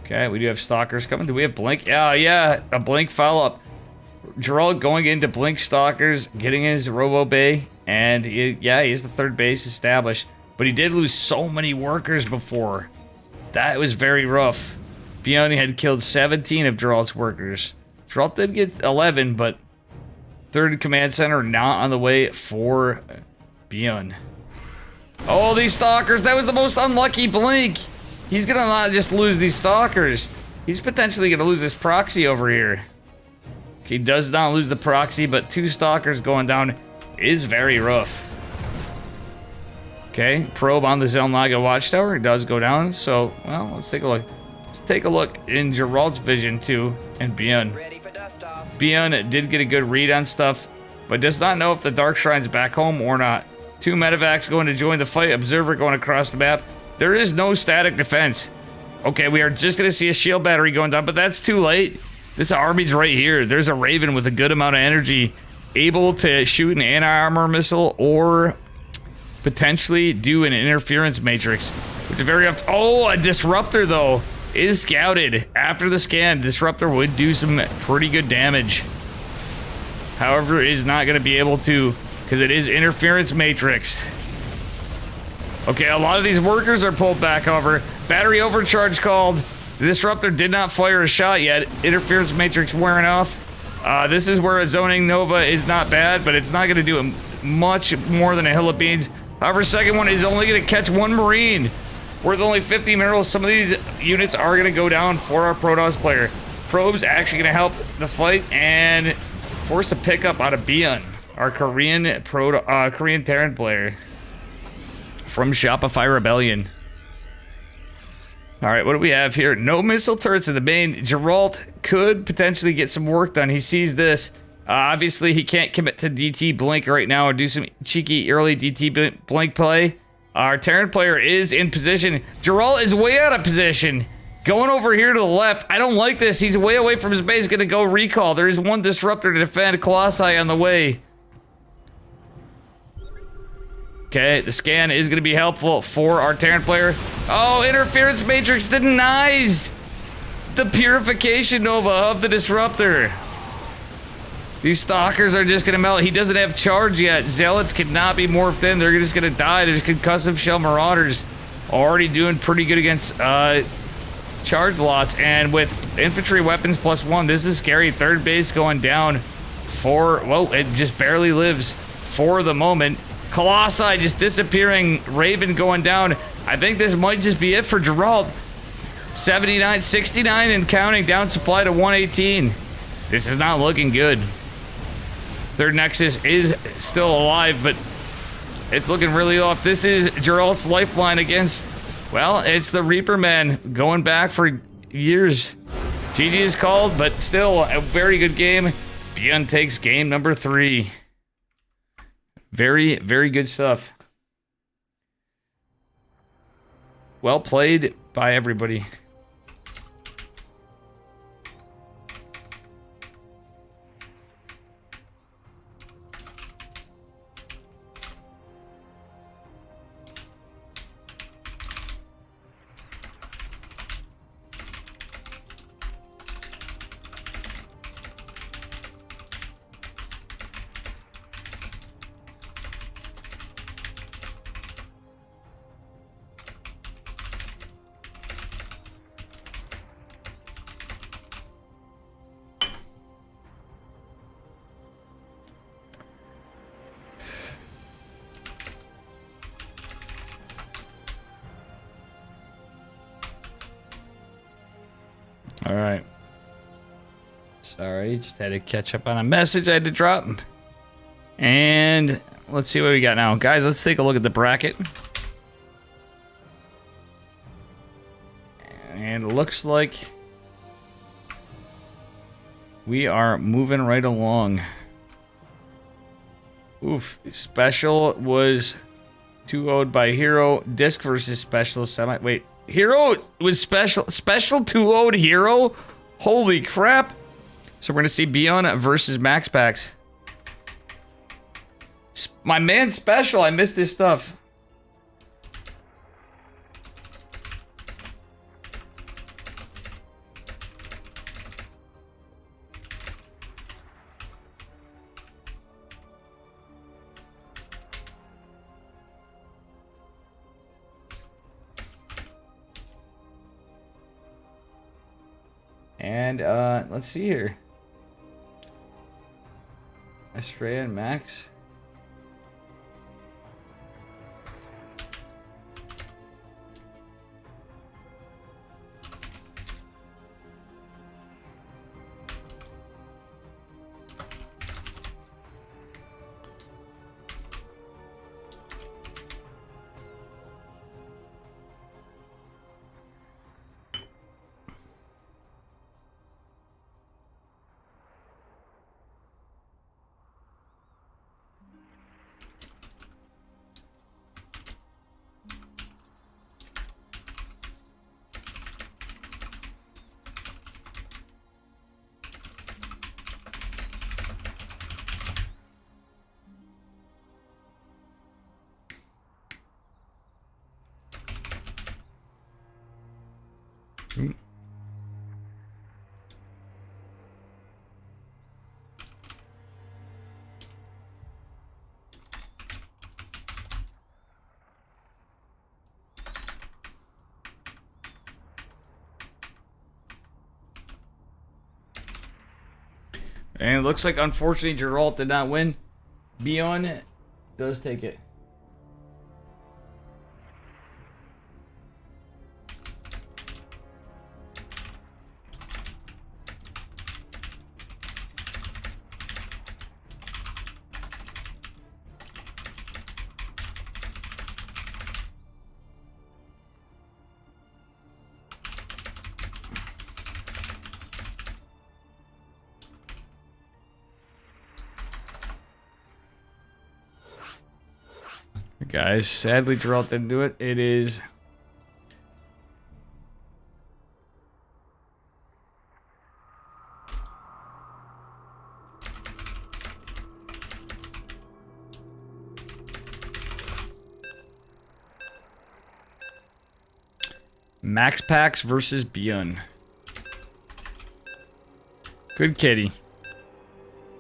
Okay, we do have Stalkers coming. Do we have Blink? Yeah, a Blink follow-up. Gerald going into Blink Stalkers, getting his Robo Bay, and he is the third base established. But he did lose so many workers before. That was very rough. Beyond had killed 17 of Gerald's workers. Gerald did get 11, but third command center not on the way for Beyond. Oh, these stalkers. That was the most unlucky blink. He's gonna not just lose these stalkers. He's potentially gonna lose this proxy over here. He does not lose the proxy, but 2 stalkers going down is very rough. Okay, probe on the Zelnaga watchtower. It does go down, so, well, let's take a look. Let's take a look in Geralt's vision, too, and Bjorn. Bjorn did get a good read on stuff, but does not know if the Dark Shrine's back home or not. 2 medevacs going to join the fight. Observer going across the map. There is no static defense. Okay, we are just going to see a shield battery going down, but that's too late. This army's right here. There's a Raven with a good amount of energy, able to shoot an anti-armor missile or potentially do an interference matrix, which is very oh, a disruptor though is scouted. After the scan, disruptor would do some pretty good damage. However, is not going to be able to because it is interference matrix. Okay, a lot of these workers are pulled back over. Battery overcharge called. The disruptor did not fire a shot yet. Interference matrix wearing off. This is where a zoning nova is not bad, but it's not going to do much more than a hill of beans. However, second one is only going to catch 1 Marine. Worth only 50 minerals. Some of these units are going to go down for our Protoss player. Probe's actually going to help the fight and force a pickup out of Bjorn, our Korean Terran player from Shopify Rebellion. All right, what do we have here? No missile turrets in the main. Geralt could potentially get some work done. He sees this. Obviously, he can't commit to DT Blink right now or do some cheeky early DT Blink play. Our Terran player is in position. Geralt is way out of position. Going over here to the left. I don't like this. He's way away from his base. Going to go recall. There is 1 disruptor to defend. Colossi on the way. Okay, the scan is going to be helpful for our Terran player. Oh, interference matrix denies the purification nova of the disruptor. These stalkers are just going to melt. He doesn't have charge yet. Zealots cannot be morphed in. They're just going to die. There's concussive shell marauders already doing pretty good against charge lots. And with infantry weapons +1, this is scary. Third base going down for, well, it just barely lives for the moment. Colossi just disappearing. Raven going down. I think this might just be it for Geralt. 79, 69 and counting. Down supply to 118. This is not looking good. Third Nexus is still alive, but it's looking really off. This is Geralt's lifeline against, well, it's the Reaper Man going back for years. GG is called, but still a very good game. Bjorn takes game number 3. Very, very good stuff. Well played by everybody. All right. Sorry, just had to catch up on a message I had to drop. And let's see what we got now. Guys, let's take a look at the bracket. And it looks like we are moving right along. Oof. Special was 2-0'd by Hero. Disc versus Special semi. Wait. Hero was special 2-0'd Hero? Holy crap. So we're going to see Bjorn versus Max Packs. My man Special, I missed his stuff. And let's see here. Estrella and Max. And it looks like, unfortunately, Geralt did not win. Beyond does take it. Guys, sadly, Geralt didn't do it. It is... Max Packs versus Bjorn. Good kitty.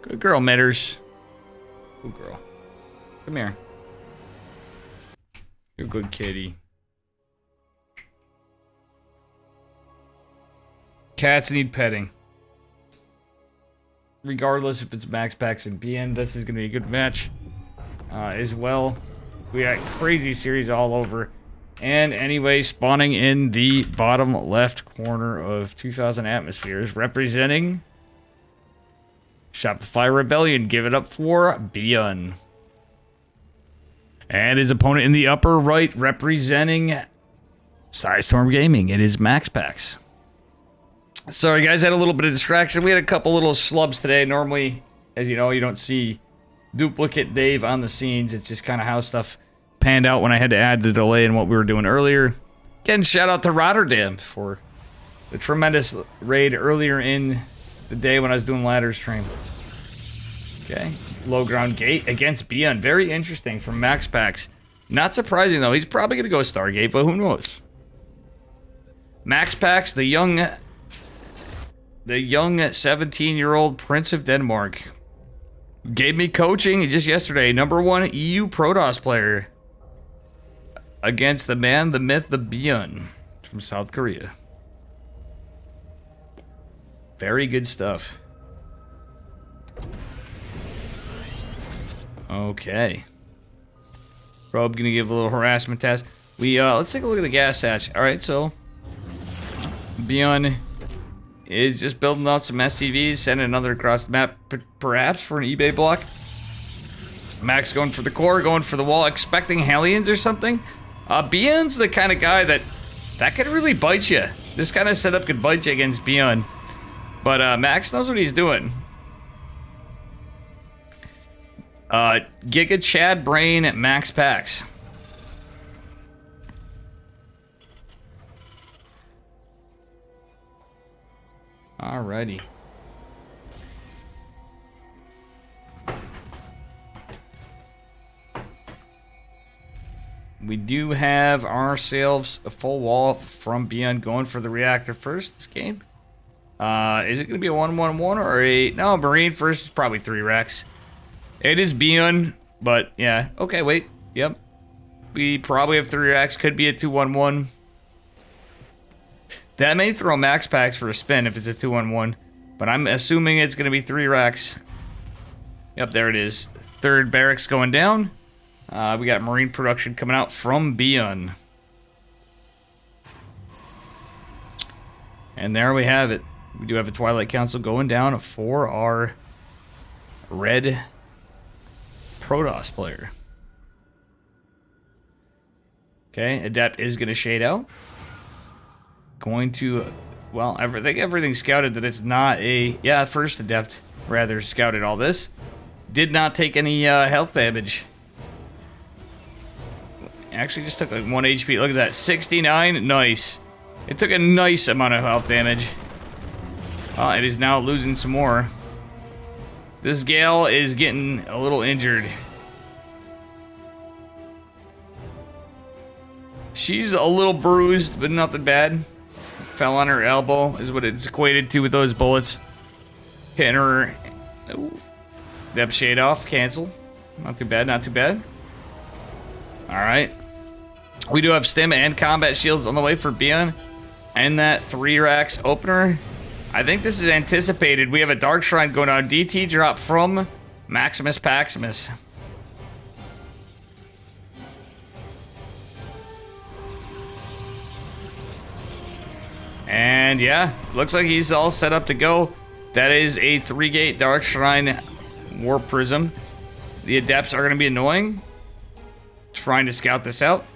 Good girl, Mitters. Good girl. Come here. You're a good kitty. Cats need petting. Regardless if it's Max Packs and BN, this is going to be a good match as well. We got crazy series all over. And anyway, spawning in the bottom left corner of 2000 Atmospheres, representing Shopify Rebellion. Give it up for Bjorn. And his opponent in the upper right, representing Storm Gaming. It is Max Packs. Sorry, guys, had a little bit of distraction. We had a couple little slubs today. Normally, as you know, you don't see duplicate Dave on the scenes. It's just kind of how stuff panned out when I had to add the delay in what we were doing earlier. Again, shout out to Rotterdam for the tremendous raid earlier in the day when I was doing ladder stream. Okay. Low ground gate against Bjorn. Very interesting from Max Packs. Not surprising, though. He's probably going to go Stargate, but who knows? Max Packs, the young 17-year-old Prince of Denmark, gave me coaching just yesterday. #1 EU Protoss player against the man, the myth, the Bjorn from South Korea. Very good stuff. Okay. Probe gonna give a little harassment test. Let's take a look at the gas hatch. Alright, so Bjorn is just building out some SCVs, sending another across the map, perhaps for an eBay block. Max going for the core, going for the wall, expecting Hellions or something. Bjorn's the kind of guy that could really bite you. This kind of setup could bite you against Bjorn. But Max knows what he's doing. Giga Chad Brain Max Packs. Alrighty. We do have ourselves a full wall from Bjorn going for the reactor first this game. Is it going to be a 1-1-1 or a... No, Marine first is probably 3 racks. It is Bjorn, but yeah. Okay, wait. Yep. We probably have 3 racks. Could be a 2-1-1. That may throw Max Packs for a spin if it's a 2-1-1. But I'm assuming it's going to be 3 racks. Yep, there it is. 3rd barracks going down. We got Marine production coming out from Bjorn. And there we have it. We do have a Twilight Council going down for our red Protoss player. Okay, Adept is going to shade out. Going to, well, I think everything's scouted that it's not a, yeah, first Adept rather scouted all this. Did not take any health damage. Actually just took like 1 HP. Look at that, 69, nice. It took a nice amount of health damage. Well, it is now losing some more. This gal is getting a little injured. She's a little bruised, but nothing bad. Fell on her elbow is what it's equated to with those bullets. Hitting her. Ooh. Depth shade off, cancel. Not too bad, not too bad. Alright. We do have stim and combat shields on the way for Bjorn. And that 3 racks opener. I think this is anticipated. We have a Dark Shrine going on. DT drop from Maximus Paximus. And yeah, looks like he's all set up to go. That is a 3-gate Dark Shrine Warp Prism. The Adepts are going to be annoying. Trying to scout this out.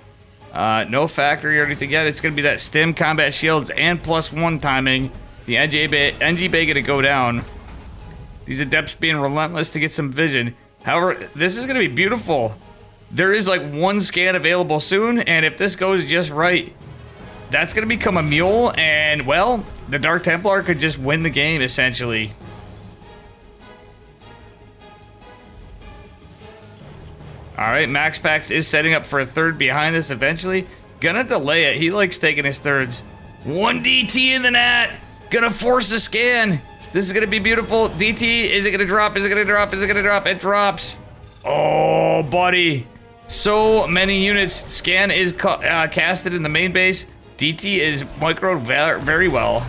No factory or anything yet. It's going to be that Stim Combat Shields and +1 timing. The NG Bay going to go down. These Adepts being relentless to get some vision. However, this is going to be beautiful. There is like 1 scan available soon, and if this goes just right, that's going to become a mule, and, well, the Dark Templar could just win the game, essentially. Alright, MaxPax is setting up for a third behind us eventually. Gonna delay it. He likes taking his thirds. 1 DT in the net! Gonna force a scan! This is gonna be beautiful. DT, is it gonna drop? Is it gonna drop? Is it gonna drop? It drops! Oh, buddy. So many units. Scan is casted in the main base. DT is microed very well.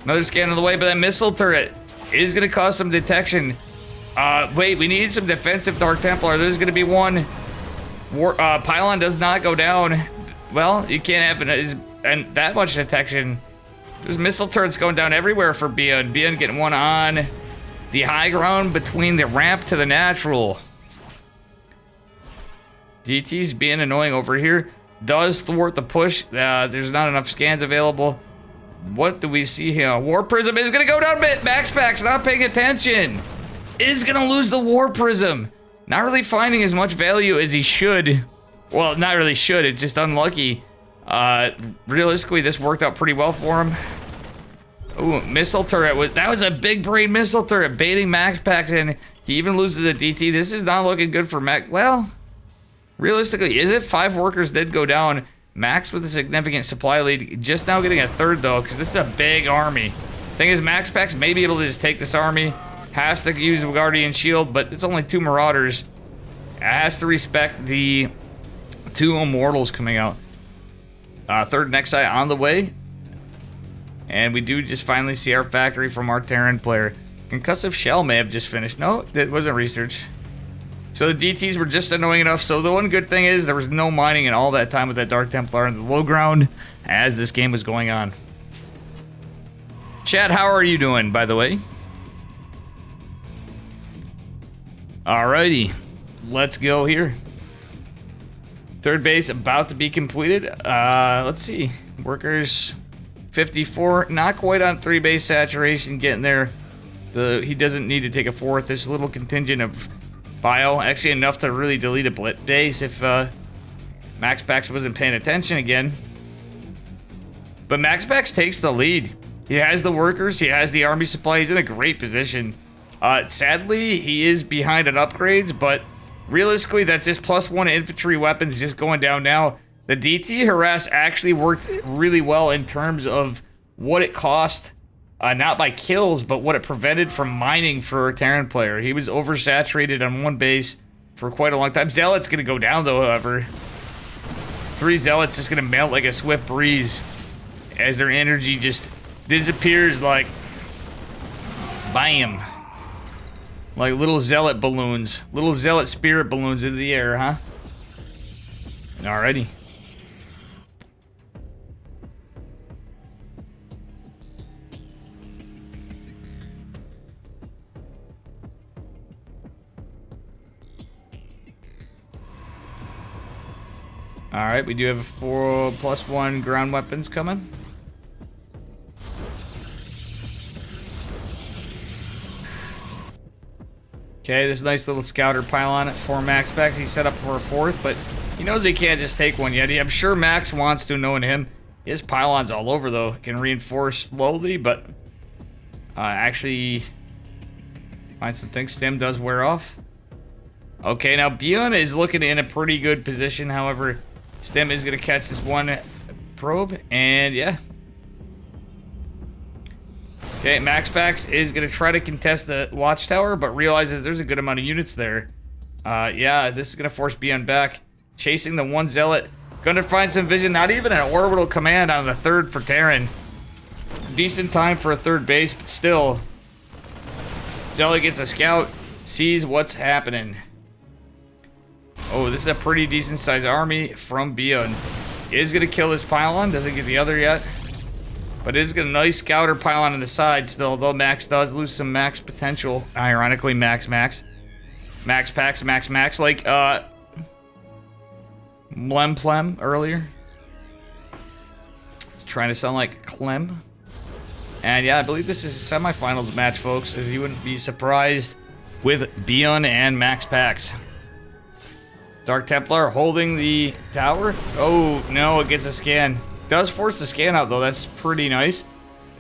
Another scan on the way, but that missile turret is going to cause some detection. Wait, we need some defensive Dark Templar. There's going to be one. Pylon does not go down. Well, you can't have and that much detection. There's missile turrets going down everywhere for Bion. Bion getting one on the high ground between the ramp to the natural. DT's being annoying over here. Does thwart the push. There's not enough scans available. What do we see here? War Prism is going to go down. MaxPax not paying attention. Is going to lose the War Prism. Not really finding as much value as he should. Well, not really should. It's just unlucky. Realistically, this worked out pretty well for him. Ooh, missile turret. That was a big brain missile turret. Baiting MaxPax in. He even loses a DT. This is not looking good for Max. Well, realistically, is it? 5 workers did go down. Max with a significant supply lead. Just now getting a third, though, because this is a big army. Thing is, MaxPax may be able to just take this army. Has to use a Guardian Shield, but it's only 2 Marauders. Has to respect the 2 Immortals coming out. Third Nexi on the way. And we do just finally see our factory from our Terran player. Concussive Shell may have just finished. No, that wasn't research. So the DTs were just annoying enough. So the one good thing is there was no mining in all that time with that Dark Templar in the low ground as this game was going on. Chat, how are you doing, by the way? Alrighty, let's go here. Third base about to be completed. Let's see. Workers 54, not quite on 3 base saturation, getting there. He doesn't need to take a 4th. This little contingent of bio, actually enough to really delete a base if MaxPax wasn't paying attention again. But MaxPax takes the lead. He has the workers, he has the army supply, he's in a great position. Sadly, he is behind on upgrades, but realistically, that's just +1 infantry weapons just going down now. The DT harass actually worked really well in terms of what it cost, not by kills, but what it prevented from mining for a Terran player. He was oversaturated on 1 base for quite a long time. Zealot's gonna go down though, however. 3 Zealots just gonna melt like a swift breeze as their energy just disappears like bam. Like little Zealot balloons. Little Zealot spirit balloons into the air, huh? Alrighty. Alright, we do have 4 +1 ground weapons coming. Okay, this nice little scouter pylon at 4 MaxPax. He's set up for a 4th, but he knows he can't just take one yet. I'm sure Max wants to, knowing him. His pylons all over, though. Can reinforce slowly, but actually find some things. Stim does wear off. Okay, now Bion is looking in a pretty good position. However, Stim is going to catch this one probe, and yeah. Okay, MaxPax is going to try to contest the watchtower, but realizes there's a good amount of units there. Yeah, this is going to force Bion back. Chasing the 1 Zealot. Going to find some vision. Not even an orbital command on the 3rd for Terran. decent time for a third base, but still. Jelly gets a scout, sees what's happening. Oh, this is a pretty decent sized army from Beyond. Is gonna kill this pylon, doesn't get the other yet. But it is gonna nice scouter pylon on the side still, though Max does lose some max potential. Ironically, Max packs, like Plem earlier. It's trying to sound like Clem. And yeah, I believe this is a semifinals match, folks, as you wouldn't be surprised with Beyond and Max Pax. Dark Templar holding the tower. Oh, no, it gets a scan. Does force the scan out, though. That's pretty nice.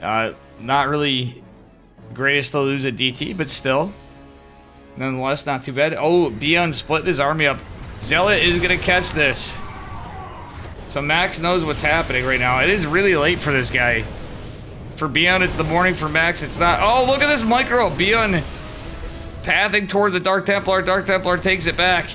Not really greatest to lose a DT, but still. Nonetheless, not too bad. Oh, Beyond split his army up. Zealot is going to catch this. So Max knows what's happening right now. It is really late for this guy. For Beyond, it's the morning. For Max, it's not. Oh, look at this micro. Beyond pathing toward the Dark Templar. Dark Templar takes it back.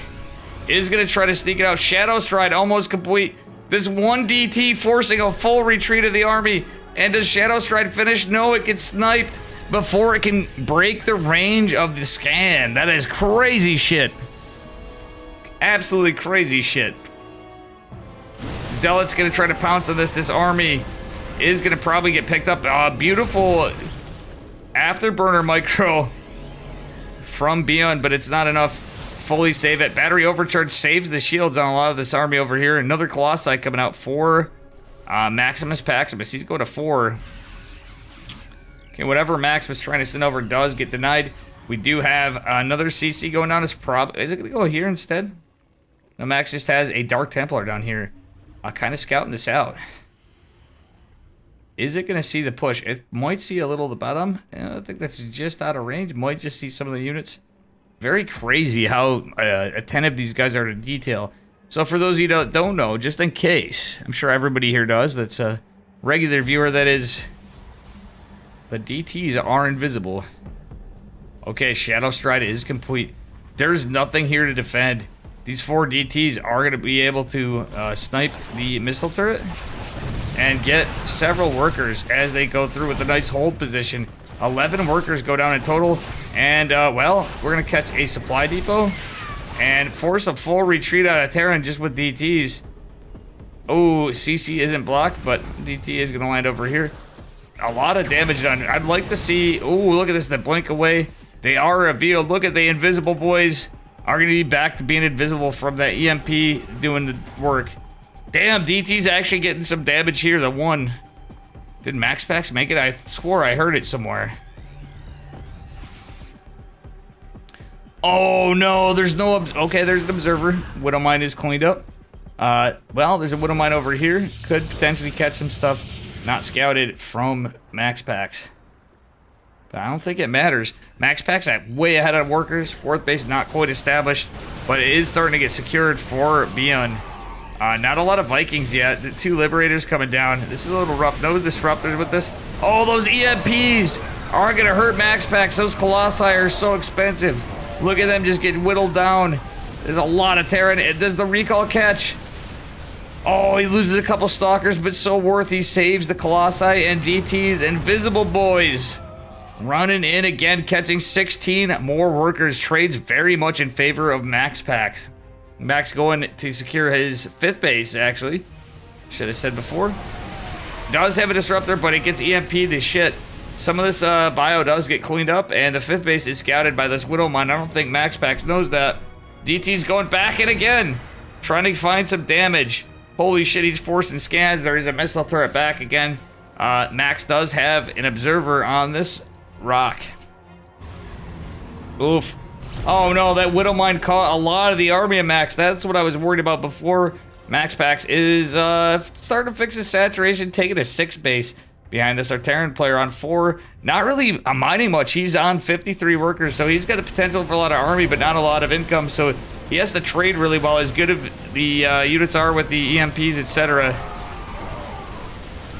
Is going to try to sneak it out. Shadow Stride almost complete. This one DT forcing a full retreat of the army. And does Shadow Stride finish? No, it gets sniped before it can break the range of the scan. That is crazy shit. Absolutely crazy shit. Zealot's going to try to pounce on this. This army is going to probably get picked up. Beautiful afterburner micro from Beyond, but it's not enough. Fully save it. Battery overcharge saves the shields on a lot of this army over here. Another Colossi coming out for Maximus Paximus. He's going to 4. Okay, whatever Max was trying to send over does get denied. We do have another CC going down. Is it going to go here instead? No, Max just has a Dark Templar down here. Kind of scouting this out. Is it going to see the push? It might see a little of the bottom. I think that's just out of range. Might just see some of the units. Very crazy how attentive these guys are to detail. So for those of you that don't know, just in case, I'm sure everybody here does, that's a regular viewer, that is, the DTs are invisible. Okay, Shadow Stride is complete. There's nothing here to defend. These 4 DTs are going to be able to snipe the missile turret and get several workers as they go through with a nice hold position. 11 workers go down in total. And, well, we're going to catch a supply depot and force a full retreat out of Terran just with DTs. Oh, CC isn't blocked, but DT is going to land over here. A lot of damage done. I'd like to see... Oh, look at this. They blink away. They are revealed. Look at the invisible boys. Are going to be back to being invisible from that EMP doing the work. Damn, DT's actually getting some damage here. The one. Did Max Pax make it? I swore I heard it somewhere. Oh, no. There's no... Okay, there's an observer. Widowmine is cleaned up. Well, there's a Widowmine over here. Could potentially catch some stuff not scouted from Max Pax. But I don't think it matters. Max Pax way ahead of workers. 4th base not quite established, but it is starting to get secured for Beyond. Not a lot of Vikings yet. The 2 Liberators coming down. This is a little rough. No disruptors with this. Oh, those EMPs aren't going to hurt Max Pax. Those Colossi are so expensive. Look at them just getting whittled down. There's a lot of Terran. Does the recall catch? Oh, he loses a couple Stalkers, but so worth. He saves the Colossi and DTs. Invisible boys running in again, catching 16 more workers. Trades very much in favor of Max Pax. Max going to secure his 5th base, actually. Should have said before. Does have a disruptor, but it gets EMP'd to shit. Some of this bio does get cleaned up, and the 5th base is scouted by this Widowmine. I don't think Max Pax knows that. DT's going back in again, trying to find some damage. Holy shit, he's forcing scans. There is a missile turret back again. Max does have an observer on this rock. Oof. Oh no, that Widowmine caught a lot of the army of Max. That's what I was worried about before. Max Pax is starting to fix his saturation, taking a 6th base behind this Terran player on 4. Not really mining much. He's on 53 workers, so he's got the potential for a lot of army, but not a lot of income. So he has to trade really well, as good as the units are with the EMPs, etc.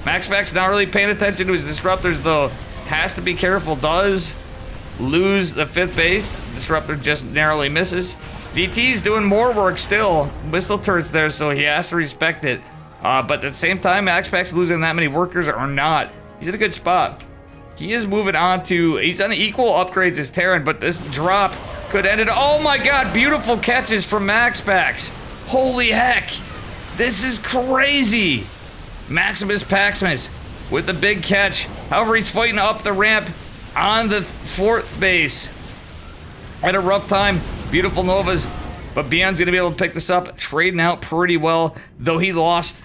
Max Pax not really paying attention to his disruptors, though. Has to be careful. Does lose the 5th base. Disruptor just narrowly misses. DT's doing more work still. Missile turrets there, so he has to respect it. But at the same time, Max Pax losing that many workers or not. He's in a good spot. He is moving on to... He's on equal upgrades as Terran, but this drop could end it. Oh my god, beautiful catches from MaxPax. Holy heck. This is crazy. Maximus Paximus with the big catch. However, he's fighting up the ramp on the 4th base. Had a rough time. Beautiful Novas. But Beyond's going to be able to pick this up. Trading out pretty well, though he lost.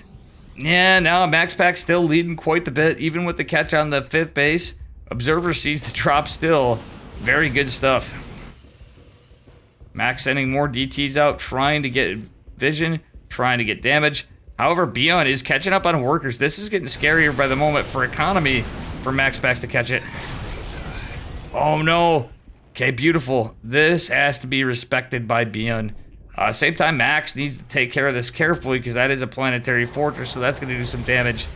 Yeah, now MaxPax still leading quite a bit, even with the catch on the 5th base. Observer sees the drop still. Very good stuff. Max sending more DTs out, trying to get vision, trying to get damage. However, Beyond is catching up on workers. This is getting scarier by the moment for economy for MaxPax to catch it. Oh no. Okay, beautiful. This has to be respected by Beyond. Same time, Max needs to take care of this carefully because that is a planetary fortress, so that's going to do some damage.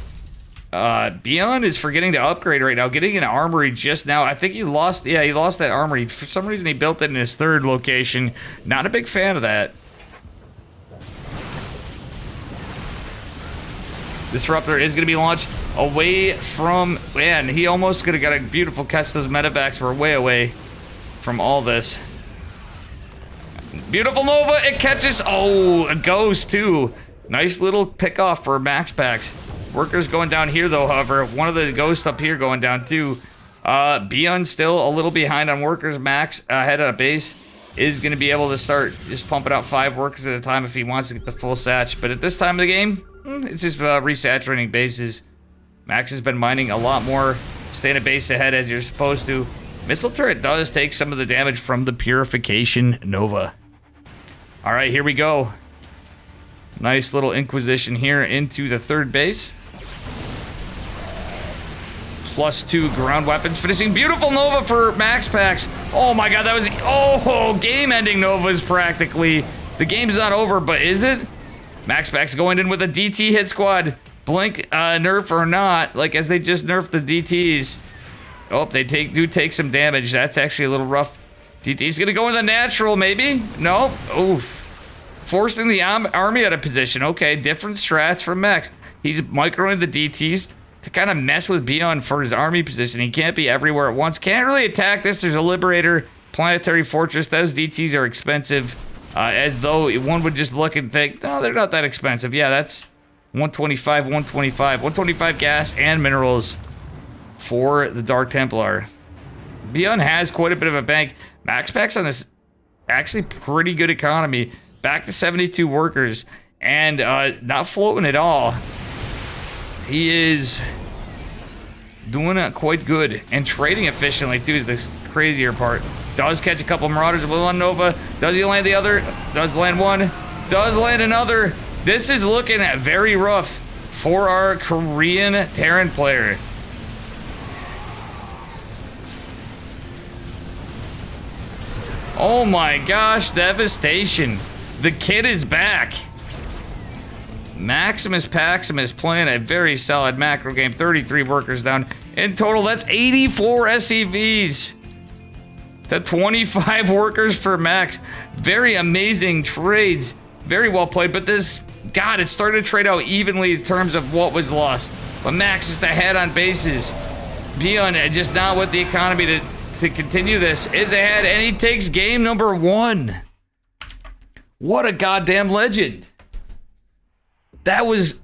Beyond is forgetting to upgrade right now. Getting an armory just now. I think he lost... Yeah, he lost that armory. For some reason, he built it in his 3rd location. Not a big fan of that. Disruptor is going to be launched away from... Man, he almost could have got a beautiful catch. Those medevacs were way away from all this. Beautiful Nova, it catches. Oh, a ghost too. Nice little pick off for MaxPax. Workers going down here though, however. One of the ghosts up here going down too. Beyond still a little behind on workers. Max ahead of base is going to be able to start just pumping out 5 workers at a time if he wants to get the full satch. But at this time of the game, it's just resaturating bases. Max has been mining a lot more. Staying at base ahead as you're supposed to. Missile turret does take some of the damage from the Purification Nova. All right, here we go. Nice little Inquisition here into the 3rd base. +2 ground weapons. Finishing beautiful Nova for MaxPax. Oh my god, that was... Oh, game-ending Novas practically. The game's not over, but is it? MaxPax going in with a DT hit squad. Blink nerf or not, like as they just nerfed the DTs. Oh, they do take some damage. That's actually a little rough. DT's gonna go in the natural, maybe? No? Oof. Forcing the army out of position. Okay, different strats from Max. He's microing the DTs to kind of mess with Beyond for his army position. He can't be everywhere at once. Can't really attack this. There's a Liberator, Planetary Fortress. Those DTs are expensive. As though one would just look and think, no, they're not that expensive. Yeah, that's 125, 125. 125 gas and minerals for the Dark Templar. Beyond has quite a bit of a bank. MaxPax on this actually pretty good economy. Back to 72 workers. And not floating at all. He is doing it quite good. And trading efficiently too is the crazier part. Does catch a couple Marauders with one Nova. Does he land the other? Does land one. Does land another. This is looking at very rough for our Korean Terran player. Oh my gosh, devastation. The kid is back. Maximus Paximus playing a very solid macro game. 33 workers down. In total, that's 84 SCVs. To 25 workers for Max. Very amazing trades. Very well played, but this... God, it started to trade out evenly in terms of what was lost. But Max is ahead on bases. Beyond just not with the economy to continue this. Is ahead, and he takes game number 1. What a goddamn legend. That was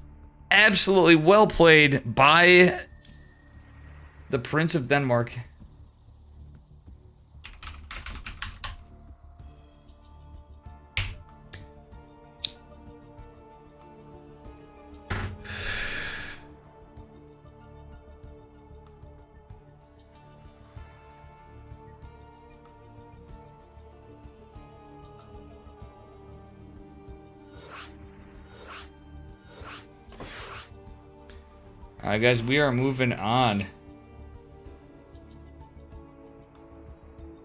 absolutely well played by the Prince of Denmark. Alright guys, we are moving on.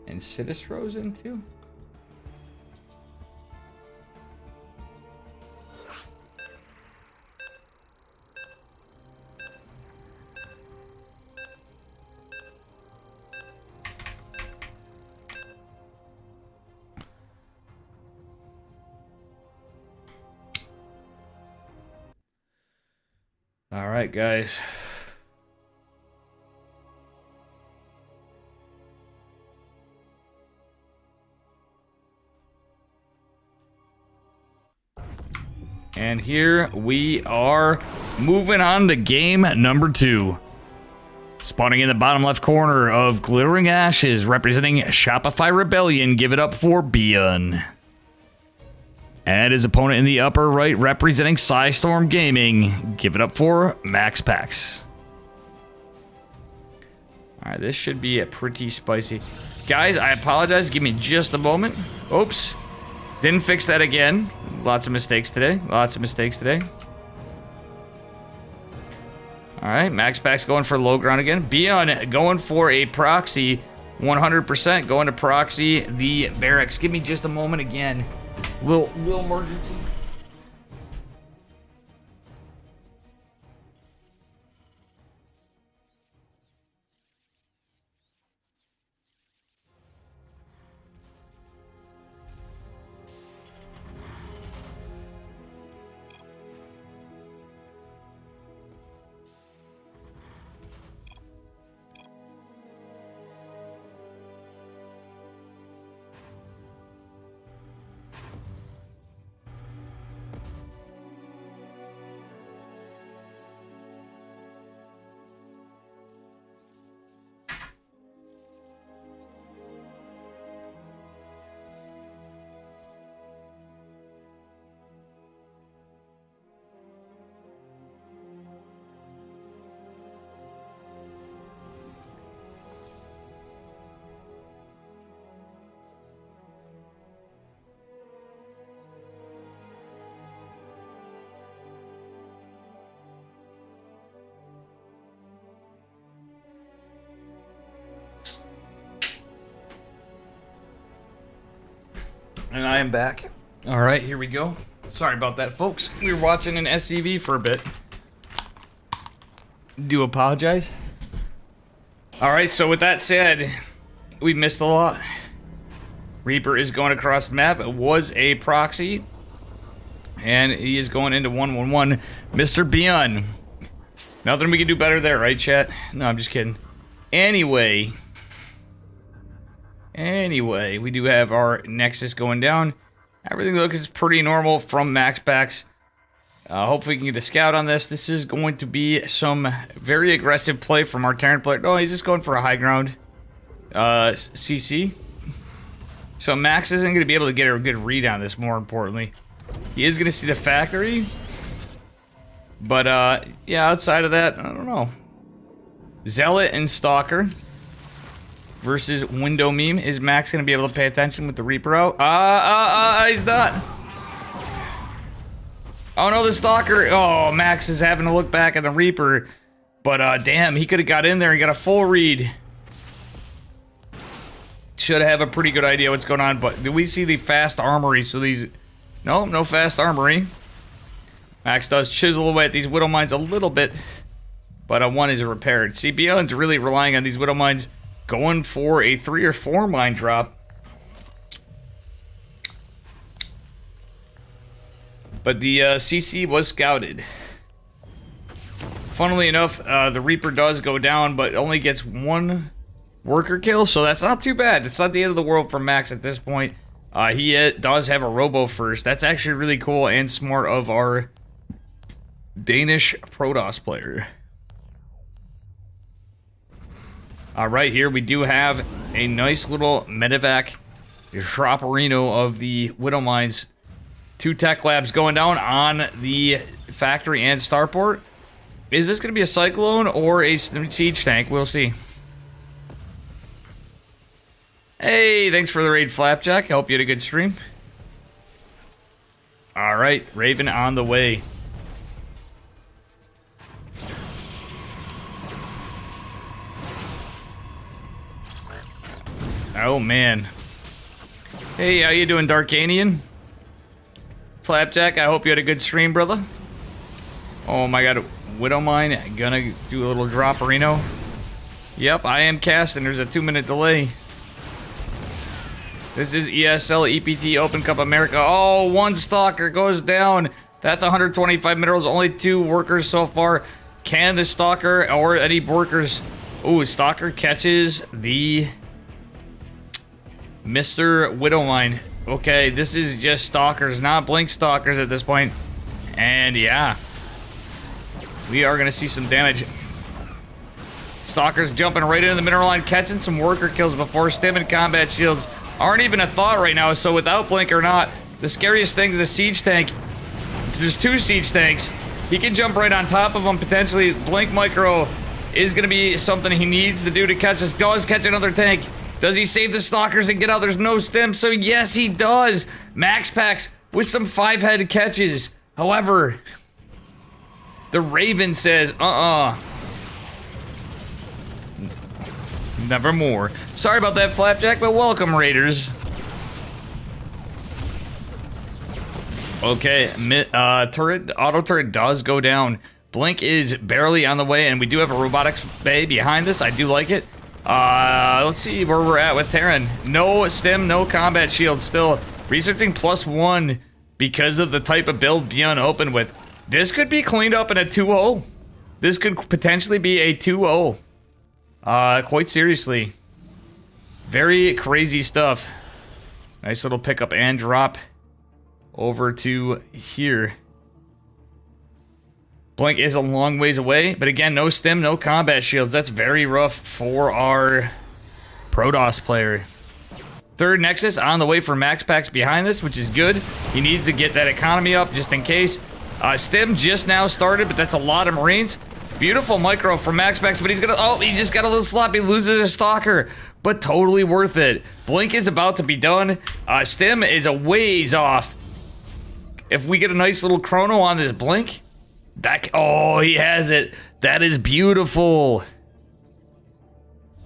And Sidus rose in too? All right, guys. And here we are moving on to game number 2. Spawning in the bottom left corner of Glittering Ashes, representing Shopify Rebellion, give it up for Bion. And his opponent in the upper right, representing Psystorm Gaming, give it up for Max Pax. Alright, this should be a pretty spicy. Guys, I apologize, give me just a moment. Oops. Didn't fix that again. Lots of mistakes today. Alright, Max Pax going for low ground again. Bion going for a proxy. 100% going to proxy the barracks. Give me just a moment again. Little emergency. And I am back. All right, here we go. Sorry about that, folks. We were watching an SCV for a bit. Do apologize. All right, so with that said, we missed a lot. Reaper is going across the map. It was a proxy. And he is going into 1-1-1. Mr. Bion. Nothing we can do better there, right, chat? No, I'm just kidding. Anyway, we do have our Nexus going down. Everything looks pretty normal from Max Pax. Hopefully we can get a scout on this. This is going to be some very aggressive play from our Terran player. Oh, he's just going for a high ground. CC. So Max isn't going to be able to get a good read on this, more importantly. He is going to see the factory. But, yeah, outside of that, I don't know. Zealot and Stalker versus Window Meme. Is Max going to be able to pay attention with the Reaper out? He's not. Oh no, the Stalker. Oh, Max is having to look back at the Reaper. But, damn, he could have got in there and got a full read. Should have a pretty good idea what's going on. But do we see the fast armory? So these... No fast armory. Max does chisel away at these Widow Mines a little bit. But, one is repaired. See, Bion's really relying on these Widow Mines. Going for a 3 or 4 mine drop. But the CC was scouted. Funnily enough, the Reaper does go down, but only gets 1 worker kill, so that's not too bad. It's not the end of the world for Max at this point. He does have a Robo first. That's actually really cool and smart of our Danish Protoss player. Alright, here we do have a nice little medevac Shropperino of the Widow Mines. 2 tech labs going down on the factory and starport. Is this going to be a Cyclone or a siege tank? We'll see. Hey, thanks for the raid, Flapjack. I hope you had a good stream. Alright, Raven on the way. Oh, man. Hey, how you doing, Darkanian? Flapjack, I hope you had a good stream, brother. Oh my god, Widow Mine, gonna do a little dropperino. Yep, I am casting, there's a 2-minute delay. This is ESL, EPT, Open Cup America. Oh, 1 Stalker goes down. That's 125 minerals, only 2 workers so far. Can the Stalker or any workers... Ooh, Stalker catches the... Mr. Widow Mine. Okay, this is just Stalkers, not Blink Stalkers at this point. And yeah, we are going to see some damage. Stalkers jumping right into the mineral line, catching some worker kills before stim and combat shields aren't even a thought right now. So without blink or not, the scariest thing's the siege tank. There's 2 siege tanks. He can jump right on top of them potentially. Blink micro is going to be something he needs to do to catch us. Does catch another tank. Does he save the stalkers and get out? There's no stim, so yes, he does. Max Packs with some 5-head catches. However, the Raven says, nevermore. Sorry about that, Flapjack, but welcome, Raiders. Okay, auto turret does go down. Blink is barely on the way, and we do have a robotics bay behind us. I do like it. Let's see where we're at with Terran. No stim, no combat shield still. Researching +1 because of the type of build Beyond opened with. This could be cleaned up in a 2-0. This could potentially be a 2-0. Quite seriously. Very crazy stuff. Nice little pickup and drop over to here. Blink is a long ways away, but again, no stim, no combat shields. That's very rough for our Protoss player. Third Nexus on the way for Max Packs behind this, which is good. He needs to get that economy up just in case. Stim just now started, but that's a lot of Marines. Beautiful micro from Max Packs, but he's gonna, oh, he just got a little sloppy, loses his stalker, but totally worth it. Blink is about to be done. Stim is a ways off. If we get a nice little chrono on this Blink, oh, he has it. That is beautiful.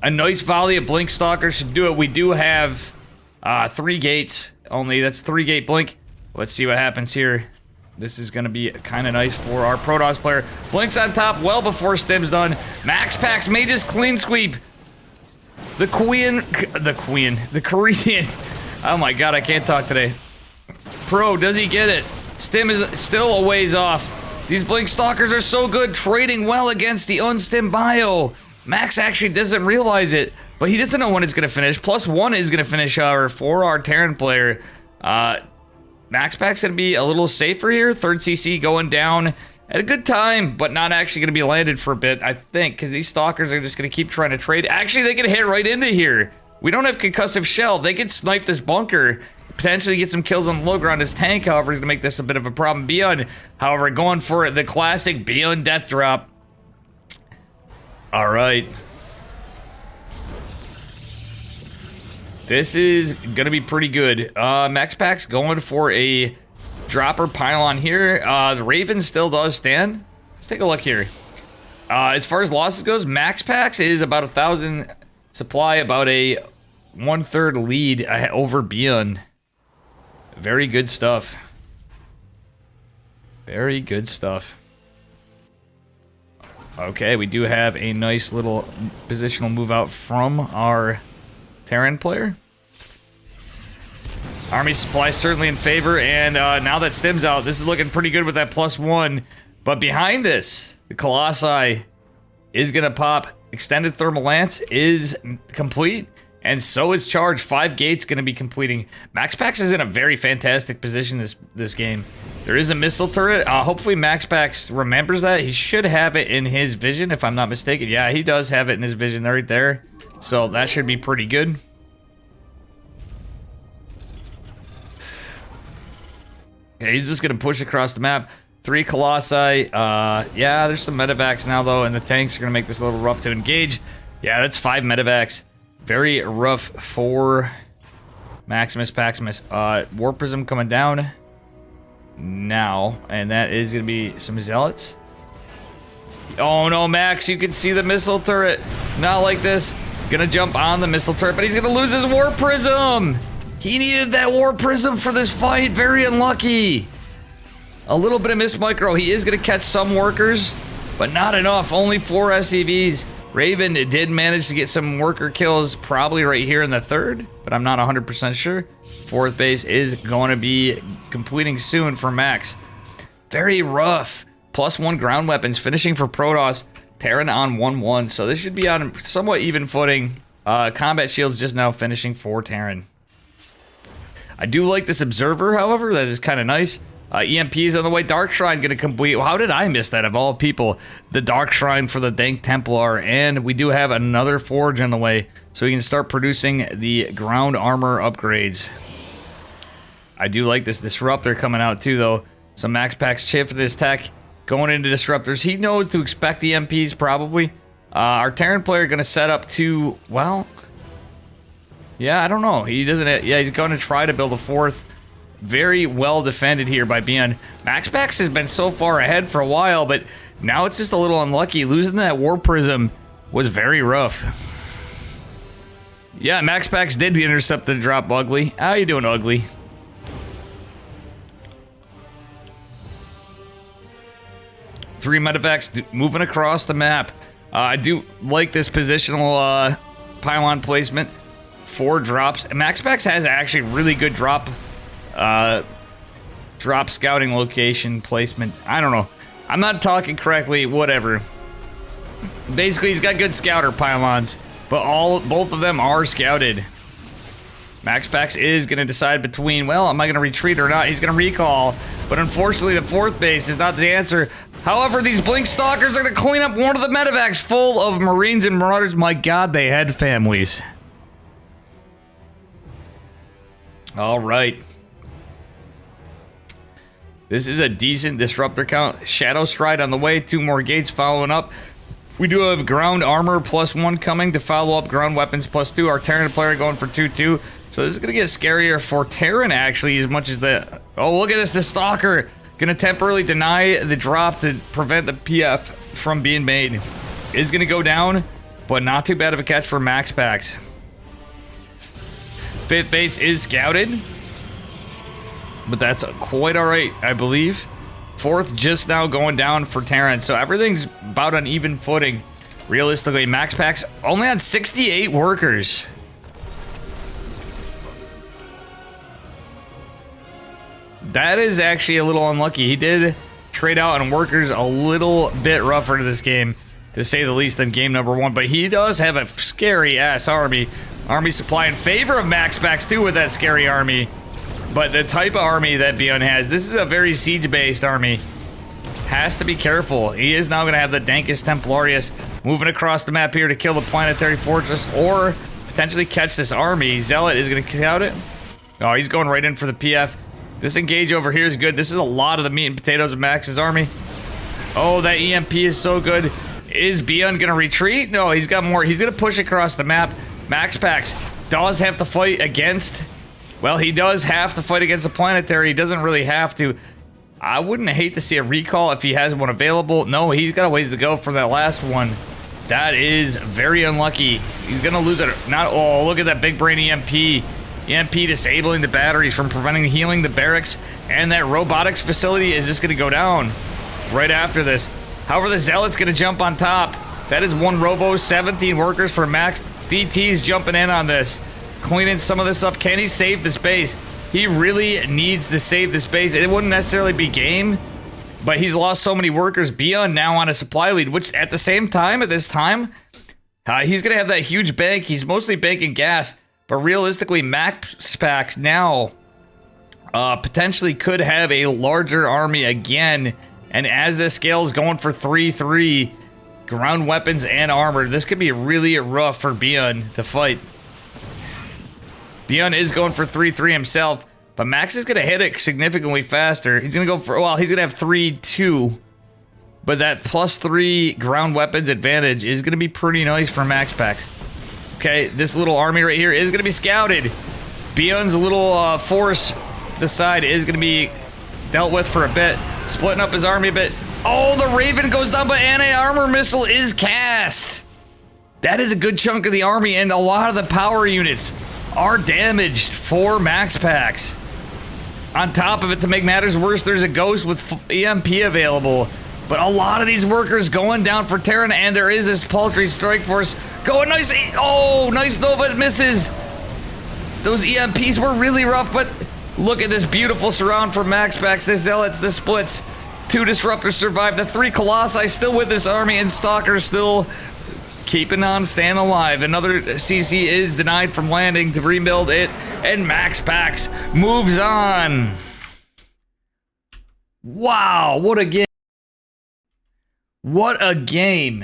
A nice volley of Blink Stalker should do it. We do have 3 gates only. That's 3-gate Blink. Let's see what happens here. This is going to be kind of nice for our Protoss player. Blink's on top well before Stim's done. Max Packs may just clean sweep. The Korean. Oh my god, I can't talk today. Pro, does he get it? Stim is still a ways off. These Blink Stalkers are so good, trading well against the unstim bio. Max actually doesn't realize it, but he doesn't know when it's going to finish. +1 is going to finish, however, for our Terran player. Max Pack's going to be a little safer here. 3rd CC going down at a good time, but not actually going to be landed for a bit, I think, because these Stalkers are just going to keep trying to trade. Actually, they can hit right into here. We don't have concussive shell. They can snipe this bunker, potentially get some kills on the low ground. His tank, however, is going to make this a bit of a problem. Beyond, however, going for the classic Beyond death drop. All right. This is going to be pretty good. Max Pack's going for a dropper pylon here. The Raven still does stand. Let's take a look here. As far as losses goes, Max Packs is about 1,000 supply, about a 1/3 lead over Beyond. Very good stuff. Very good stuff. Okay, we do have a nice little positional move out from our Terran player. Army supply certainly in favor, and now that Stim's out, this is looking pretty good with that +1. But behind this, the Colossi is going to pop. Extended Thermal Lance is complete, and so is Charge. 5 gates going to be completing. Max Pax is in a very fantastic position this game. There is a missile turret. Hopefully Max Pax remembers that. He should have it in his vision, if I'm not mistaken. Yeah, he does have it in his vision right there. So that should be pretty good. Okay, he's just going to push across the map. 3 Colossi. Yeah, there's some medevacs now, though, and the tanks are going to make this a little rough to engage. Yeah, that's 5 medevacs. Very rough for Maximus Paximus. War Prism coming down now, and that is going to be some Zealots. Oh, no, Max, you can see the missile turret. Not like this. Gonna jump on the missile turret, but he's gonna lose his War Prism. He needed that War Prism for this fight. Very unlucky. A little bit of miss micro. He is gonna catch some workers, but not enough. Only 4 SCVs. Raven did manage to get some worker kills, probably right here in the 3rd, but I'm not 100% sure. 4th base is going to be completing soon for Max. Very rough. +1 ground weapons finishing for Protoss. Terran on 1-1, so this should be on somewhat even footing. Combat shields just now finishing for Terran. I do like this observer, however. That is kind of nice. EMPs on the way. Dark Shrine going to complete. How did I miss that of all people? The Dark Shrine for the Dank Templar. And we do have another Forge on the way. So we can start producing the ground armor upgrades. I do like this Disruptor coming out too, though. So Max Pack's chip for this tech. Going into Disruptors. He knows to expect EMPs, probably. Our Terran player going to set up to, well... yeah, I don't know. He doesn't... yeah, he's going to try to build a fourth. Very well defended here by Beyond. Max Pax has been so far ahead for a while, but now it's just a little unlucky. Losing that War Prism was very rough. Yeah, Max Pax did intercept the drop, Ugly. How you doing, Ugly? Three medevacs moving across the map. I do like this positional pylon placement. 4 drops. Max Pax has actually really good drop scouting location placement. I don't know. I'm not talking correctly, whatever. Basically, he's got good scouter pylons, but both of them are scouted. Max Pax is going to decide between, well, am I going to retreat or not? He's going to recall, but unfortunately, the 4th base is not the answer. However, these Blink Stalkers are going to clean up one of the medevacs full of Marines and Marauders. My God, they had families. All right. This is a decent disruptor count. Shadow Stride on the way. 2 more gates following up. We do have ground armor +1 coming to follow up ground weapons +2. Our Terran player going for 2-2. So this is going to get scarier for Terran, actually, as much as the... oh, look at this. The Stalker going to temporarily deny the drop to prevent the PF from being made. Is going to go down, but not too bad of a catch for Max Pax. 5th base is scouted, but that's quite all right, I believe. 4th just now going down for Terran, so everything's about on even footing. Realistically, Max Pax only on 68 workers. That is actually a little unlucky. He did trade out on workers a little bit rougher to this game, to say the least, than game number 1, but he does have a scary-ass army. Army supply in favor of Max Pax, too, with that scary army. But the type of army that Beyond has, this is a very siege-based army. Has to be careful. He is now going to have the Dankest Templarius moving across the map here to kill the Planetary Fortress or potentially catch this army. Zealot is going to count it. Oh, he's going right in for the PF. This engage over here is good. This is a lot of the meat and potatoes of Max's army. Oh, that EMP is so good. Is Beyond going to retreat? No, he's got more. He's going to push across the map. Max Pax does have to fight against... well, he does have to fight against a planetary. He doesn't really have to. I wouldn't hate to see a recall if he has one available. No, he's got a ways to go from that last one. That is very unlucky. He's going to lose it. Not... oh, look at that big brain EMP. EMP disabling the batteries from preventing healing the barracks. And that robotics facility is just going to go down right after this. However, the Zealot's going to jump on top. That is 1 Robo, 17 workers for Max. DT's jumping in on this. Cleaning some of this up. Can he save this base? He really needs to save this base. It wouldn't necessarily be game, but he's lost so many workers. Beyond now on a supply lead, which at the same time, at this time, he's going to have that huge bank. He's mostly banking gas, but realistically, Max Pax now potentially could have a larger army again. And as this scale is going for 3-3, ground weapons and armor, this could be really rough for Beyond to fight. Beyond is going for 3-3 himself, but Max is going to hit it significantly faster. He's going to go for, well, he's going to have 3-2, but that +3 ground weapons advantage is going to be pretty nice for Max Pax. Okay, this little army right here is going to be scouted. Beyond's little force to the side is going to be dealt with for a bit, splitting up his army a bit. Oh, the Raven goes down, but anti-armor missile is cast. That is a good chunk of the army, and a lot of the power units are damaged for Max Pax. On top of it, to make matters worse, there's a Ghost with EMP available. But a lot of these workers going down for Terran, and there is this paltry strike force going nice. Oh, nice Nova, it misses. Those EMPs were really rough, but look at this beautiful surround for Max Pax. The Zealots, the Splits. 2 Disruptors survive. The 3 Colossi still with this army, and Stalker still keeping on, staying alive. Another CC is denied from landing to rebuild it, and Max Pax moves on. Wow, what a game. What a game.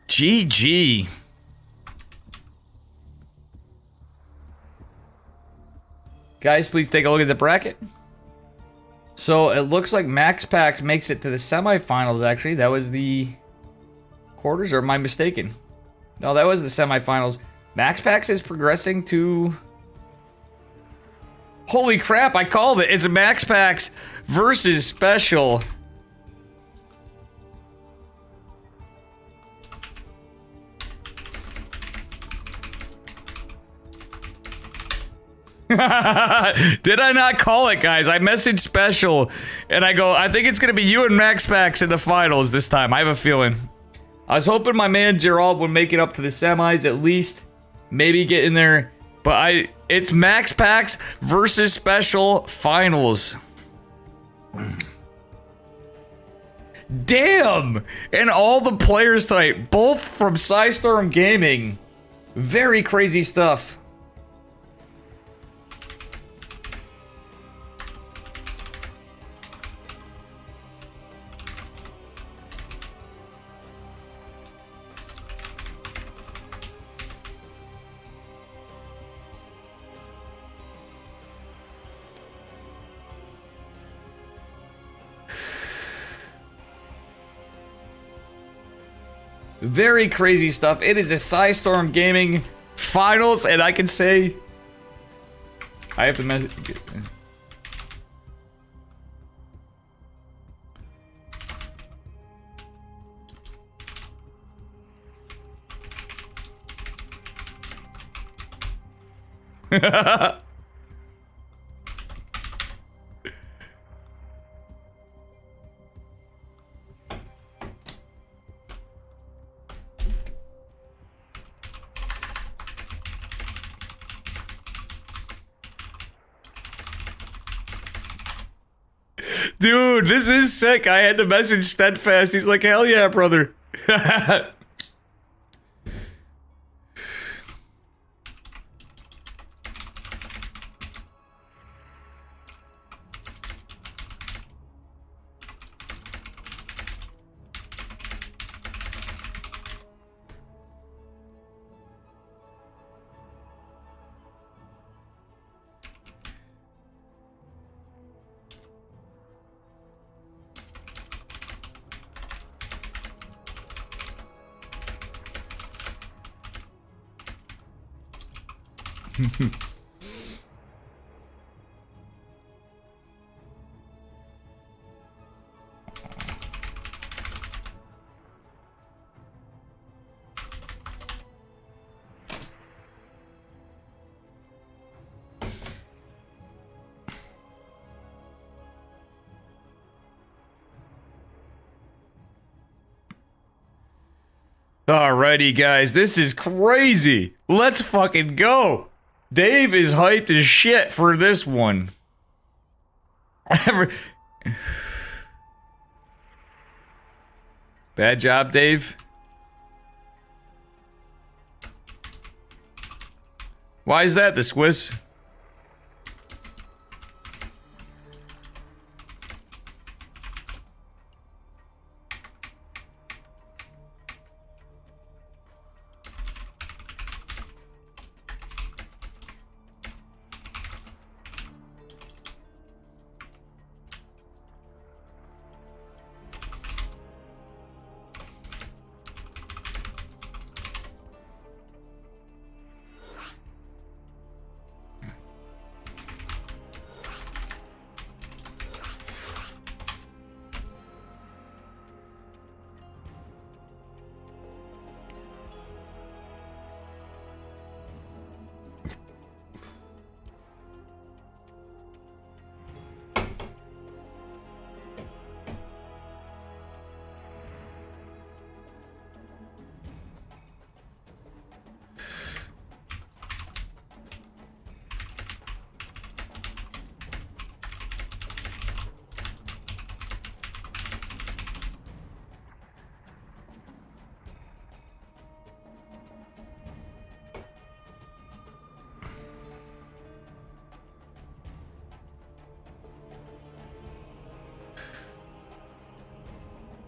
GG. Guys, please take a look at the bracket. So it looks like Max Pax makes it to the semifinals, actually. That was the quarters, or am I mistaken? No, that was the semifinals. Max Pax is progressing to... Holy crap, I called it. It's Max Pax versus Special. Did I not call it, guys? I messaged Special, and I go, I think it's going to be you and Max Pax in the finals this time. I have a feeling. I was hoping my man Gerald would make it up to the semis at least. Maybe get in there. But it's Max Pax versus Special finals. Damn! And all the players tonight, both from Psystorm Gaming. Very crazy stuff. Very crazy stuff. It is a Psystorm Gaming finals, and I can say I have to message. Dude, this is sick. I had to message Steadfast. He's like, hell yeah, brother. Alrighty, guys, this is crazy. Let's fucking go. Dave is hyped as shit for this one. Bad job, Dave. Why is that, the Swiss?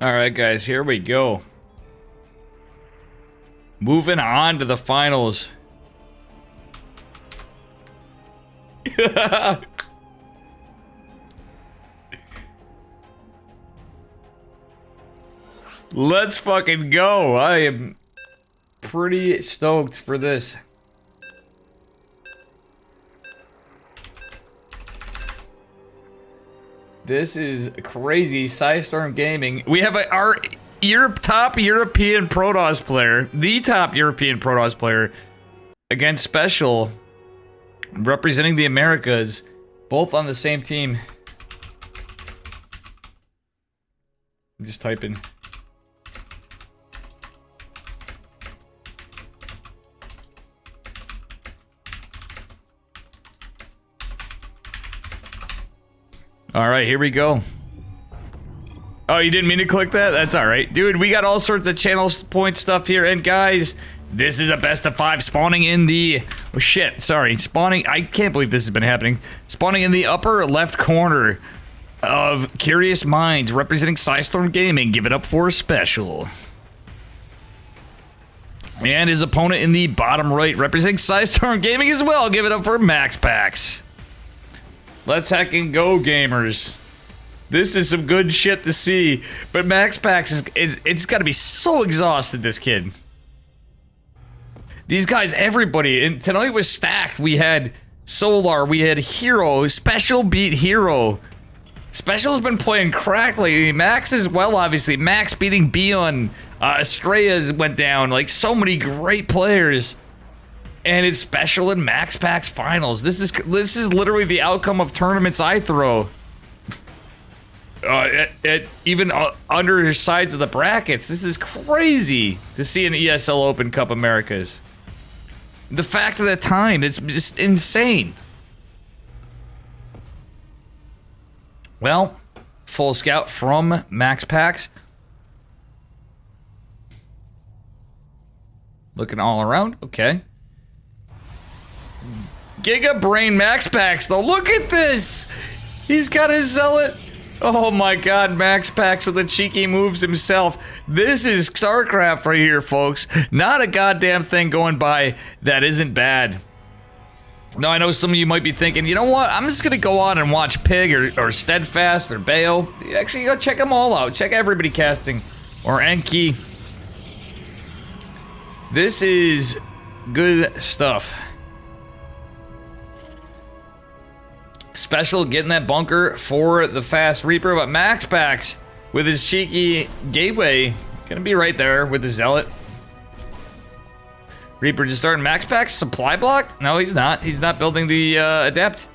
Alright, guys, here we go. Moving on to the finals. Let's fucking go. I am pretty stoked for this. This is crazy. Psystorm Gaming. We have our top European Protoss player, the top European Protoss player, against Special, representing the Americas, both on the same team. I'm just typing. Alright, here we go. Oh, you didn't mean to click that? That's alright. Dude, we got all sorts of channel point stuff here. And guys, this is a best of 5 spawning in the... Oh shit, sorry. Spawning... I can't believe this has been happening. Spawning in the upper left corner of Curious Minds, representing Psystorm Gaming. Give it up for Special. And his opponent in the bottom right, representing Psystorm Gaming as well. Give it up for MaxPax. Let's heckin' go, gamers. This is some good shit to see. But MaxPax it's gotta be so exhausted, this kid. These guys, everybody, and tonight was stacked. We had Solar, we had Hero, Special beat Hero. Special's been playing crack lately. Max as well, obviously. Max beating Beyond. Estrella went down. Like, so many great players. And it's Special and MaxPax finals. This is literally the outcome of tournaments I throw. Even under sides of the brackets. This is crazy to see an ESL Open Cup Americas. The fact of the time, it's just insane. Well, full scout from MaxPax. Looking all around, okay. Giga Brain MaxPax though, look at this! He's got his Zealot. Oh my god, MaxPax with the cheeky moves himself. This is StarCraft right here, folks. Not a goddamn thing going by that isn't bad. Now, I know some of you might be thinking, you know what? I'm just gonna go on and watch Pig or Steadfast or Bayo. Actually, go check them all out. Check everybody casting. Or Enki. This is good stuff. Special getting that bunker for the fast Reaper, but MaxPax with his cheeky gateway gonna be right there with the Zealot. Reaper just starting. MaxPax supply blocked? No, he's not. He's not building the Adept.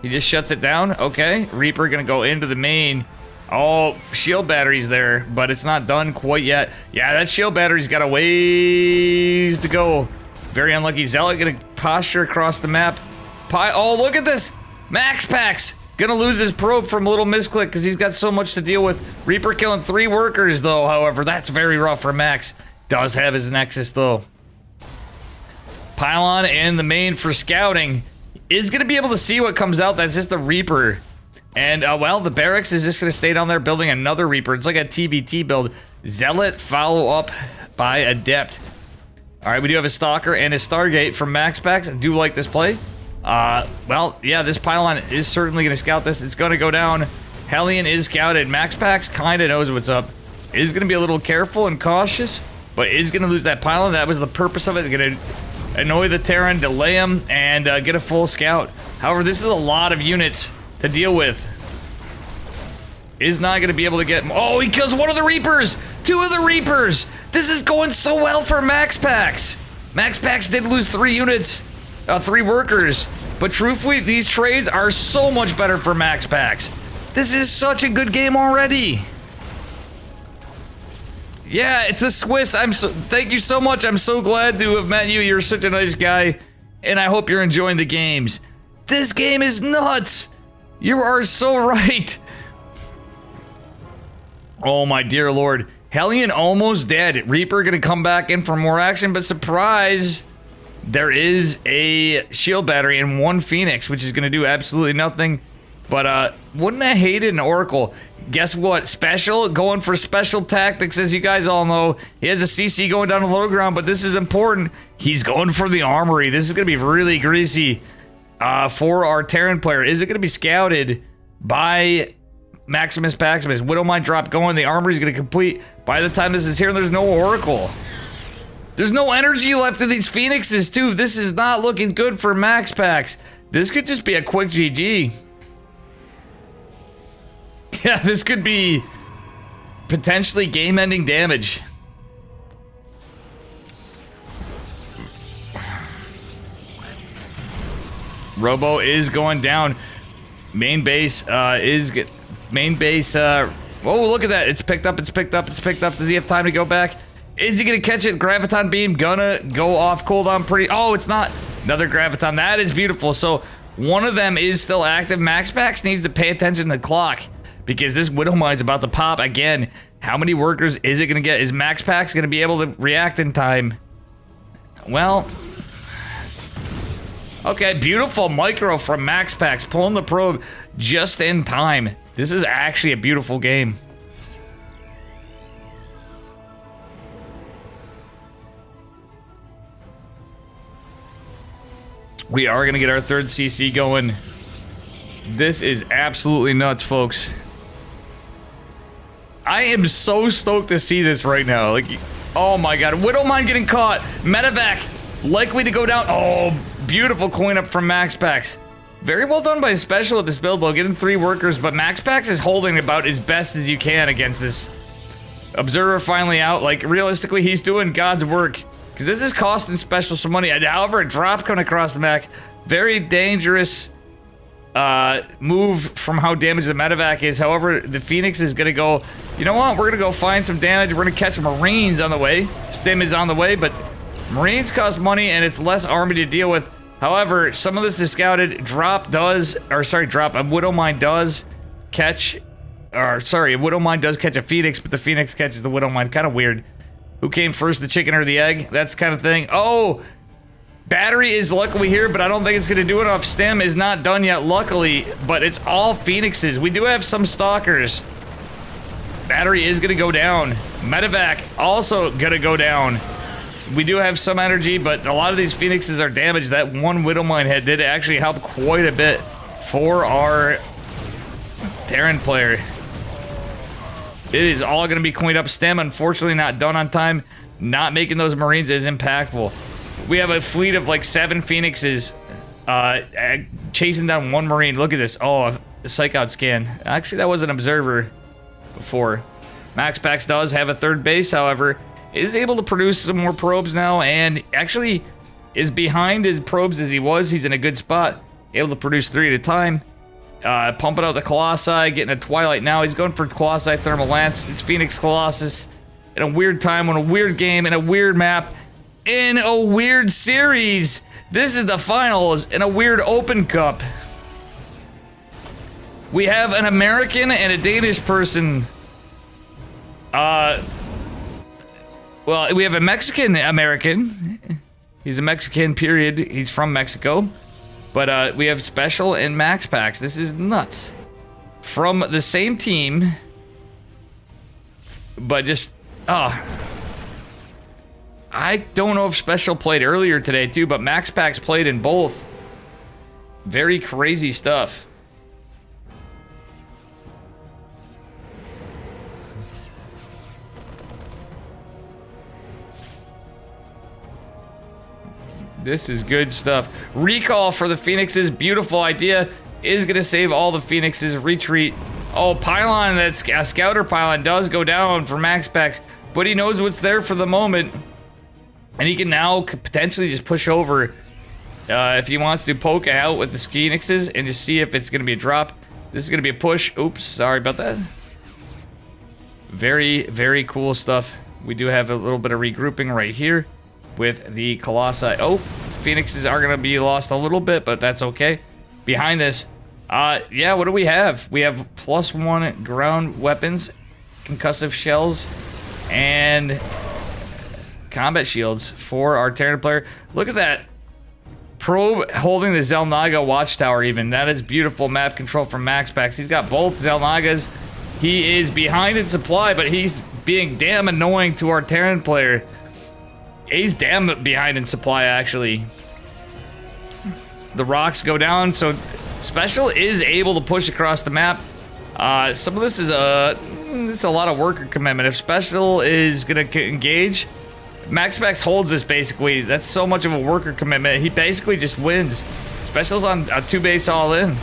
He just shuts it down. Okay, Reaper gonna go into the main. Oh, shield battery's there, but it's not done quite yet. Yeah, that shield battery's got a ways to go. Very unlucky. Zealot gonna posture across the map. Oh, look at this! MaxPax gonna lose his probe from a little misclick because he's got so much to deal with. Reaper killing 3 workers though, however, that's very rough for Max. Does have his Nexus though. Pylon in the main for scouting. Is gonna be able to see what comes out. That's just a Reaper. And well, the barracks is just gonna stay down there building another Reaper. It's like a TBT build. Zealot follow up by Adept. Alright, we do have a Stalker and a Stargate from MaxPax. I do like this play. Well, yeah, this pylon is certainly going to scout this. It's going to go down. Hellion is scouted. MaxPax kind of knows what's up. Is going to be a little careful and cautious, but is going to lose that pylon. That was the purpose of it. Going to annoy the Terran, delay him, and get a full scout. However, this is a lot of units to deal with. Is not going to be able to get... Oh, he kills one of the Reapers! 2 of the Reapers! This is going so well for MaxPax. MaxPax did lose 3 units. 3 workers. But truthfully, these trades are so much better for MaxPax. This is such a good game already. Yeah, it's a Swiss. Thank you so much. I'm so glad to have met you. You're such a nice guy. And I hope you're enjoying the games. This game is nuts. You are so right. Oh my dear lord. Hellion almost dead. Reaper gonna come back in for more action, but surprise. There is a shield battery and 1 Phoenix, which is going to do absolutely nothing. But wouldn't have hated an Oracle. Guess what? Special, going for special tactics, as you guys all know. He has a CC going down the low ground, but this is important. He's going for the armory. This is going to be really greasy for our Terran player. Is it going to be scouted by Maximus Paximus? Widowmine drop going. The armory is going to complete by the time this is here. There's no Oracle. There's no energy left in these Phoenixes, too. This is not looking good for Max Pax. This could just be a quick GG. Yeah, this could be potentially game-ending damage. Robo is going down. Main base main base. Oh, look at that! It's picked up. It's picked up. It's picked up. Does he have time to go back? Is he gonna catch it? Graviton beam gonna go off cooldown pretty. Oh, it's not. Another Graviton. That is beautiful. So one of them is still active. Max Pax needs to pay attention to the clock, because this Widowmine's about to pop again. How many workers is it going to get? Is Max Pax going to be able to react in time? Well, okay, beautiful micro from Max Pax, pulling the probe just in time. This is actually a beautiful game. We are going to get our third CC going. This is absolutely nuts, folks. I am so stoked to see this right now. Like, oh my god. Widowmine getting caught. Medevac likely to go down. Oh, beautiful coin up from Max Pax. Very well done by Special at this build, though. Getting 3 workers, but Max Pax is holding about as best as you can against this. Observer finally out. Like, realistically, he's doing God's work, because this is costing Special some money. However, a drop coming across the map. Very dangerous move from how damaged the medevac is. However, the Phoenix is gonna go, you know what, we're gonna go find some damage. We're gonna catch Marines on the way. Stim is on the way, but Marines cost money and it's less army to deal with. However, some of this is scouted. Widowmine does catch, Widowmine does catch a Phoenix, but the Phoenix catches the Widowmine. Kind of weird. Who came first, the chicken or the egg? That's kind of thing. Oh, battery is luckily here, but I don't think it's going to do enough. Stem is not done yet, luckily, but it's all Phoenixes. We do have some Stalkers. Battery is going to go down. Medevac also going to go down. We do have some energy, but a lot of these Phoenixes are damaged. That one Widowmine head did actually help quite a bit for our Terran player. It is all going to be cleaned up. Stem, unfortunately, not done on time. Not making those Marines as impactful. We have a fleet of like 7 Phoenixes chasing down 1 Marine. Look at this. Oh, a psych out scan. Actually, that was an observer before. Max Pax does have a 3rd base, however, is able to produce some more probes now, and actually is behind his probes as he was. He's in a good spot, able to produce 3 at a time. Pumping out the Colossi, getting a Twilight now. He's going for Colossi Thermal Lance. It's Phoenix Colossus in a weird time, on a weird game, in a weird map, in a weird series. This is the finals in a weird Open Cup. We have an American and a Danish person. Well, we have a Mexican-American. He's a Mexican, period. He's from Mexico. But we have Special and Max Pax. This is nuts. From the same team. But just... I don't know if Special played earlier today, too, but Max Pax played in both. Very crazy stuff. This is good stuff. Recall for the Phoenixes. Beautiful idea. Is going to save all the Phoenixes. Retreat. Oh, Pylon. That Scouter Pylon does go down for Max Pax, but he knows what's there for the moment. And he can now potentially just push over if he wants to poke out with the Phoenixes and just see if it's going to be a drop. This is going to be a push. Oops, sorry about that. Very, very cool stuff. We do have a little bit of regrouping right here with the Colossi. Oh, Phoenixes are going to be lost a little bit, but that's okay. Behind this, yeah, what do we have? We have +1 ground weapons, concussive shells, and combat shields for our Terran player. Look at that Probe holding the Zelnaga watchtower even. That is beautiful map control from MaxPax. He's got both Zelnagas. He is behind in supply, but he's being damn annoying to our Terran player. He's damn behind in supply, actually. The rocks go down, so Special is able to push across the map. Some of this is it's a lot of worker commitment. If Special is gonna engage, MaxPax holds this basically. That's so much of a worker commitment. He basically just wins. Special's on a 2-base all in.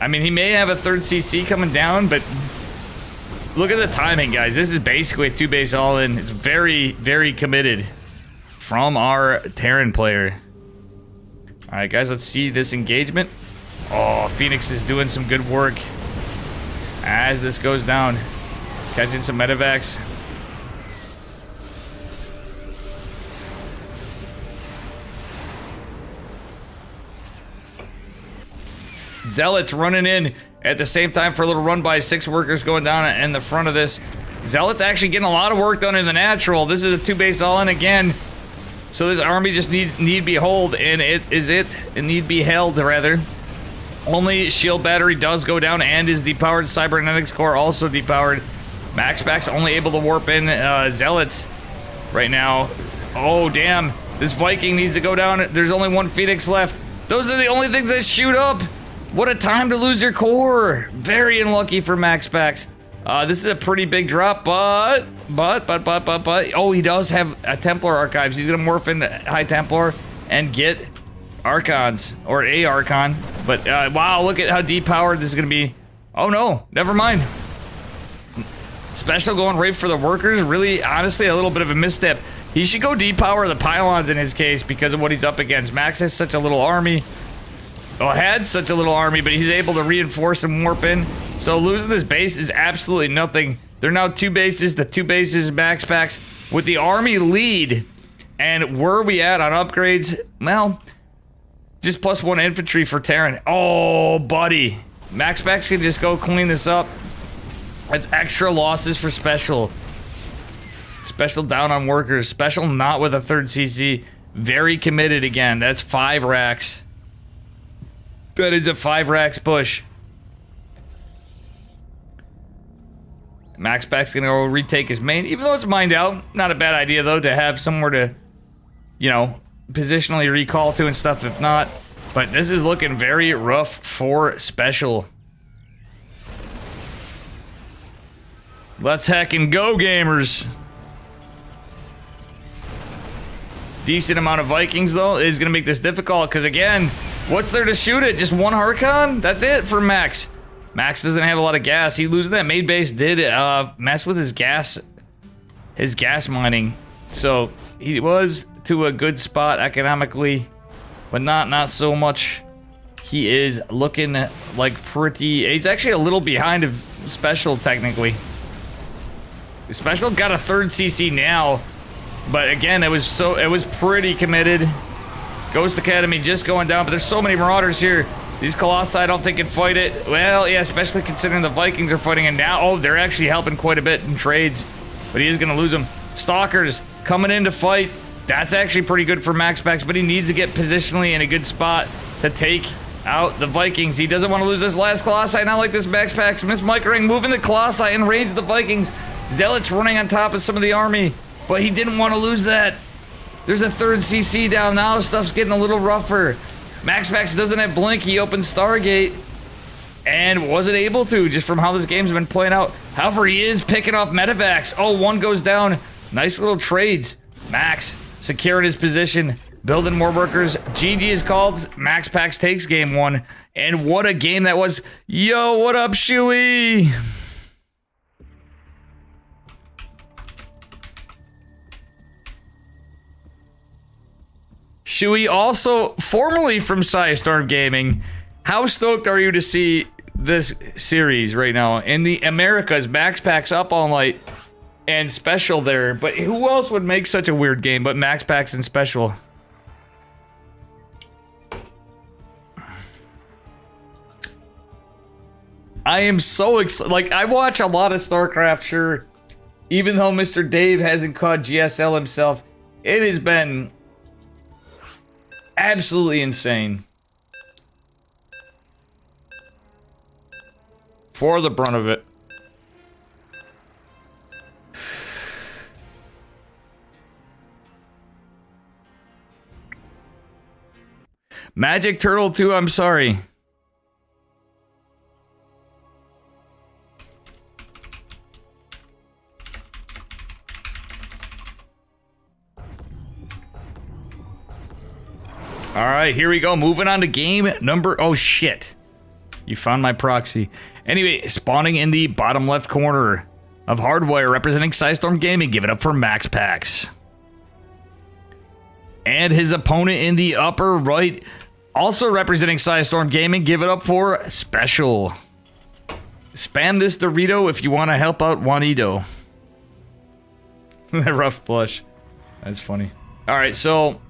I mean, he may have a 3rd CC coming down, but look at the timing, guys. This is basically a 2-base all in. It's very, very committed from our Terran player. All right, guys, let's see this engagement. Oh, Phoenix is doing some good work as this goes down. Catching some medevacs. Zealots running in at the same time for a little run by. 6 workers going down in the front of this. Zealots actually getting a lot of work done in the natural. This is a 2-base all in again. So this army just need be hold, and it need be held rather. Only shield battery does go down and is depowered. Cybernetics core also depowered. MaxPax only able to warp in Zealots right now. Oh damn, this Viking needs to go down. There's only 1 Phoenix left. Those are the only things that shoot up. What a time to lose your core. Very unlucky for MaxPax. This is a pretty big drop, but oh, he does have a Templar Archives. He's gonna morph into High Templar and get Archons, or a Archon. But wow, look at how depowered this is gonna be. Oh no, never mind. Special going right for the workers. Really, honestly, a little bit of a misstep. He should go depower the pylons in his case because of what he's up against. Max has such a little army. Oh, had such a little army, but he's able to reinforce and warp in. So losing this base is absolutely nothing. They're now 2 bases. The 2 bases MaxPax with the army lead. And where are we at on upgrades? Well, just +1 infantry for Terran. Oh, buddy. MaxPax can just go clean this up. That's extra losses for Special. Special down on workers. Special not with a 3rd CC. Very committed again. That's 5 racks. That is a 5 racks push. MaxPax's gonna go retake his main, even though it's mined out. Not a bad idea though to have somewhere to, you know, positionally recall to and stuff if not. But this is looking very rough for Special. Let's heckin' go, gamers. Decent amount of Vikings though is gonna make this difficult because again, what's there to shoot at? Just 1 Harkon? That's it for Max. Max doesn't have a lot of gas. He losing that main base did mess with his gas mining. So he was to a good spot economically, but not so much. He is looking like pretty. He's actually a little behind of Special technically. Special got a 3rd CC now, but again, it was pretty committed. Ghost Academy just going down, but there's so many Marauders here. These Colossi I don't think can fight it. Well, yeah, especially considering the Vikings are fighting it now. Oh, they're actually helping quite a bit in trades, but he is going to lose them. Stalkers coming in to fight. That's actually pretty good for MaxPax, but he needs to get positionally in a good spot to take out the Vikings. He doesn't want to lose this last Colossi, not like this MaxPax. Mismicroing, moving the Colossi in range of the Vikings. Zealots running on top of some of the army, but he didn't want to lose that. There's a 3rd CC down now. Stuff's getting a little rougher. MaxPax doesn't have Blink. He opened Stargate and wasn't able to, just from how this game's been playing out. However, he is picking off medevacs. Oh, 1 goes down. Nice little trades. Max securing his position, building more workers. GG is called. MaxPax takes game 1. And what a game that was. Yo, what up, Shuey? Shuey, also formerly from Psystorm Gaming. How stoked are you to see this series right now? In the Americas, MaxPax up all night and Special there. But who else would make such a weird game but MaxPax and Special? I am so excited. Like, I watch a lot of StarCraft, sure. Even though Mr. Dave hasn't caught GSL himself, it has been Absolutely insane. For the brunt of it. Magic Turtle 2, I'm sorry. Alright, here we go. Moving on to game number... Oh, shit. You found my proxy. Anyway, spawning in the bottom left corner of Hardwire, representing Psystorm Gaming. Give it up for Max Pax. And his opponent in the upper right, also representing Psystorm Gaming. Give it up for Special. Spam this Dorito if you want to help out Juanito. That rough blush. That's funny. Alright, so...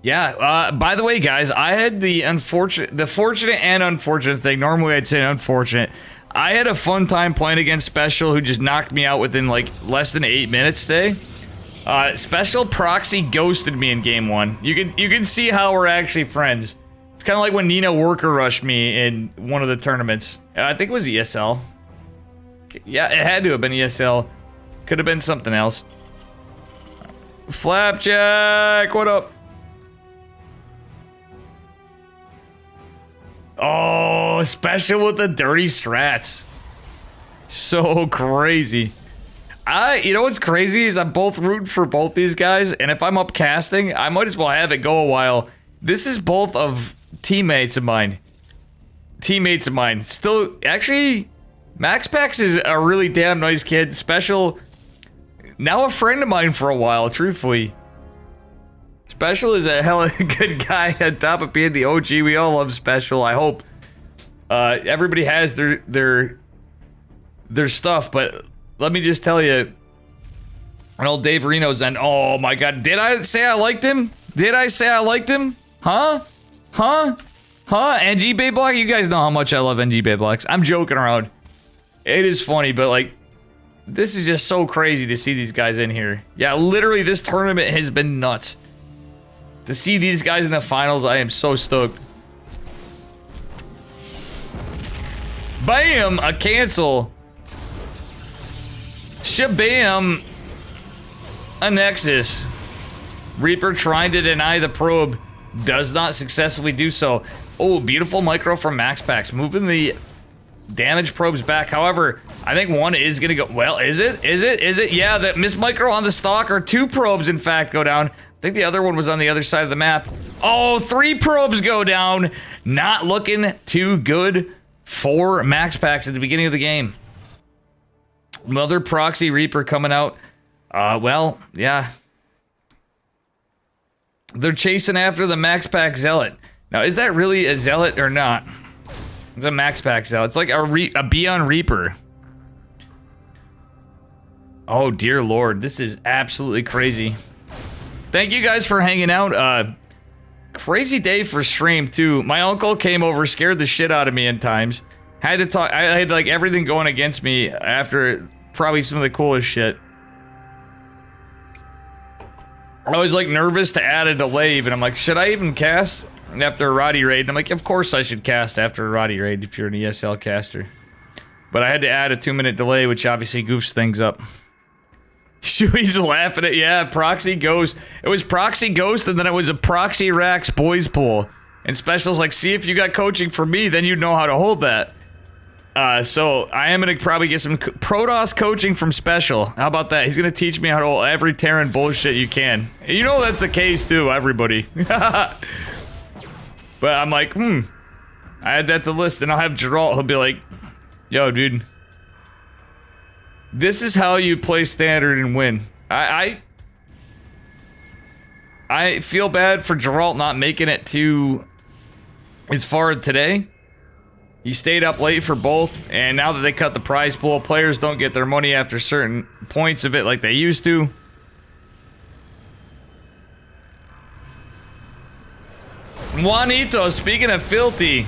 Yeah, by the way, guys, I had the fortunate and unfortunate thing. Normally, I'd say unfortunate. I had a fun time playing against Special, who just knocked me out within, like, less than 8 minutes today. Special proxy ghosted me in game 1. You can see how we're actually friends. It's kind of like when Nina worker rushed me in one of the tournaments. I think it was ESL. Yeah, it had to have been ESL. Could have been something else. Flapjack, what up? Oh, Special with the dirty strats. So crazy. You know what's crazy is I'm both rooting for both these guys, and if I'm up casting, I might as well have it go a while. This is both of teammates of mine. Still, actually, Max Pax is a really damn nice kid. Special, now a friend of mine for a while, truthfully. Special is a hella good guy on top of being the OG. We all love Special, I hope. Everybody has their stuff, but let me just tell you, old Dave Reno's and oh my god, did I say I liked him? Did I say I liked him? Huh? NG Bayblock? You guys know how much I love NG Bayblocks. I'm joking around. It is funny, but like, this is just so crazy to see these guys in here. Yeah, literally this tournament has been nuts. To see these guys in the finals, I am so stoked. Bam! A cancel. Shabam! A Nexus. Reaper trying to deny the probe. Does not successfully do so. Oh, beautiful micro from Max Pax. Moving the damage probes back. However, I think one is going to go... Well, is it? Yeah, that miss micro on the stalker. 2 probes, in fact, go down. I think the other one was on the other side of the map. Oh, 3 probes go down. Not looking too good for Max Pax at the beginning of the game. Another proxy Reaper coming out. Well, yeah. They're chasing after the Max Pax Zealot. Now, is that really a Zealot or not? It's a Max Pax Zealot. It's like a Beyond Reaper. Oh, dear Lord. This is absolutely crazy. Thank you guys for hanging out. Crazy day for stream, too. My uncle came over, scared the shit out of me in times. Had to talk. I had, like, everything going against me after probably some of the coolest shit. I was, like, nervous to add a delay, even. I'm like, should I even cast after a Roddy raid? And I'm like, of course I should cast after a Roddy raid if you're an ESL caster. But I had to add a 2-minute delay, which obviously goofs things up. Shui's laughing at, yeah, Proxy Ghost. It was Proxy Ghost, and then it was a Proxy Rax Boys Pool. And Special's like, see, if you got coaching from me, then you'd know how to hold that. So I am going to probably get some Protoss coaching from Special. How about that? He's going to teach me how to hold every Terran bullshit you can. You know that's the case, too, everybody. But I'm like, I had that to list, and I'll have Geralt, he'll be like, yo, dude. This is how you play standard and win. I feel bad for Geralt not making it to as far today. He stayed up late for both, and now that they cut the prize pool, players don't get their money after certain points of it like they used to. Juanito, speaking of filthy,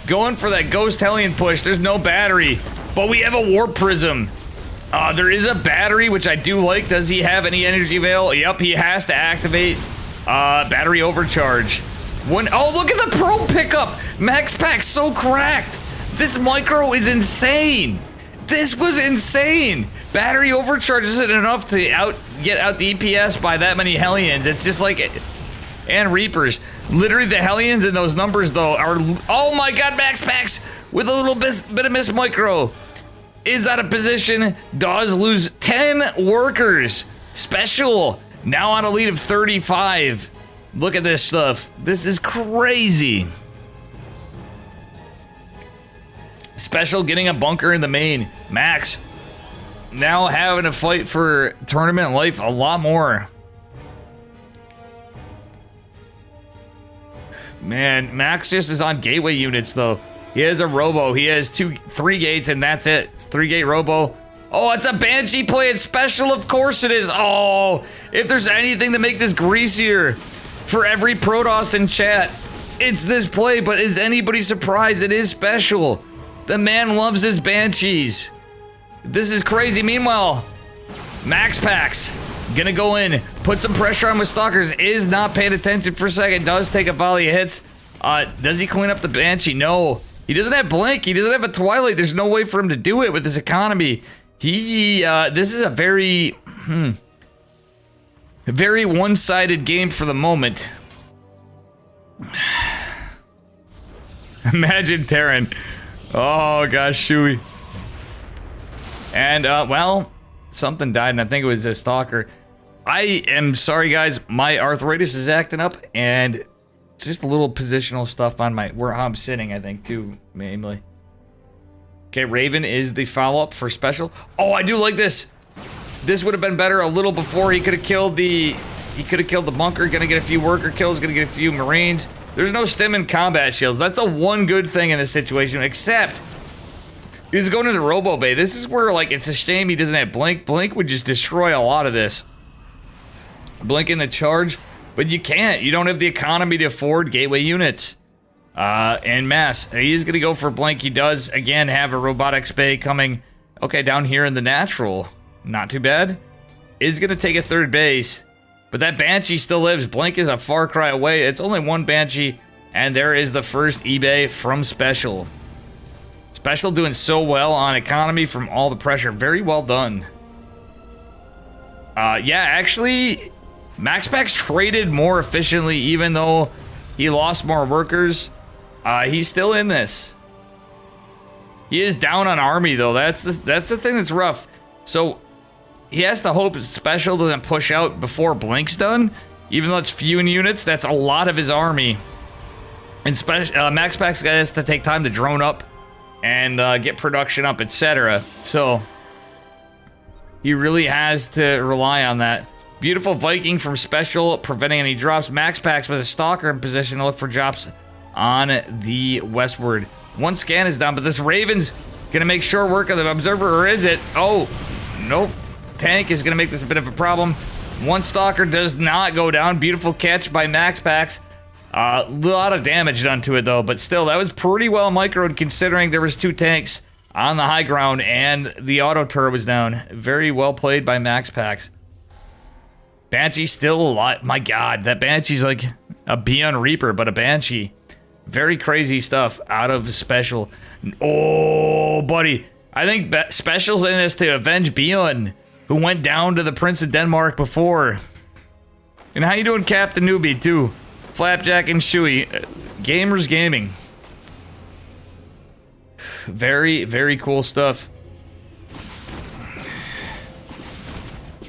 going for that Ghost Hellion push. There's no battery, but we have a Warp Prism. There is a battery, which I do like. Does he have any energy veil? Yep, he has to activate Battery overcharge. Oh, look at the pro pickup. Max Pack's so cracked. This micro is insane. This was insane. Battery overcharge isn't enough to get out the EPS by that many Hellions. It's just like, and Reapers. Literally the Hellions in those numbers though are, oh my god, Max Packs with a little bit of miss micro is out of position, does lose 10 workers. Special now on a lead of 35. Look at this stuff. This is crazy. Special getting a bunker in the main. Max now having to fight for tournament life a lot more. Man, Max just is on gateway units though. He has a robo. He has 3 gates and that's it. It's 3-gate robo. Oh, it's a Banshee playing special. Of course it is. Oh, if there's anything to make this greasier for every Protoss in chat, it's this play. But is anybody surprised? It is special. The man loves his Banshees. This is crazy. Meanwhile, Max Packs gonna go in, put some pressure on with Stalkers, is not paying attention for a second, does take a volley of hits. Does he clean up the Banshee? No. He doesn't have Blink, he doesn't have a Twilight, there's no way for him to do it with his economy. This is a very, very one-sided game for the moment. Imagine Terran. Oh gosh, Shui. And, well, something died, and I think it was a Stalker. I am sorry, guys. My arthritis is acting up, and it's just a little positional stuff on where I'm sitting, I think, too, mainly. Okay, Raven is the follow-up for special. Oh, I do like this. This would have been better a little before. He could have killed the bunker. Gonna get a few worker kills. Gonna get a few Marines. There's no stim and combat shields. That's the one good thing in this situation, except he's going to the Robo Bay. This is where, like, it's a shame he doesn't have Blink. Blink would just destroy a lot of this. Blink in the charge, but you can't. You don't have the economy to afford gateway units. En masse. He's going to go for Blink. He does, again, have a Robotics Bay coming. Okay, down here in the natural. Not too bad. Is going to take a 3rd base. But that Banshee still lives. Blink is a far cry away. It's only 1 Banshee. And there is the first eBay from Special. Special doing so well on economy from all the pressure. Very well done. Yeah, actually, Max Packs traded more efficiently even though he lost more workers. He's still in this. He is down on army though. That's the thing that's rough. So he has to hope Special doesn't push out before Blink's done. Even though it's few in units, that's a lot of his army. And Max Packs has to take time to drone up and get production up, etc. So he really has to rely on that. Beautiful Viking from Special, preventing any drops. Max Packs with a Stalker in position to look for drops on the westward. 1 scan is done, but this Raven's gonna make short work of the Observer, or is it? Oh, nope. Tank is gonna make this a bit of a problem. 1 Stalker does not go down. Beautiful catch by Max Packs. A lot of damage done to it though, but still, that was pretty well microed considering there was 2 tanks on the high ground and the auto turret was down. Very well played by Max Packs. Banshee still alive. My god, that Banshee's like a Beyond Reaper, but a Banshee. Very crazy stuff out of Special. Oh, buddy. I think Special's in this to avenge Beyond, who went down to the Prince of Denmark before. And how you doing, Captain Newbie, too? Flapjack and Shui. Gamers Gaming. Very, very cool stuff.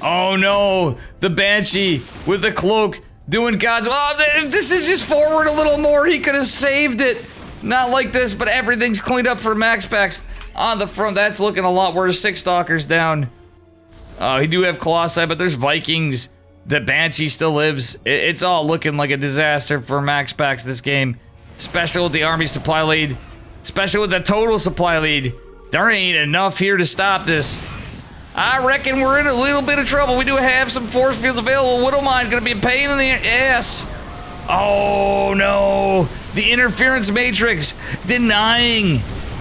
Oh no! The Banshee with the cloak doing God's... Oh, if this is just forward a little more, he could have saved it. Not like this, but everything's cleaned up for Max Packs. On the front, that's looking a lot worse. 6 Stalkers down. He do have Colossi, but there's Vikings. The Banshee still lives. It's all looking like a disaster for Max Packs this game. Special with the army supply lead. Special with the total supply lead. There ain't enough here to stop this. I reckon we're in a little bit of trouble. We do have some force fields available. Widowmine gonna be a pain in the ass. Oh no. The interference matrix denying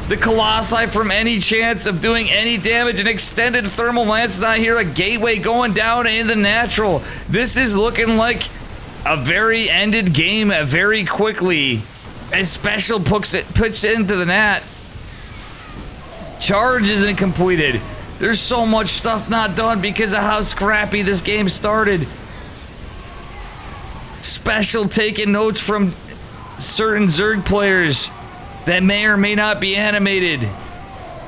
the Colossi from any chance of doing any damage. An extended thermal lance not here. A gateway going down in the natural. This is looking like a very ended game very quickly. As Special puts it into the net. Charge isn't completed. There's so much stuff not done because of how scrappy this game started. Special taking notes from certain Zerg players that may or may not be animated.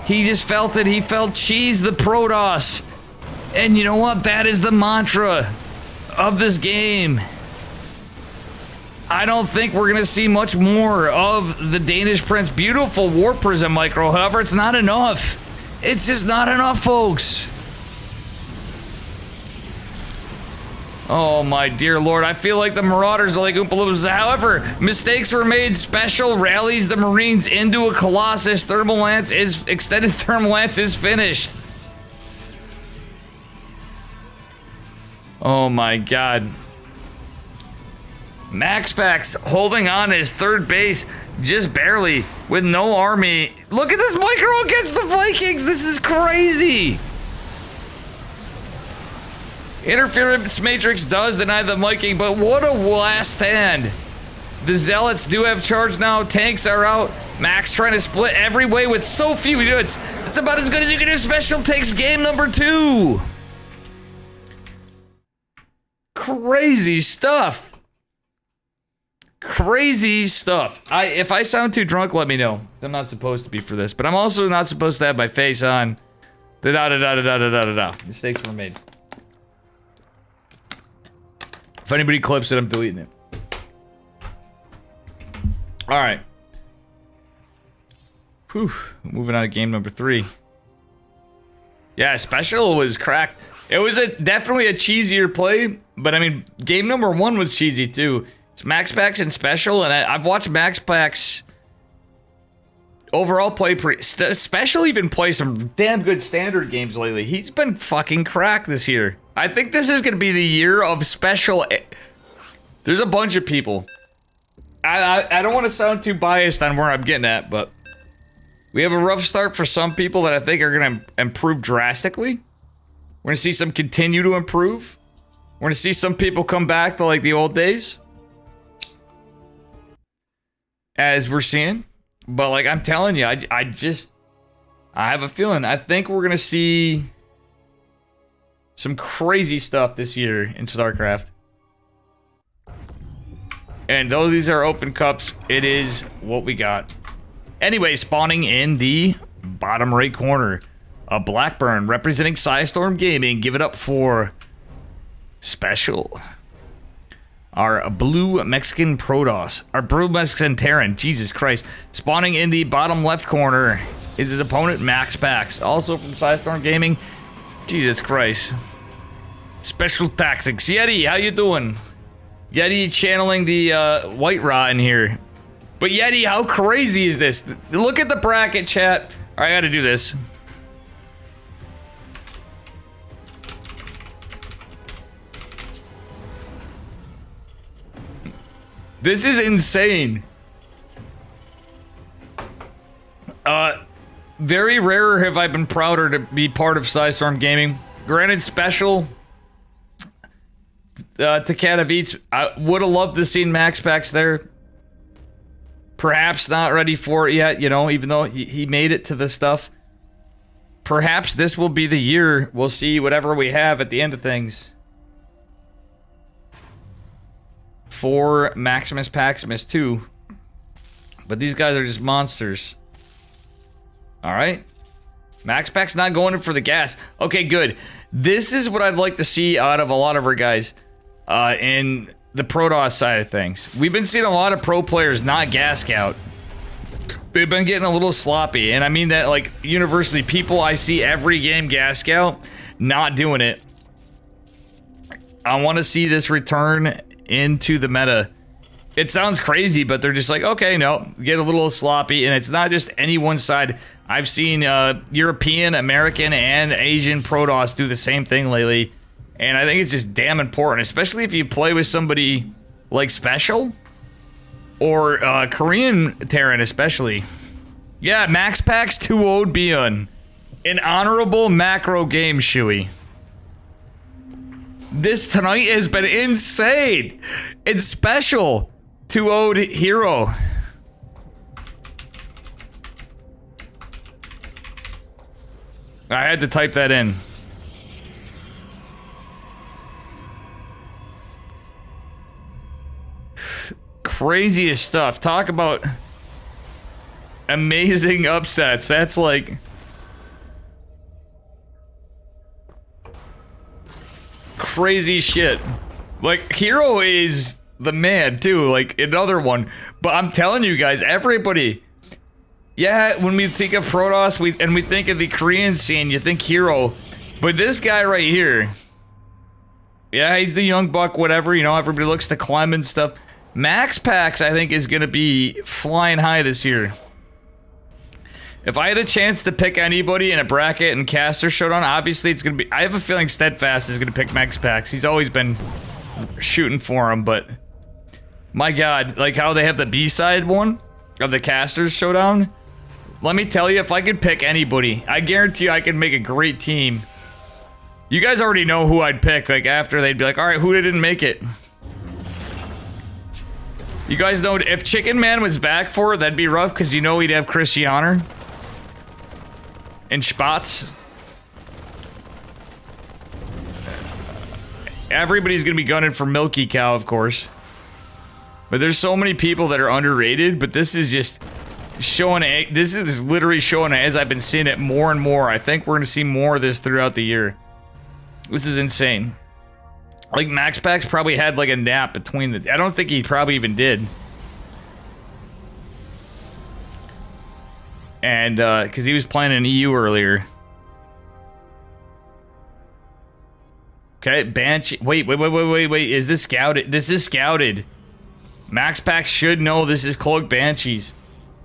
He just felt it. He felt cheese the Protoss. And you know what? That is the mantra of this game. I don't think we're going to see much more of the Danish Prince. Beautiful Warp Prism micro. However, it's not enough. It's just not enough, folks. Oh, my dear Lord. I feel like the Marauders are like Oompa Loompas. However, mistakes were made. Special rallies the Marines into a Colossus. Extended Thermal Lance is finished. Oh, my God. MaxPax holding on his third base, just barely, with no army. Look at this micro against the Vikings. This is crazy. Interference Matrix does deny the Viking, but what a last stand. The Zealots do have charge now. Tanks are out. Max trying to split every way with so few units. It's about as good as you can do. Special takes game number 2. Crazy stuff. Crazy stuff. If I sound too drunk, let me know. I'm not supposed to be for this, but I'm also not supposed to have my face on. Mistakes were made. If anybody clips it, I'm deleting it. All right. Whew. Moving on to game number 3. Yeah, Special was cracked. It was definitely a cheesier play, but I mean, game number 1 was cheesy too. It's MaxPax and Special, and I've watched MaxPax overall play Special even play some damn good standard games lately. He's been fucking cracked this year. I think this is going to be the year of Special. There's a bunch of people. I don't want to sound too biased on where I'm getting at, but we have a rough start for some people that I think are going to improve drastically. We're going to see some continue to improve. We're going to see some people come back to like the old days. As we're seeing. But like I'm telling you, I have a feeling. I think we're gonna see some crazy stuff this year in StarCraft. And though these are open cups, it is what we got. Anyway, spawning in the bottom right corner, a Blackburn representing Psystorm Gaming. Give it up for Special. Our blue Mexican Protoss. Our blue Mexican Terran. Jesus Christ. Spawning in the bottom left corner is his opponent, MaxPax. Also from Psystorm Gaming. Jesus Christ. Special Tactics. Yeti, how you doing? Yeti channeling the White Rot in here. But Yeti, how crazy is this? Look at the bracket, chat. Alright, I gotta do this. This is insane. Very rare have I been prouder to be part of Psystorm Gaming. Granted, Special to Katowice, I would have loved to seen MaxPax there. Perhaps not ready for it yet, you know, even though he made it to the stuff. Perhaps this will be the year we'll see whatever we have at the end of things. For Maximus Paximus 2. But these guys are just monsters. Alright. MaxPax not going in for the gas. Okay, good. This is what I'd like to see out of a lot of our guys in the Protoss side of things. We've been seeing a lot of pro players not gas scout. They've been getting a little sloppy. And I mean that like universally. People I see every game gas scout not doing it. I want to see this return into the meta. It sounds crazy, but they're just like, okay, no, get a little sloppy, and it's not just any one side. I've seen European, American, and Asian Protoss do the same thing lately, and I think it's just damn important, especially if you play with somebody like Special or Korean Terran, especially. Yeah, MaxPax 2-0'd Beyond. An honorable macro game, Shuey. This tonight has been insane. It's special. 2-0'd hero. I had to type that in. Craziest stuff. Talk about amazing upsets. That's like crazy shit. Like, Hero is the man too, like another one. But I'm telling you guys, everybody, yeah, when we think of Protoss, we think of the Korean scene, you think Hero. But this guy right here, yeah, he's the young buck, whatever, you know, everybody looks to climb and stuff. Max Pax, I think, is gonna be flying high this year. If I had a chance to pick anybody in a bracket and caster showdown, obviously it's gonna be, I have a feeling Steadfast is gonna pick Max Pax. He's always been shooting for him, but my god, like how they have the B-side one of the casters showdown. Let me tell you, if I could pick anybody, I guarantee you I could make a great team. You guys already know who I'd pick, like after they'd be like, alright, who didn't make it? You guys know, if Chicken Man was back for it, that'd be rough, because you know he'd have Christianer. And Spots. Everybody's gonna be gunning for Milky Cow, of course. But there's so many people that are underrated, but this is just showing, this is literally showing it as I've been seeing it more and more. I think we're gonna see more of this throughout the year. This is insane. Like, Max Pax probably had like a nap between the... I don't think he probably even did. And, because he was playing in EU earlier. Okay, Banshee... Wait. Is this scouted? This is scouted. Max Pax should know this is Cloak Banshees.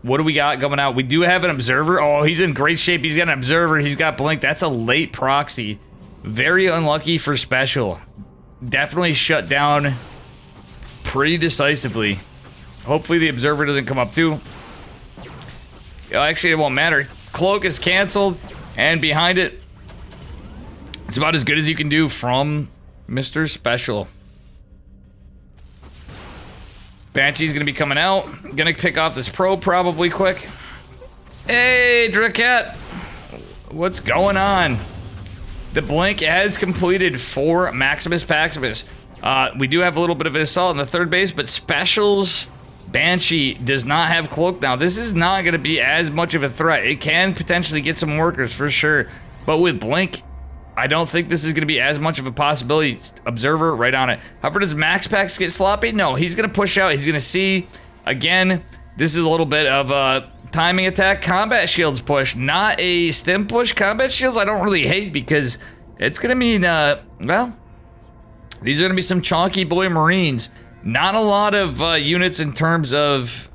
What do we got coming out? We do have an Observer. Oh, he's in great shape. He's got an Observer. He's got Blink. That's a late proxy. Very unlucky for Special. Definitely shut down pretty decisively. Hopefully the Observer doesn't come up too. Actually, it won't matter. Cloak is canceled, and behind it, it's about as good as you can do from Mr. Special. Banshee's gonna be coming out. Gonna pick off this probe probably quick. Hey, Draket! What's going on? The Blink has completed for Maximus Paximus. We do have a little bit of an assault in the third base, but Special's Banshee does not have Cloak now. This is not going to be as much of a threat. It can potentially get some workers for sure, but with Blink, I don't think this is going to be as much of a possibility. Observer right on it. However, does Max Pax get sloppy? No, he's going to push out. He's going to see, again, this is a little bit of a timing attack. Combat shields push, not a stim push. Combat shields I don't really hate because it's going to mean, well, these are going to be some chonky boy Marines. Not a lot of units in terms of...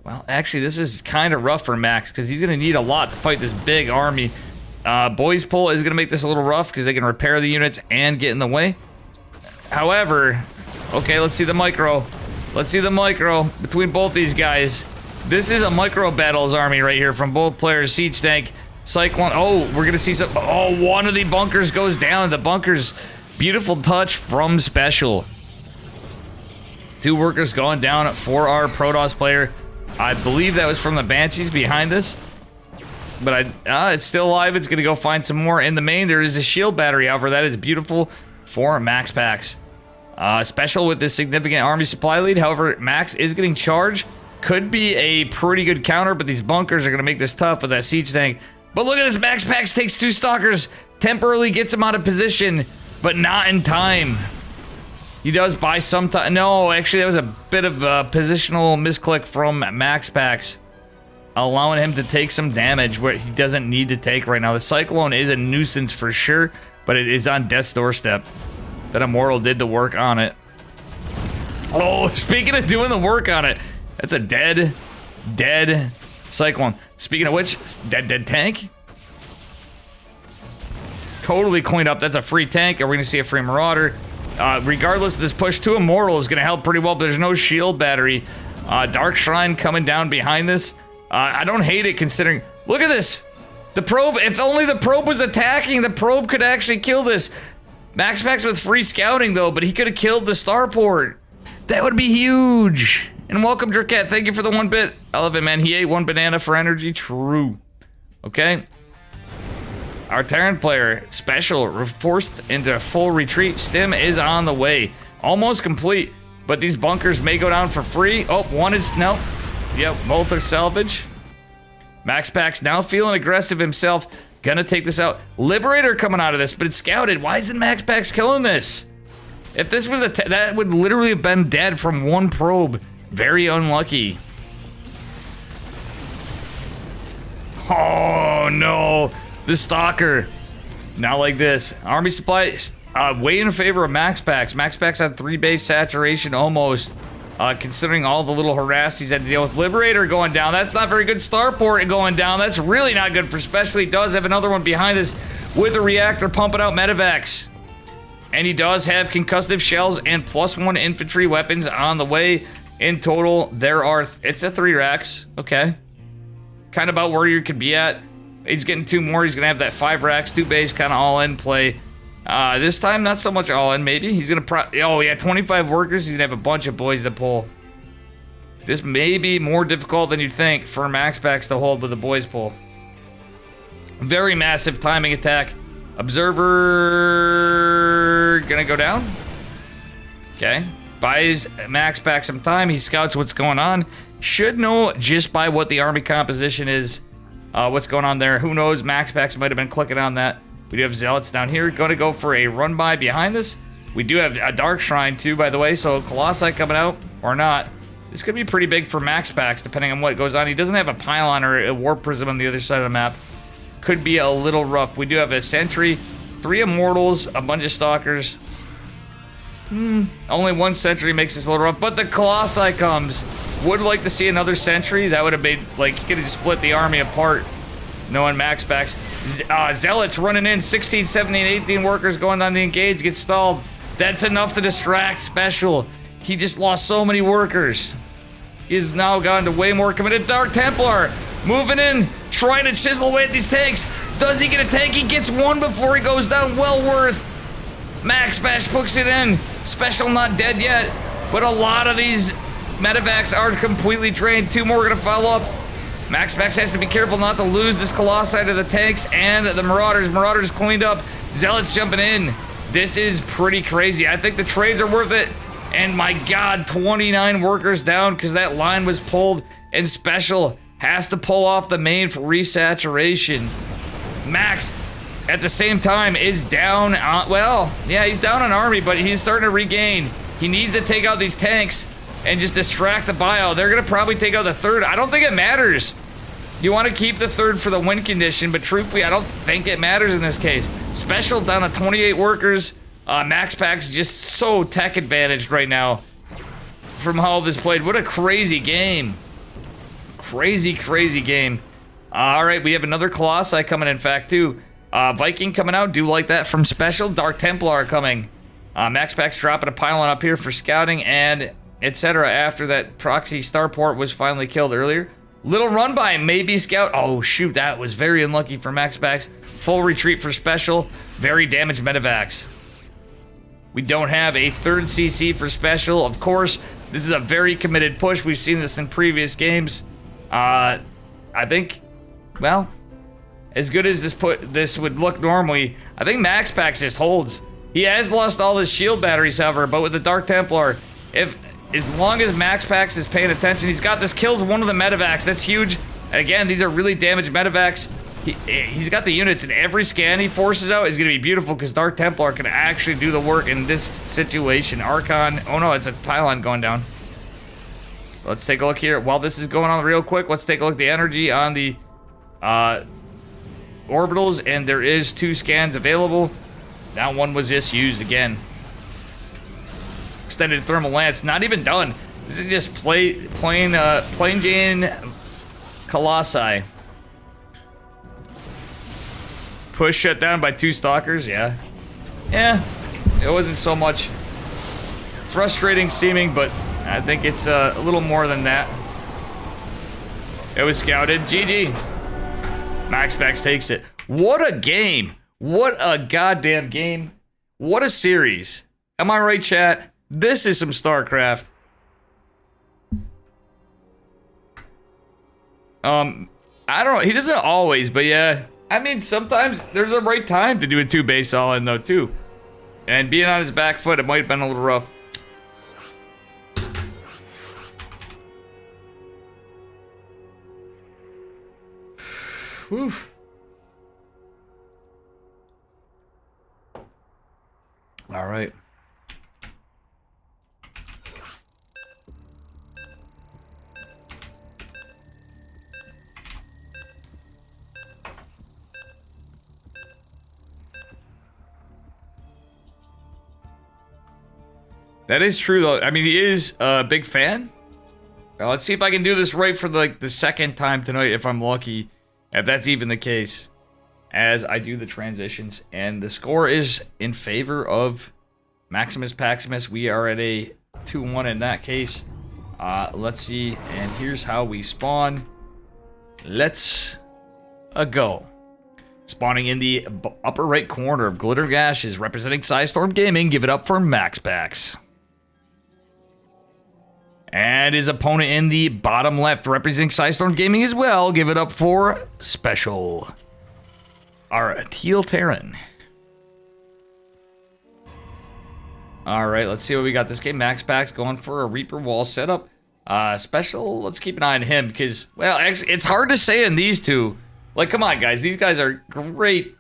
Well, actually, this is kind of rough for Max, because he's going to need a lot to fight this big army. Boys Pull is going to make this a little rough, because they can repair the units and get in the way. However... Okay, let's see the micro. Let's see the micro between both these guys. This is a micro battles army right here from both players. Siege Tank, Cyclone... Oh, we're going to see some... Oh, one of the bunkers goes down. The bunkers... Beautiful touch from Special. 2 workers going down for our Protoss player. I believe that was from the Banshees behind this. But it's still alive. It's going to go find some more in the main. There is a shield battery, however. That is beautiful for Max Pax. Special with this significant army supply lead. However, Max is getting charged. Could be a pretty good counter, but these bunkers are going to make this tough with that siege tank. But look at this. Max Pax takes 2 stalkers. Temporarily gets him out of position, but not in time. He does buy some time. No, actually, that was a bit of a positional misclick from Max Pax, allowing him to take some damage where he doesn't need to take right now. The Cyclone is a nuisance for sure, but it is on death's doorstep. That Immortal did the work on it. Oh, speaking of doing the work on it, that's a dead Cyclone. Speaking of which, dead tank. Totally cleaned up. That's a free tank. Are we going to see a free Marauder? Regardless of this push, 2 Immortal is going to help pretty well, but there's no shield battery. Dark Shrine coming down behind this. I don't hate it considering... Look at this! The probe, if only the probe was attacking, the probe could actually kill this. Max Packs with free scouting, though, but he could have killed the starport. That would be huge. And welcome, Draket. Thank you for the 1 bit. I love it, man. He ate 1 banana for energy. True. Okay. Our Terran player, special, forced into full retreat. Stim is on the way. Almost complete, but these bunkers may go down for free. Oh, one is, no. Yep, both are salvage. Max Packs now feeling aggressive himself. Gonna take this out. Liberator coming out of this, but it's scouted. Why isn't Max Packs killing this? If this was that would literally have been dead from 1 probe. Very unlucky. Oh no, the Stalker. Not like this. Army supply way in favor of Max Packs. Max Packs had 3 base saturation almost. Considering all the little harass he's had to deal with. Liberator going down. That's not very good. Starport going down. That's really not good for special. He does have another one behind this with a reactor pumping out medevacs. And he does have concussive shells and +1 infantry weapons on the way. In total, there are... it's a 3 racks. Okay. Kind of about where you could be at. He's getting 2 more. He's going to have that 5 racks, 2 base, kind of all in play. This time, not so much all in, maybe. He's going to oh, yeah, 25 workers. He's going to have a bunch of boys to pull. This may be more difficult than you'd think for Max Packs to hold with the boys pull. Very massive timing attack. Observer going to go down. Okay. Buys Max Packs some time. He scouts what's going on. Should know just by what the army composition is. What's going on there. Who knows? Max Packs might have been clicking on that. We do have Zealots down here. Going to go for a run by behind this. We do have a Dark Shrine too, by the way. So Colossi coming out or not. This could be pretty big for Max Packs depending on what goes on. He doesn't have a pylon or a Warp Prism on the other side of the map. Could be a little rough. We do have a Sentry, 3 Immortals, a bunch of Stalkers. Only 1 Sentry makes this a little rough. But the Colossi comes. Would like to see another Sentry. That would have made, like, he could have split the army apart. Knowing Max Packs. Zealots running in. 16, 17, 18 workers going on the engage. Get stalled. That's enough to distract Special. He just lost so many workers. He's now gone to way more committed. Dark Templar moving in. Trying to chisel away at these tanks. Does he get a tank? He gets 1 before he goes down. Well worth. Max Bash puts it in. Special not dead yet. But a lot of these medevacs are completely drained. 2 more are going to follow up. Max Packs has to be careful not to lose this Colossi to the tanks and the Marauders. Marauders cleaned up. Zealots jumping in. This is pretty crazy. I think the trades are worth it. And my God, 29 workers down because that line was pulled. And Special has to pull off the main for resaturation. Max, at the same time, is down on... well, yeah, he's down on army, but he's starting to regain. He needs to take out these tanks and just distract the bio. They're going to probably take out the 3rd. I don't think it matters. You want to keep the 3rd for the win condition, but truthfully, I don't think it matters in this case. Special down to 28 workers. Max Packs just so tech advantaged right now from how this played. What a crazy game. Crazy, crazy game. All right, we have another Colossi coming in fact, too. Viking coming out. Do like that from Special. Dark Templar coming. Max Packs dropping a pylon up here for scouting and etc. After that proxy starport was finally killed earlier. Little run by, maybe scout. Oh, shoot, that was very unlucky for Max Packs. Full retreat for Special. Very damaged medevacs. We don't have a 3rd CC for Special. Of course, this is a very committed push. We've seen this in previous games. I think, well, as good as this would look normally, I think Max Packs just holds. He has lost all his shield batteries, however, but with the Dark Templar, as long as Max Packs is paying attention, he's got this, kills 1 of the medevacs. That's huge. And again, these are really damaged medevacs. He's got the units, and every scan he forces out is going to be beautiful because Dark Templar can actually do the work in this situation. Archon, oh no, it's a pylon going down. Let's take a look here. While this is going on real quick, let's take a look at the energy on the orbitals, and there is 2 scans available. That one was just used again. Extended thermal lance, not even done. This is just plain Jane Colossi. Push shut down by 2 stalkers, yeah. Yeah, it wasn't so much. Frustrating seeming, but I think it's a little more than that. It was scouted. GG. Max Packs takes it. What a game. What a goddamn game. What a series. Am I right, chat? This is some StarCraft. I don't know. He doesn't always, but yeah. I mean, sometimes there's a right time to do a 2 base all-in, though, too. And being on his back foot, it might have been a little rough. Whew. All right. That is true, though. I mean, he is a big fan. Let's see if I can do this right for the second time tonight, if I'm lucky. If that's even the case. As I do the transitions. And the score is in favor of Maximus Paximus. We are at a 2-1 in that case. Let's see. And here's how we spawn. Let's go. Spawning in the upper right corner of Glitter Gash is representing Psystorm Gaming. Give it up for MaxPax. And his opponent in the bottom left, representing Psystorm Gaming as well. Give it up for Special. Our Teal Terran. Alright, let's see what we got this game. MaxPax going for a Reaper wall setup. Special, let's keep an eye on him because, well, actually, it's hard to say in these two. Like, come on, guys. These guys are great.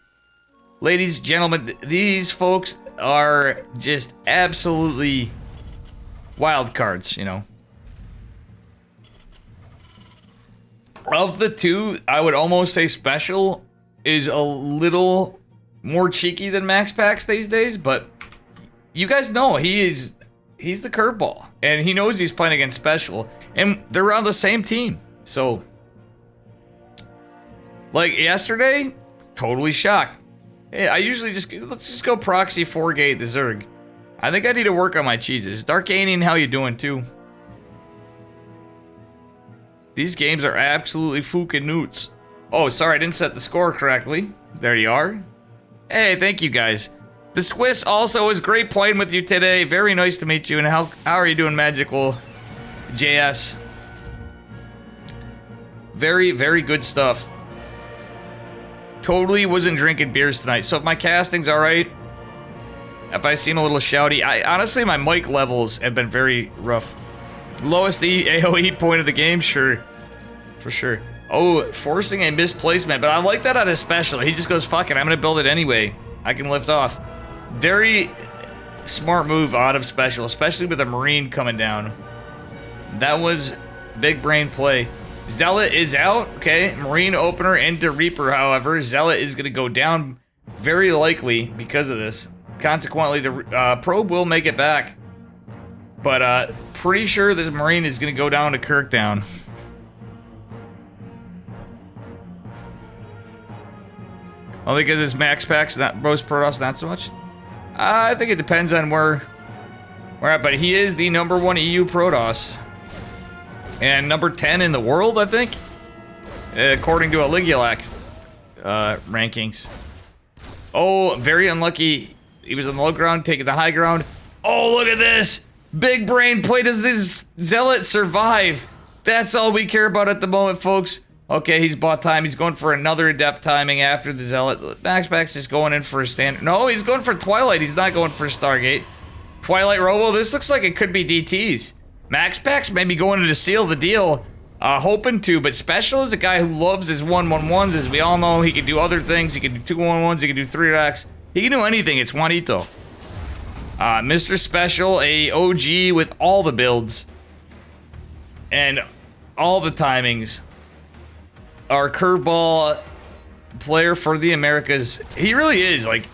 Ladies and gentlemen, these folks are just absolutely wild cards, you know. Of the two, I would almost say Special is a little more cheeky than MaxPax these days, but you guys know he's the curveball, and he knows he's playing against Special, and they're on the same team. So, like yesterday, totally shocked. Hey, I usually let's just go proxy 4-gate the Zerg. I think I need to work on my cheeses. Darkanian, how you doing too? These games are absolutely fucking newts. Oh, sorry, I didn't set the score correctly. There you are. Hey, thank you guys. The Swiss also was great playing with you today. Very nice to meet you. And how are you doing, Magical JS? Very, very good stuff. Totally wasn't drinking beers tonight. So if my casting's alright, if I seem a little shouty, honestly, my mic levels have been very rough. Lowest AoE point of the game, sure. For sure. Oh, forcing a misplacement, but I like that out of Special. He just goes, fuck it, I'm gonna build it anyway. I can lift off. Very smart move out of Special, especially with a Marine coming down. That was big brain play. Zealot is out, okay. Marine opener into Reaper, however. Zealot is gonna go down very likely because of this. Consequently, the probe will make it back. But pretty sure this Marine is gonna go down to Kirkdown. Only because it's MaxPax, not most Protoss, not so much. I think it depends on where we're at, but he is the #1 EU Protoss. And number 10 in the world, I think. According to Aligulac rankings. Oh, very unlucky. He was on the low ground, taking the high ground. Oh, look at this! Big brain play. Does this Zealot survive? That's all we care about at the moment, folks. Okay, he's bought time. He's going for another adept timing after the Zealot. MaxPax is going in for a standard. No, he's going for Twilight. He's not going for Stargate. Twilight Robo, this looks like it could be DTs. MaxPax may be going to seal the deal. Hoping to, but Special is a guy who loves his 1-1-1s. As we all know, he can do other things. He can do 2-1-1s. He can do 3-racks. He can do anything. It's Juanito. Mr. Special, a OG with all the builds. And all the timings. Our curveball player for the Americas. He really is, like...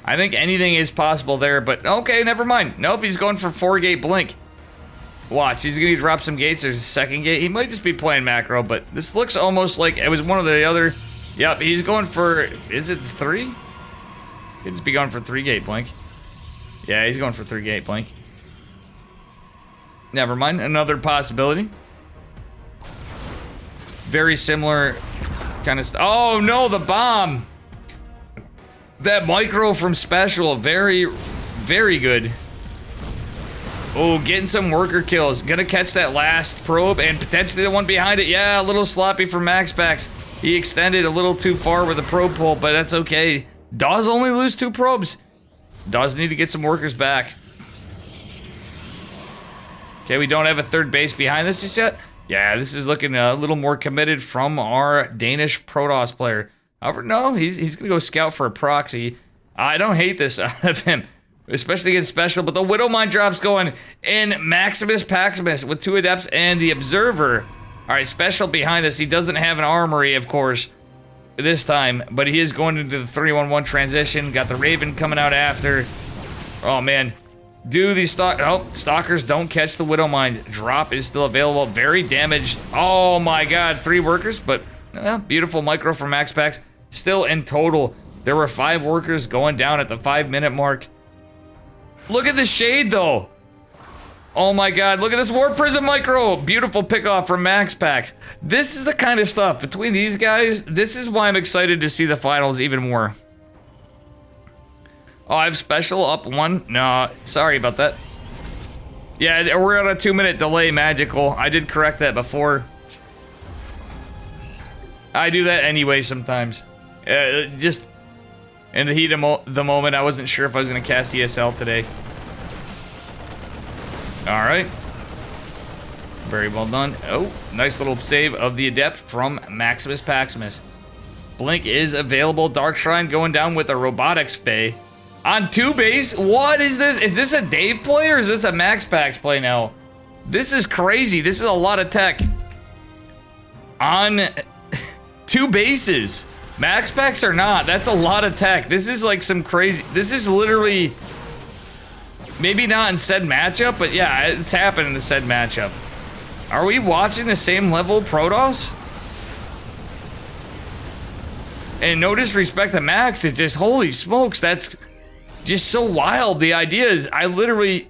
I think anything is possible there, but okay, never mind. Nope, he's going for 4-gate blink. Watch, he's gonna drop some gates. There's a second gate. He might just be playing macro, but this looks almost like it was one of the other... Yep, he's going for... Is it 3? He'd just be going for 3-gate blink. Yeah, he's going for 3-gate blink. Never mind, another possibility. Very similar kind of oh no, the bomb. That micro from Special, very, very good. Oh, getting some worker kills. Gonna catch that last probe and potentially the one behind it. Yeah, a little sloppy for MaxPax. He extended a little too far with the probe pull, but that's okay. Does only lose 2 probes. Does need to get some workers back. Okay, we don't have a third base behind this just yet. Yeah, this is looking a little more committed from our Danish Protoss player. However, no, he's gonna go scout for a proxy. I don't hate this out of him, especially against Special, but the Widow Mine drop's going in Maximus Paximus with 2 Adepts and the Observer. All right, Special behind us. He doesn't have an armory, of course, this time, but he is going into the 3-1-1 transition. Got the Raven coming out after. Oh, man. Do these Stalkers don't catch the Widow Mine. Drop is still available. Very damaged. Oh, my God. 3 workers, but beautiful micro from MaxPax. Still in total, there were 5 workers going down at the 5-minute mark. Look at the shade, though. Oh my God, look at this War Prism micro. Beautiful pickoff from MaxPax. This is the kind of stuff between these guys. This is why I'm excited to see the finals even more. Oh, I have Special up 1. No, sorry about that. Yeah, we're on a 2-minute delay, Magical. I did correct that before. I do that anyway sometimes. Just in the heat of the moment, I wasn't sure if I was going to cast ESL today. Alright. Very well done. Oh, nice little save of the Adept from Maximus Paximus. Blink is available. Dark Shrine going down with a Robotics Bay. On 2 base? What is this? Is this a Dave play or is this a MaxPax play now? This is crazy. This is a lot of tech. On 2 bases. MaxPax or not, that's a lot of tech. This is like some crazy... This is literally... Maybe not in said matchup, but yeah, it's happened in the said matchup. Are we watching the same level Protoss? And no disrespect to Max, it just, holy smokes, that's just so wild. The idea is, I literally,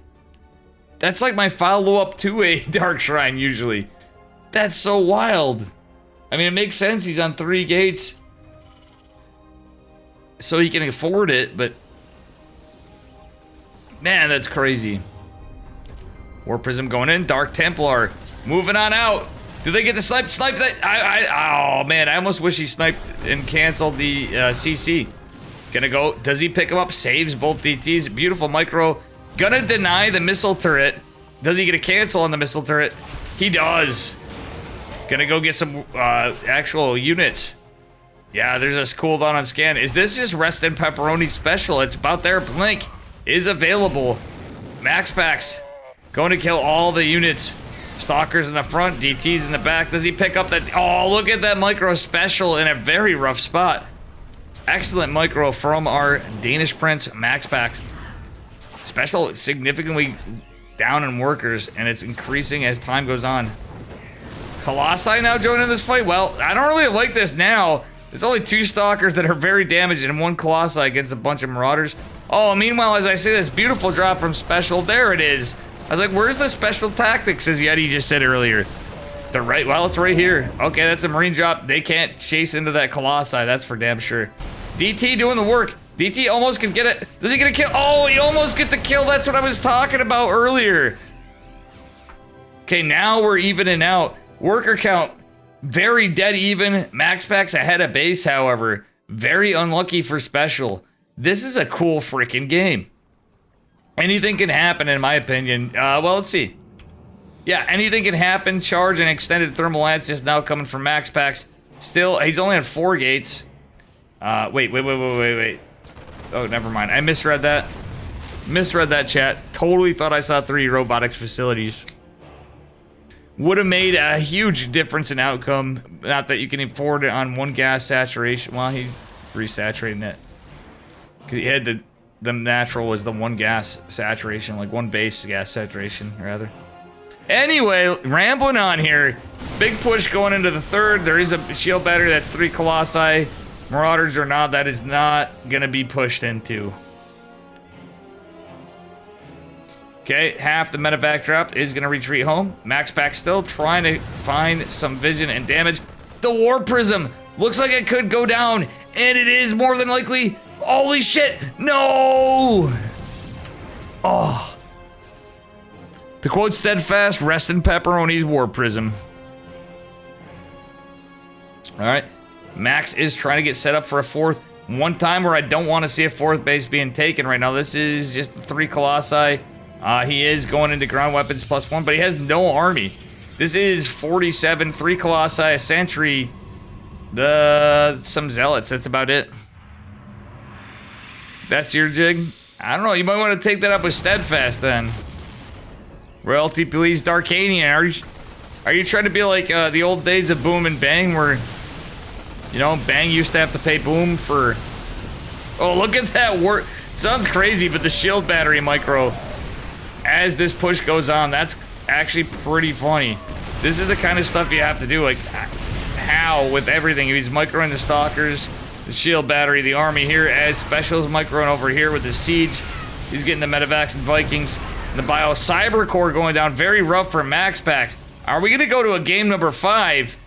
that's like my follow-up to a Dark Shrine usually. That's so wild. I mean, it makes sense, he's on 3 gates. So he can afford it, but man, that's crazy. War Prism going in. Dark Templar moving on out. Do they get the snipe? Snipe that? Oh, man. I almost wish he sniped and canceled the CC. Gonna go. Does he pick him up? Saves both DTs. Beautiful micro. Gonna deny the missile turret. Does he get a cancel on the missile turret? He does. Gonna go get some actual units. Yeah, there's a cooldown on scan. Is this just Rest in Pepperoni special? It's about there. Blink is available. MaxPax going to kill all the units. Stalkers in the front, DTs in the back. Does he pick up that? Oh, look at that micro special in a very rough spot. Excellent micro from our Danish Prince, MaxPax. Special significantly down in workers, and it's increasing as time goes on. Colossi now joining this fight? Well, I don't really like this now. There's only 2 Stalkers that are very damaged and 1 Colossi against a bunch of Marauders. Oh, meanwhile, as I see this beautiful drop from Special, there it is. I was like, where's the special tactics, as Yeti just said earlier? They're right, well, it's right here. Okay, that's a Marine drop. They can't chase into that Colossi, that's for damn sure. DT doing the work. DT almost can get it. Does he get a kill? Oh, he almost gets a kill. That's what I was talking about earlier. Okay, now we're evening out. Worker count, very dead even. MaxPax ahead of base, however. Very unlucky for Special. This is a cool freaking game. Anything can happen, in my opinion. Well, let's see. Yeah, anything can happen. Charge and extended thermal lance just now coming from MaxPax. Still, he's only on 4 gates. Wait. Oh, never mind. I misread that. Misread that, chat. Totally thought I saw 3 robotics facilities. Would have made a huge difference in outcome. Not that you can afford it on 1 gas saturation. Well, he resaturating it. Cause he had the natural was the 1 gas saturation, like 1 base gas saturation, rather. Anyway, rambling on here. Big push going into the 3rd. There is a shield battery that's 3 Colossi. Marauders or not, that is not gonna be pushed into. Okay, half the medevac drop is gonna retreat home. MaxPax still trying to find some vision and damage. The War Prism Looks like it could go down, and it is more than likely. Holy shit! No! Oh. To quote Steadfast, rest in pepperoni's war prism. Alright. Max is trying to get set up for a fourth. One time where I don't want to see a fourth base being taken right now. This is just the 3 Colossi. He is going into ground weapons +1, but he has no army. This is 47, 3 Colossi, a Sentry, some Zealots. That's about it. That's your jig? I don't know. You might want to take that up with Steadfast then. Royalty, please, Darkanian. Are you trying to be like the old days of Boom and Bang where, you know, Bang used to have to pay Boom for... Oh, look at that work. Sounds crazy, but the shield battery micro, as this push goes on, that's actually pretty funny. This is the kind of stuff you have to do, like, how with everything. He's microing the Stalkers, the shield battery, the army here, as Special's microing over here with the Siege. He's getting the Medivacs and Vikings. And the Bio Cyber Core going down, very rough for Max Packs. Are we going to go to a game number 5?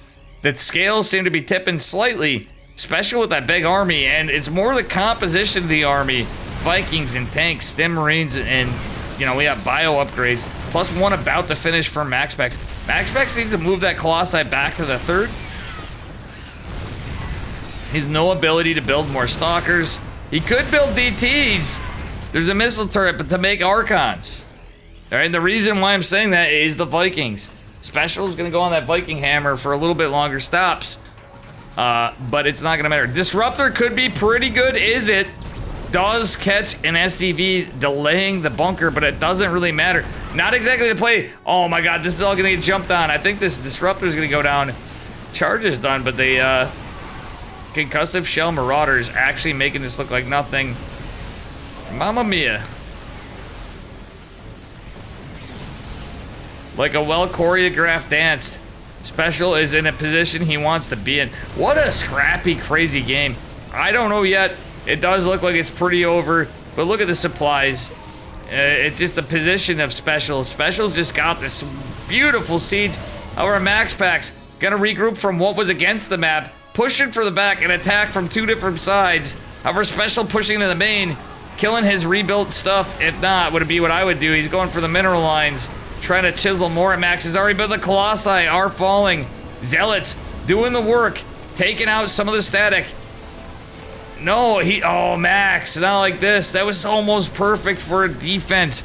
The scales seem to be tipping slightly. Special with that big army, and it's more the composition of the army. Vikings and tanks, Stim Marines, and, you know, we have bio upgrades. +1 about to finish for Max Packs. Max Packs needs to move that Colossi back to the 3rd. He has no ability to build more Stalkers. He could build DTs. There's a missile turret, but to make Archons. All right, the reason why I'm saying that is the Vikings. Special is going to go on that Viking hammer for a little bit longer stops. But it's not going to matter. Disruptor could be pretty good, is it? Does catch an SCV delaying the bunker, but it doesn't really matter. Not exactly the play. Oh my god, this is all going to get jumped on. I think this Disruptor is going to go down. Charge is done, but the Concussive Shell Marauders actually making this look like nothing. Mamma mia. Like a well-choreographed dance. Special is in a position he wants to be in. What a scrappy, crazy game. I don't know yet. It does look like it's pretty over, but look at the supplies. It's just the position of Special. Special's just got this beautiful siege. However, Max Packs gonna regroup from what was against the map, pushing for the back and attack from 2 different sides. However, Special pushing into the main, killing his rebuilt stuff. If not, would it be what I would do? He's going for the mineral lines, trying to chisel more at Max's army, but the Colossi are falling. Zealots doing the work, taking out some of the static. No, oh, Max, not like this. That was almost perfect for a defense.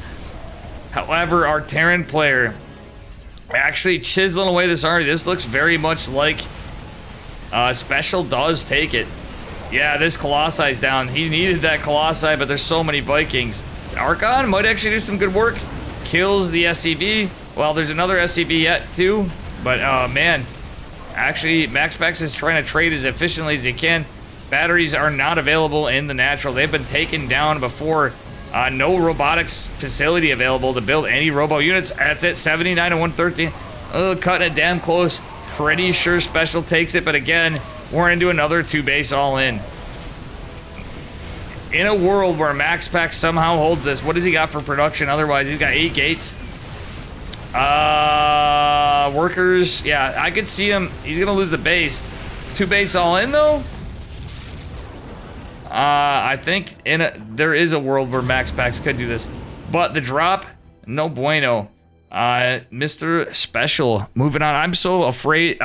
However, our Terran player actually chiseling away this army. This looks very much like Special does take it. Yeah, this Colossi's down. He needed that Colossi, but there's so many Vikings. Archon might actually do some good work. Kills the SCV. Well, there's another SCV yet, too. But, man. Actually, Max Packs is trying to trade as efficiently as he can. Batteries are not available in the natural. They've been taken down before. No robotics facility available to build any robo units. That's it, 79 and 113. Oh, cutting it damn close. Pretty sure Special takes it, but again, we're into another 2 base all in. In a world where Max Pack somehow holds this, what does he got for production? Otherwise, he's got 8 gates. Workers, yeah, I could see him. He's gonna lose the base. 2 base all in, though? I think there is a world where Max Packs could do this. But the drop, no bueno. Mr. Special, moving on. I'm so afraid,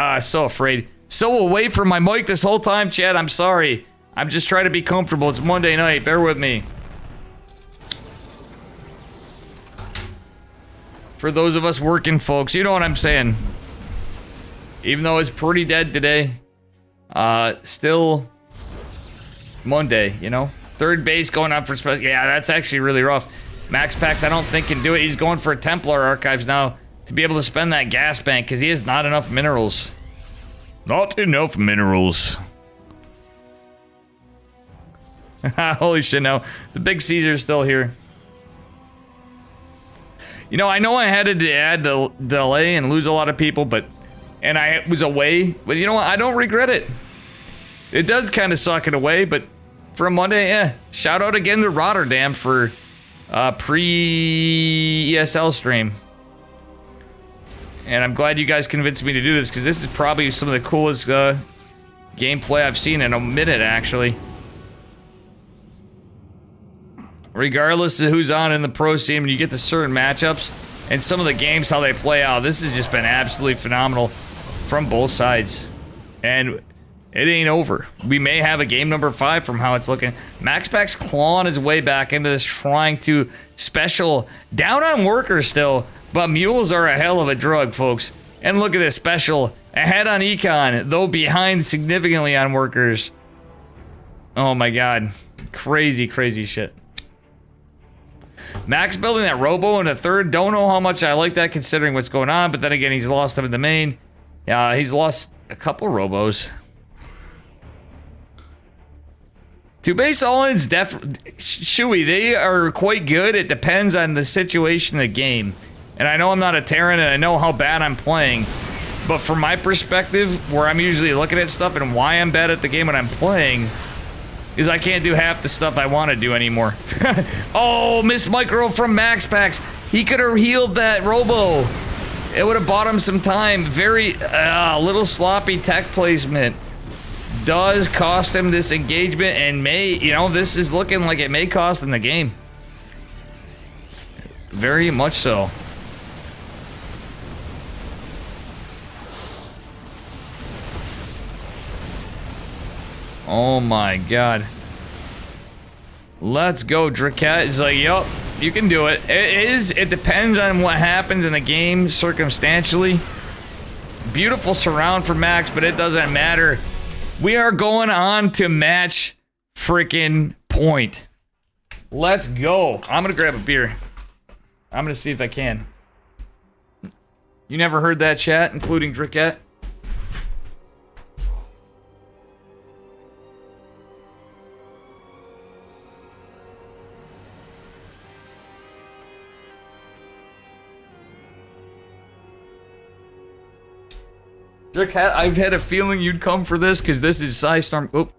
so away from my mic this whole time, Chad. I'm sorry. I'm just trying to be comfortable. It's Monday night. Bear with me. For those of us working folks, you know what I'm saying. Even though it's pretty dead today, still Monday, you know? 3rd base going up for special. Yeah, that's actually really rough. Max Packs, I don't think, can do it. He's going for Templar Archives now to be able to spend that gas bank because he has not enough minerals. Not enough minerals. Holy shit, no. The big Caesar's still here. You know I had to add the delay and lose a lot of people, and I was away, but you know what? I don't regret it. It does kind of suck in a way, but for a Monday, yeah. Shout out again to Rotterdam for pre-ESL stream. And I'm glad you guys convinced me to do this, because this is probably some of the coolest gameplay I've seen in a minute, actually. Regardless of who's on in the pro scene, when you get to certain matchups and some of the games, how they play out, this has just been absolutely phenomenal from both sides. And it ain't over. We may have a game number 5 from how it's looking. MaxPack's clawing his way back into this, trying to special down on workers still, but mules are a hell of a drug, folks. And look at this special ahead on econ, though behind significantly on workers. Oh my god, crazy, crazy shit. Max building that robo in the third. Don't know how much I like that considering what's going on, but then again, he's lost them in the main. Yeah, he's lost a couple robos. Two base all-ins, Shuey, they are quite good. It depends on the situation of the game. And I know I'm not a Terran and I know how bad I'm playing. But from my perspective, where I'm usually looking at stuff and why I'm bad at the game when I'm playing, is I can't do half the stuff I want to do anymore. Oh, missed micro from Max Packs. He could have healed that robo. It would have bought him some time. Very, little sloppy tech placement. Does cost him this engagement and may, you know, this is looking like it may cost him the game. Very much so. Oh my god. Let's go, Draket. It's like, yup, you can do it. It depends on what happens in the game circumstantially. Beautiful surround for Max, but it doesn't matter. We are going on to match freaking point. Let's go. I'm gonna grab a beer. I'm gonna see if I can. You never heard that chat, including Draket? Draket, I've had a feeling you'd come for this because this is Psystorm. Oh.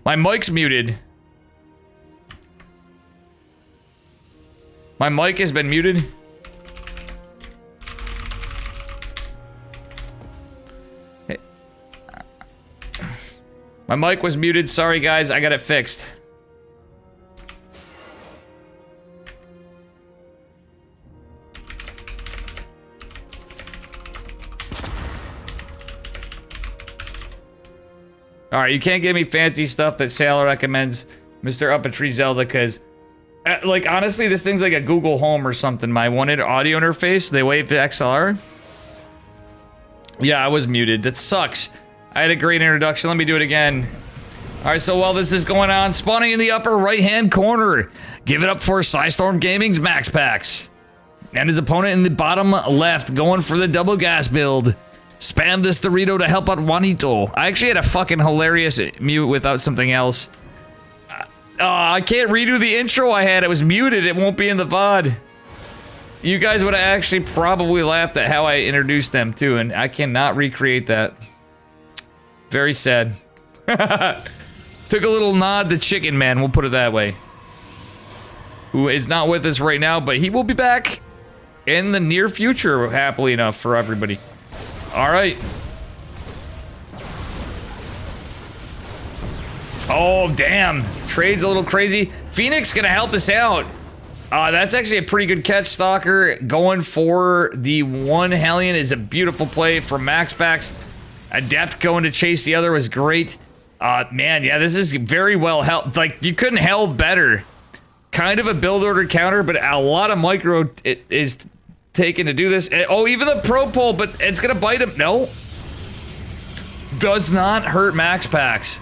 My mic's muted. My mic has been muted. My mic was muted. Sorry, guys. I got it fixed. Alright, you can't give me fancy stuff that Sailor recommends, Mr. Up a Tree Zelda, because, like, honestly, this thing's like a Google Home or something. My one audio interface, they waved to XLR. Yeah, I was muted. That sucks. I had a great introduction. Let me do it again. Alright, so while this is going on, spawning in the upper right-hand corner, give it up for Psystorm Gaming's Max Packs. And his opponent in the bottom left, going for the double gas build. Spam this Dorito to help out Juanito. I actually had a fucking hilarious mute without something else. I can't redo the intro I had. It was muted. It won't be in the VOD. You guys would have actually probably laughed at how I introduced them too, and I cannot recreate that. Very sad. Took a little nod to Chicken Man, we'll put it that way. Who is not with us right now, but he will be back in the near future, happily enough for everybody. Alright. Oh, damn. Trade's a little crazy. Phoenix gonna help us out. That's actually a pretty good catch, Stalker. Going for the one Hellion is a beautiful play from Max Packs. Adept going to chase the other was great. Man, yeah, this is very well held. Like, you couldn't held better. Kind of a build order counter, but a lot of micro is taken to do this. Oh, even the pro pole, but it's gonna bite him. No. Does not hurt Max Packs.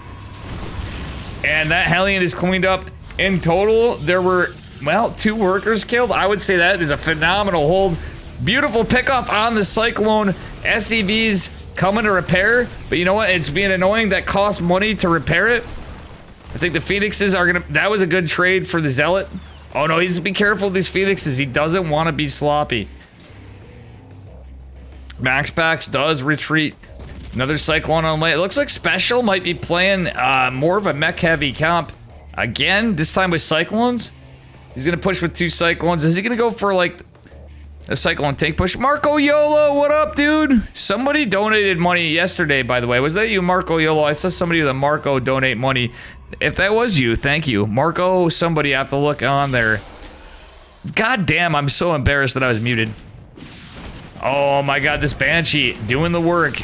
And that Hellion is cleaned up. In total, there were, well, 2 workers killed. I would say that is a phenomenal hold. Beautiful pickoff on the Cyclone. SCVs coming to repair. But you know what? It's being annoying. That costs money to repair it. I think the Phoenixes are gonna... That was a good trade for the Zealot. Oh no, he needs to be careful with these Phoenixes. He doesn't want to be sloppy. Max Packs does retreat. Another Cyclone on the way. It looks like Special might be playing more of a mech-heavy comp. Again, this time with Cyclones. He's going to push with 2 Cyclones. Is he going to go for, like, a Cyclone tank push? Marco Yolo, what up, dude? Somebody donated money yesterday, by the way. Was that you, Marco Yolo? I saw somebody with a Marco donate money. If that was you, thank you. Marco, somebody, I have to look on there. God damn, I'm so embarrassed that I was muted. Oh my god, this Banshee doing the work.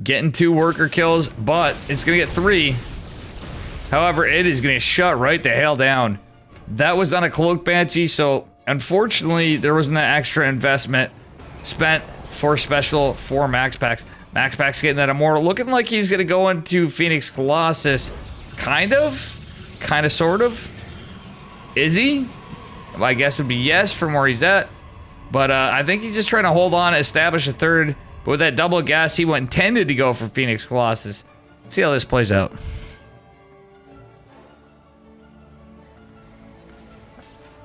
Getting 2 worker kills, but it's gonna get 3. However, it is gonna shut right the hell down. That was on a Cloak Banshee, so unfortunately, there wasn't that extra investment spent for Special for Max Packs. Max Packs getting that Immortal. Looking like he's gonna go into Phoenix Colossus. Kind of? Kind of, sort of? Is he? My guess would be yes from where he's at. But I think he's just trying to hold on, establish a third. But with that double gas, he intended to go for Phoenix Colossus. Let's see how this plays out.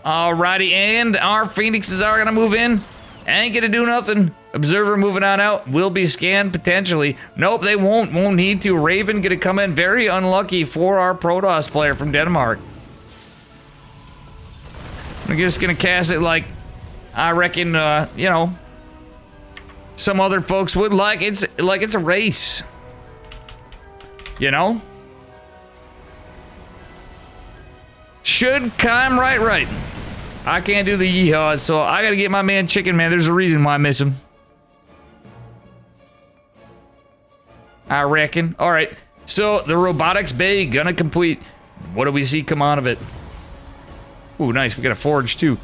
Alrighty, and our Phoenixes are going to move in. Ain't going to do nothing. Observer moving on out. Will be scanned, potentially. Nope, they won't. Won't need to. Raven going to come in. Very unlucky for our Protoss player from Denmark. I'm just gonna cast it like I reckon, you know, some other folks would, like it's a race. You know? Should climb right. I can't do the yeehaws, so I gotta get my man Chicken Man. There's a reason why I miss him. I reckon. Alright, so the robotics bay gonna complete. What do we see come out of it? Ooh, nice. We got a forge, too.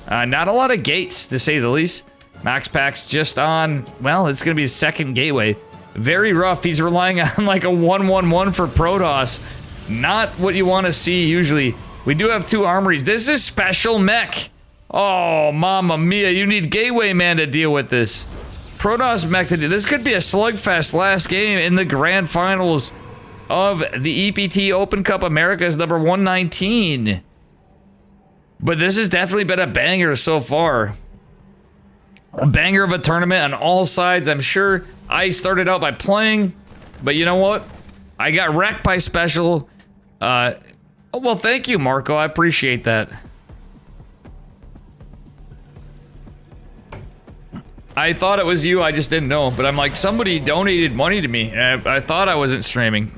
Not a lot of gates, to say the least. Max Packs just on... Well, it's going to be his second gateway. Very rough. He's relying on, like, a 1-1-1 for Protoss. Not what you want to see, usually. We do have 2 armories. This is Special Mech. Oh, mamma mia. You need Gateway Man to deal with this. Protoss Mech to do... This could be a slugfest last game in the grand finals of the EPT Open Cup Americas number 119. But this has definitely been a banger so far. A banger of a tournament on all sides, I'm sure. I started out by playing. But you know what? I got wrecked by special. Oh, well, thank you, Marco. I appreciate that. I thought it was you, I just didn't know. But I'm like, somebody donated money to me. I thought I wasn't streaming.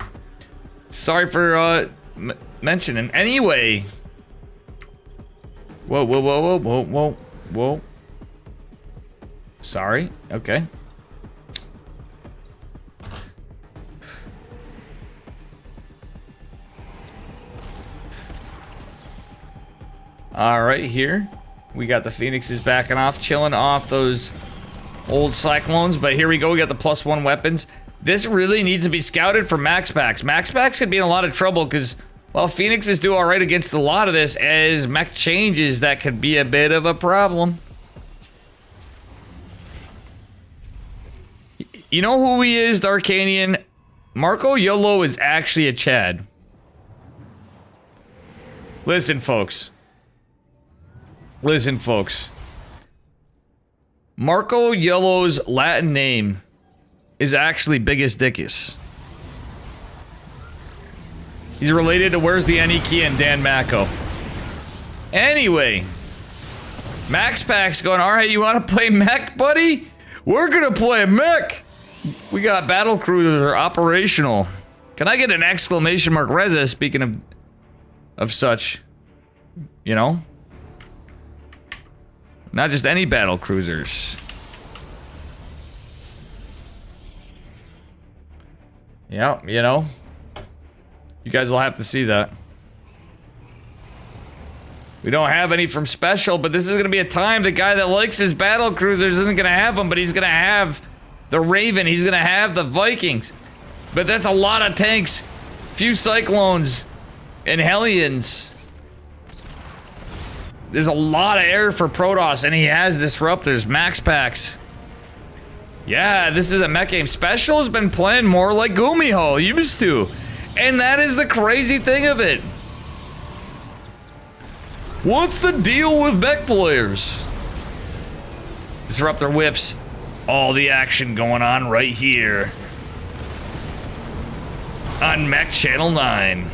Sorry for mentioning. Anyway. Whoa, whoa, whoa, whoa, whoa, whoa, whoa. Sorry. Okay. All right, here we got the Phoenixes backing off, chilling off those old Cyclones. But here we go. We got the +1 weapons. This really needs to be scouted for max packs. Max packs could be in a lot of trouble because, well, Phoenixes do all right against a lot of this. As mech changes, that could be a bit of a problem. You know who he is, Darkanian? Marco Yolo is actually a Chad. Listen, folks. Listen, folks. Marco Yolo's Latin name is actually Biggest Dickus. He's related to Where's the Aniki and Dan Mako. Anyway. Max Pack's going, alright, you want to play mech, buddy? We're gonna play mech! We got battle cruisers are operational. Can I get an exclamation mark Reza, speaking of such? You know? Not just any battle cruisers. Yeah, you know. You guys will have to see that. We don't have any from special, but this is going to be a time the guy that likes his battle cruisers isn't going to have them, but he's going to have the Raven. He's going to have the Vikings. But that's a lot of tanks. Few Cyclones and Hellions. There's a lot of air for Protoss, and he has Disruptors, Max Packs. Yeah, this is a mech game. Special has been playing more like Gumiho used to. And that is the crazy thing of it. What's the deal with mech players? Disruptor whiffs. All the action going on right here. On Mech Channel 9.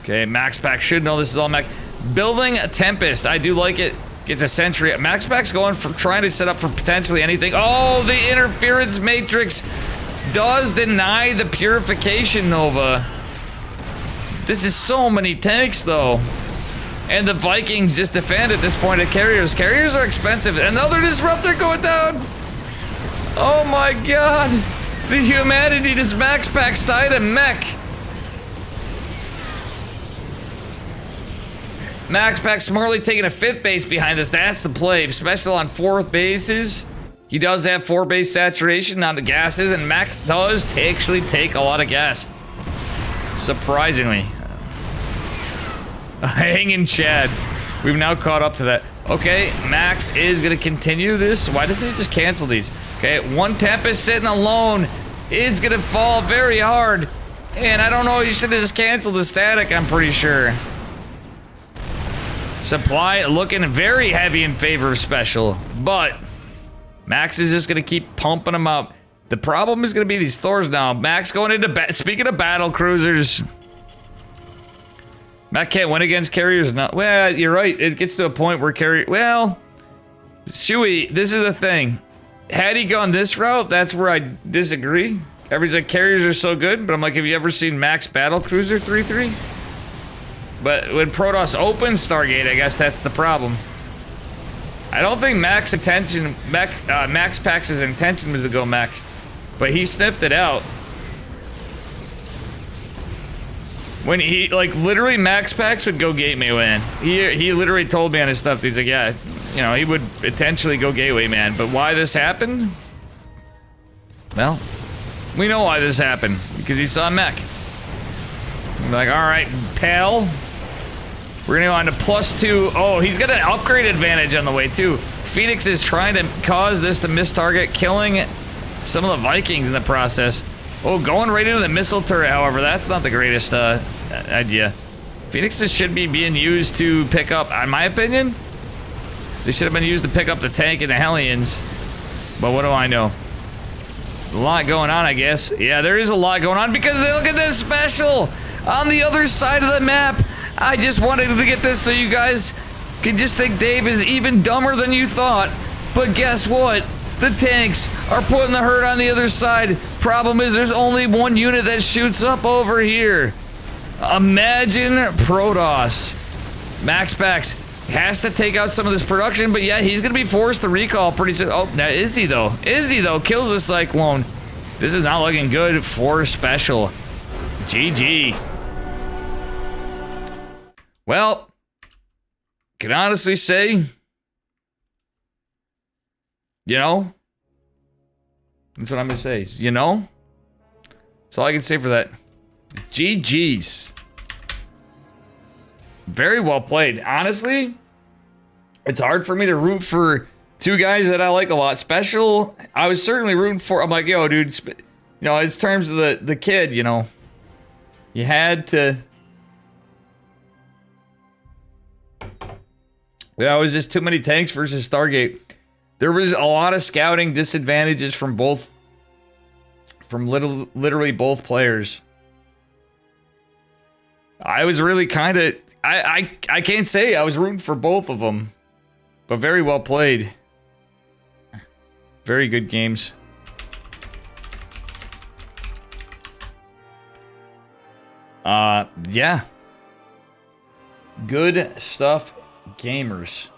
Okay, Max Pack should know this is all mech. Building a Tempest, I do like it. Gets a Sentry. Max Pack's going for trying to set up for potentially anything. Oh, the interference matrix does deny the purification Nova. This is so many tanks though. And the Vikings just defend at this point at carriers. Carriers are expensive. Another Disruptor going down. Oh my god. The humanity does Max Pack's tied a mech. Max Pack smartly taking a 5th base behind this. That's the play. Special on 4th bases. He does have 4 base saturation on the gases, and Mac does actually take a lot of gas. Surprisingly. Hanging Chad. We've now caught up to that. Okay, Max is going to continue this. Why doesn't he just cancel these? Okay, one Tempest sitting alone is going to fall very hard. And I don't know, you should have just canceled the static, I'm pretty sure. Supply looking very heavy in favor of special, but Max is just going to keep pumping them up. The problem is going to be these Thors now. Max going into speaking of battle cruisers. Mac can't win against carriers now. Well, you're right. It gets to a point where carrier. Well, Shuey, this is the thing. Had he gone this route, that's where I disagree. Everybody's like, carriers are so good, but I'm like, have you ever seen Max battle cruiser 3-3? But when Protoss opens Stargate, I guess that's the problem. I don't think Max Pax's intention was to go mech, but he sniffed it out. When he, like, literally Max Pax would go Gateway Man. He literally told me on his stuff, he's like, yeah, you know, he would potentially go Gateway Man. But why this happened? Well, we know why this happened. Because he saw mech. I'm like, alright, pal. We're gonna go on to +2. Oh, he's got an upgrade advantage on the way, too. Phoenix is trying to cause this to miss target, killing some of the Vikings in the process. Oh, going right into the missile turret, however, that's not the greatest idea. Phoenixes should be being used to pick up, in my opinion, they should have been used to pick up the tank and the Hellions. But what do I know? A lot going on, I guess. Yeah, there is a lot going on because look at this special on the other side of the map. I just wanted to get this so you guys can just think Dave is even dumber than you thought. But guess what? The tanks are putting the hurt on the other side. Problem is there's only one unit that shoots up over here. Imagine Protoss. MaxPax has to take out some of this production, but yeah, he's gonna be forced to recall pretty soon. Oh, now is he though? Is he though? Kills the Cyclone. This is not looking good for Special. GG. Well, can honestly say, you know, that's what I'm gonna say. You know, that's all I can say for that. GG's. Very well played. Honestly, it's hard for me to root for two guys that I like a lot. Special, I was certainly rooting for. I'm like, yo, dude, you know, in terms of the kid, you know, you had to. Yeah, it was just too many tanks versus Stargate. There was a lot of scouting disadvantages from both, literally both players. I was really kind of, I can't say I was rooting for both of them, but very well played. Very good games. Yeah. Good stuff, gamers.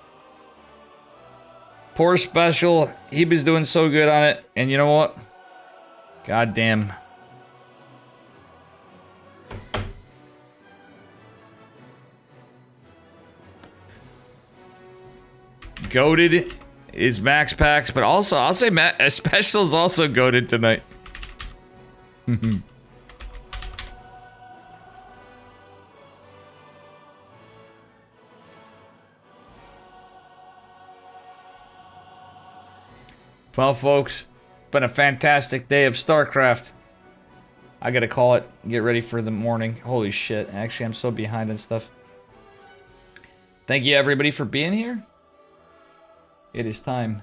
Poor Special, he was doing so good on it, and you know what? God damn. Goated is MaxPax, but also I'll say Special's also goated tonight. Well, folks, been a fantastic day of StarCraft. I gotta call it. Get ready for the morning. Holy shit! Actually, I'm so behind and stuff. Thank you, everybody, for being here. It is time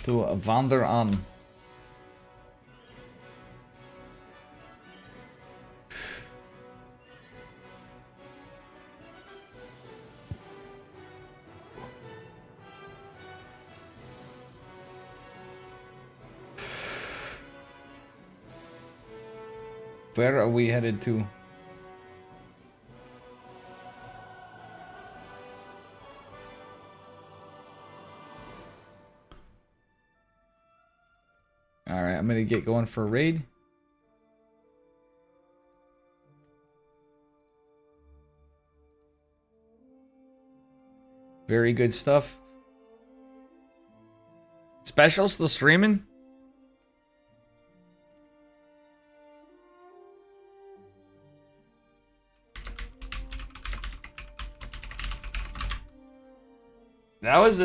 to wander on. Where are we headed to? Alright, I'm gonna get going for a raid. Very good stuff. Special still streaming? That was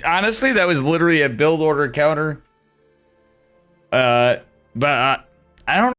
honestly, that was literally a build order counter. But I don't